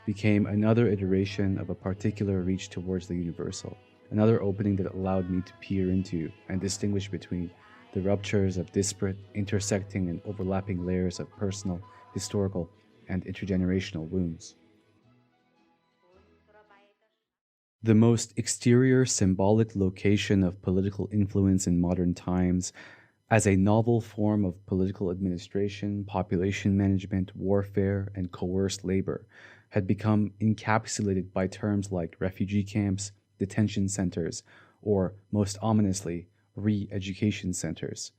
became another iteration of a particular reach towards the universal, another opening that allowed me to peer into and distinguish between the ruptures of disparate, intersecting and overlapping layers of personal, historical, and intergenerational wounds. The most exterior symbolic location of political influence in modern times, as a novel form of political administration, population management, warfare, and coerced labor, had become encapsulated by terms like refugee camps, detention centers, or, most ominously, re-education centers.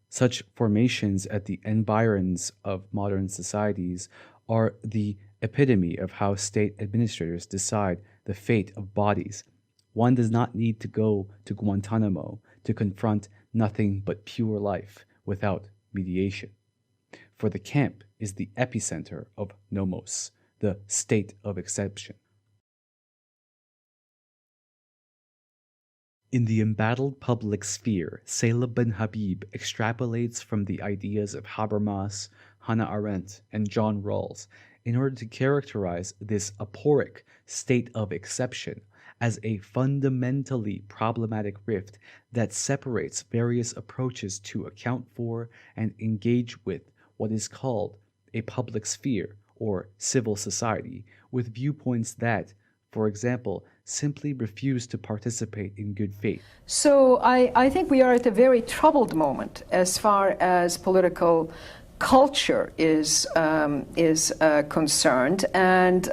Such formations at the environs of modern societies are the epitome of how state administrators decide the fate of bodies. One does not need to go to Guantanamo to confront nothing but pure life without mediation. For the camp is the epicenter of nomos, the state of exception. In the embattled public sphere, Salah bin Habib extrapolates from the ideas of Habermas, Hannah Arendt, and John Rawls in order to characterize this aporic state of exception as a fundamentally problematic rift that separates various approaches to account for and engage with what is called a public sphere or civil society, with viewpoints that, for example, simply refuse to participate in good faith. So I think we are at a very troubled moment as far as political culture is concerned, and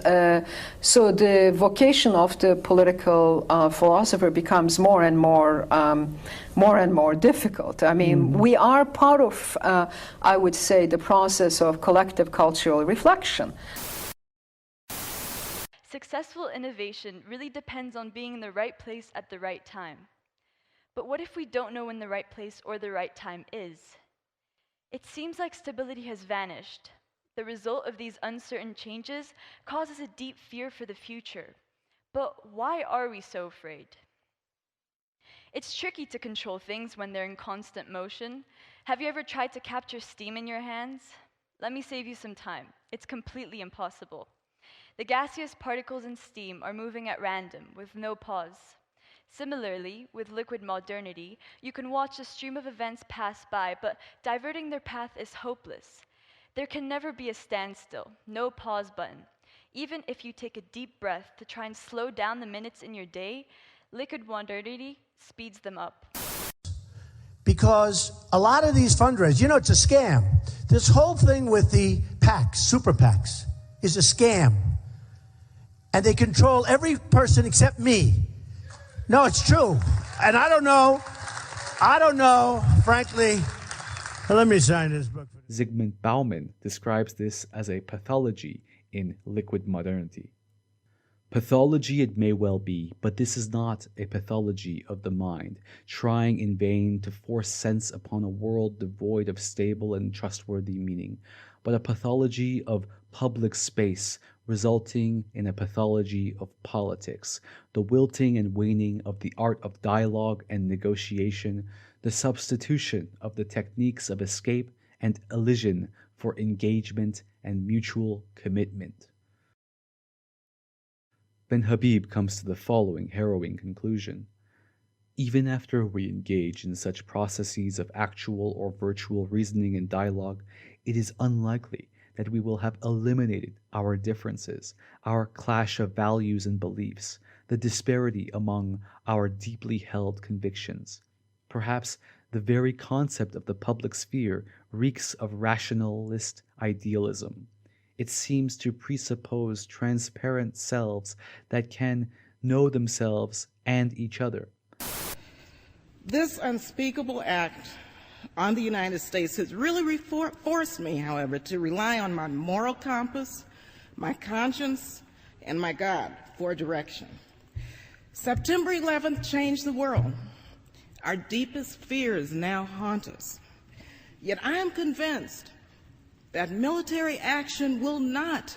so the vocation of the political philosopher becomes more and more difficult. I mean, we are part of, I would say, the process of collective cultural reflection. Successful innovation really depends on being in the right place at the right time. But what if we don't know when the right place or the right time is? It seems like stability has vanished. The result of these uncertain changes causes a deep fear for the future. But why are we so afraid? It's tricky to control things when they're in constant motion. Have you ever tried to capture steam in your hands? Let me save you some time. It's completely impossible. The gaseous particles in steam are moving at random, with no pause. Similarly, with liquid modernity, you can watch a stream of events pass by, but diverting their path is hopeless. There can never be a standstill, no pause button. Even if you take a deep breath to try and slow down the minutes in your day, liquid modernity speeds them up. Because a lot of these fundraisers, you know, it's a scam. This whole thing with the PACs, super PACs, is a scam. and they control every person except me. No, it's true. And I don't know, frankly. Let me sign this book. Zygmunt Bauman describes this as a pathology in liquid modernity. Pathology it may well be, but this is not a pathology of the mind, trying in vain to force sense upon a world devoid of stable and trustworthy meaning, but a pathology of public space, resulting in a pathology of politics, the wilting and waning of the art of dialogue and negotiation, the substitution of the techniques of escape and elision for engagement and mutual commitment. Ben Habib comes to the following harrowing conclusion. Even after we engage in such processes of actual or virtual reasoning and dialogue, it is unlikely that we will have eliminated our differences, our clash of values and beliefs, the disparity among our deeply held convictions. Perhaps the very concept of the public sphere reeks of rationalist idealism. It seems to presuppose transparent selves that can know themselves and each other. This unspeakable act on the United States has really forced me, however, to rely on my moral compass, my conscience, and my God for direction. September 11th changed the world. Our deepest fears now haunt us. Yet I am convinced that military action will not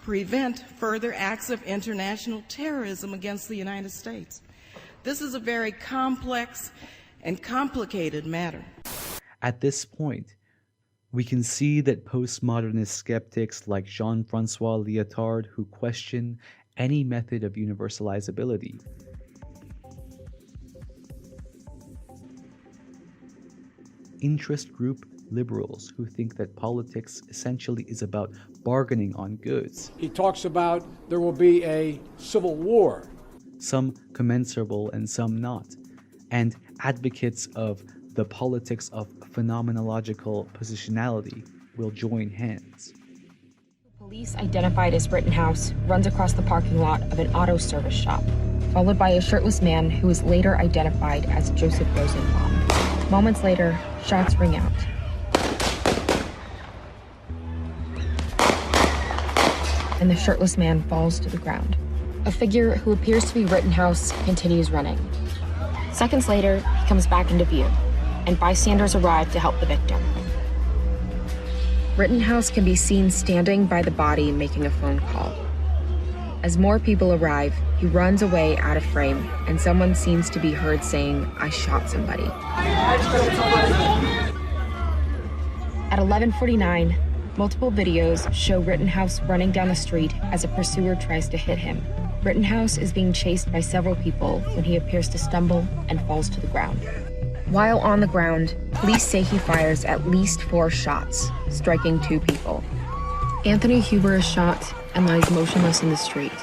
prevent further acts of international terrorism against the United States. This is a very complex and complicated matter. At this point, we can see that postmodernist skeptics like Jean-Francois Lyotard, who question any method of universalizability, interest group liberals who think that politics essentially is about bargaining on goods. He talks about there will be a civil war. Some commensurable and some not. And advocates of the politics of phenomenological positionality will join hands. Police identified as Rittenhouse runs across the parking lot of an auto service shop, followed by a shirtless man who was later identified as Joseph Rosenbaum. Moments later, shots ring out. And the shirtless man falls to the ground. A figure who appears to be Rittenhouse continues running. Seconds later, he comes back into view, and bystanders arrive to help the victim. Rittenhouse can be seen standing by the body making a phone call. As more people arrive, he runs away out of frame, and someone seems to be heard saying, "I shot somebody." At 11:49, multiple videos show Rittenhouse running down the street as a pursuer tries to hit him. Rittenhouse is being chased by several people when he appears to stumble and falls to the ground. While on the ground, police say he fires at least 4 shots, striking 2 people. Anthony Huber is shot and lies motionless in the street.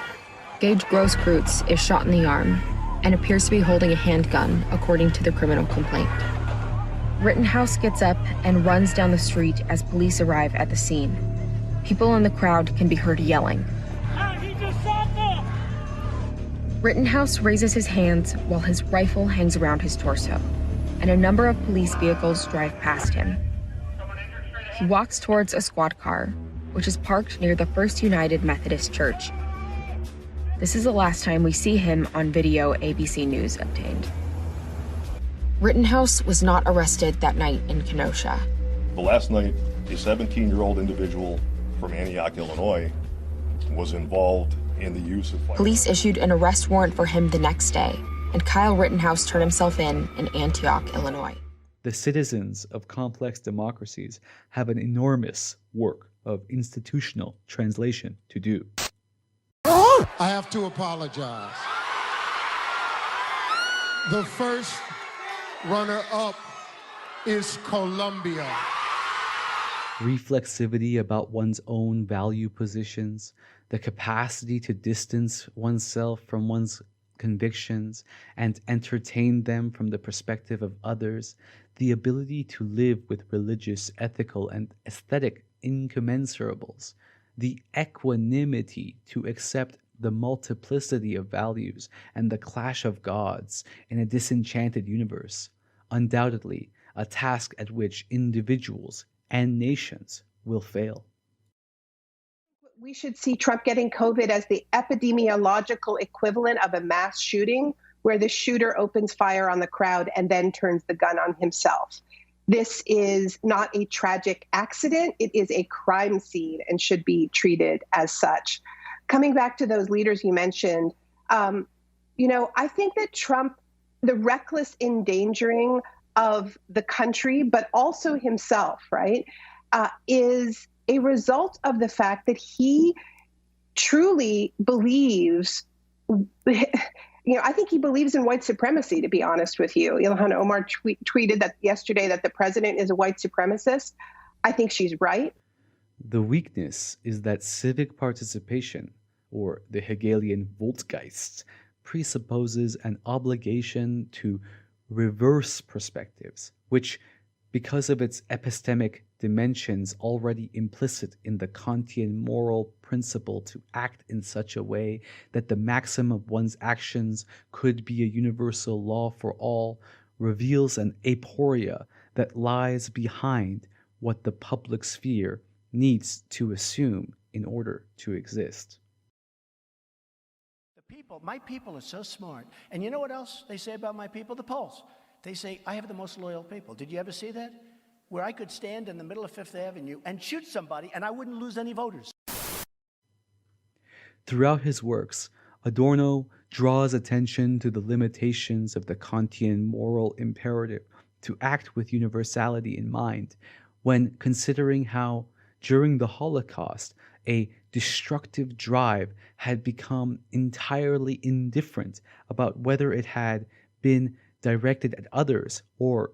Gage Grosskreutz is shot in the arm and appears to be holding a handgun, according to the criminal complaint. Rittenhouse gets up and runs down the street as police arrive at the scene. People in the crowd can be heard yelling. Rittenhouse raises his hands while his rifle hangs around his torso, and a number of police vehicles drive past him. He walks towards a squad car, which is parked near the First United Methodist Church. This is the last time we see him on video ABC News obtained. Rittenhouse was not arrested that night in Kenosha. The last night, a 17-year-old individual from Antioch, Illinois, was involved in the use of firearms. Police issued an arrest warrant for him the next day, and Kyle Rittenhouse turned himself in Antioch, Illinois. The citizens of complex democracies have an enormous work of institutional translation to do. I have to apologize. The first runner-up is Colombia. Reflexivity about one's own value positions, the capacity to distance oneself from one's convictions and entertain them from the perspective of others, the ability to live with religious, ethical, and aesthetic incommensurables, the equanimity to accept the multiplicity of values and the clash of gods in a disenchanted universe, undoubtedly a task at which individuals and nations will fail. We should see Trump getting COVID as the epidemiological equivalent of a mass shooting, where the shooter opens fire on the crowd and then turns the gun on himself. This is not a tragic accident. It is a crime scene and should be treated as such. Coming back to those leaders you mentioned, I think that Trump, the reckless endangering of the country, but also himself, right, is a result of the fact that he truly believes, I think he believes in white supremacy, to be honest with you. Ilhan Omar tweeted that yesterday that the president is a white supremacist. I think she's right. The weakness is that civic participation, or the Hegelian Volksgeist, presupposes an obligation to reverse perspectives, which, because of its epistemic dimensions already implicit in the Kantian moral principle to act in such a way that the maxim of one's actions could be a universal law for all, reveals an aporia that lies behind what the public sphere needs to assume in order to exist. My people are so smart. And you know what else they say about my people? The polls. They say, I have the most loyal people. Did you ever see that? Where I could stand in the middle of Fifth Avenue and shoot somebody and I wouldn't lose any voters. Throughout his works, Adorno draws attention to the limitations of the Kantian moral imperative to act with universality in mind when considering how, during the Holocaust, a destructive drive had become entirely indifferent about whether it had been directed at others or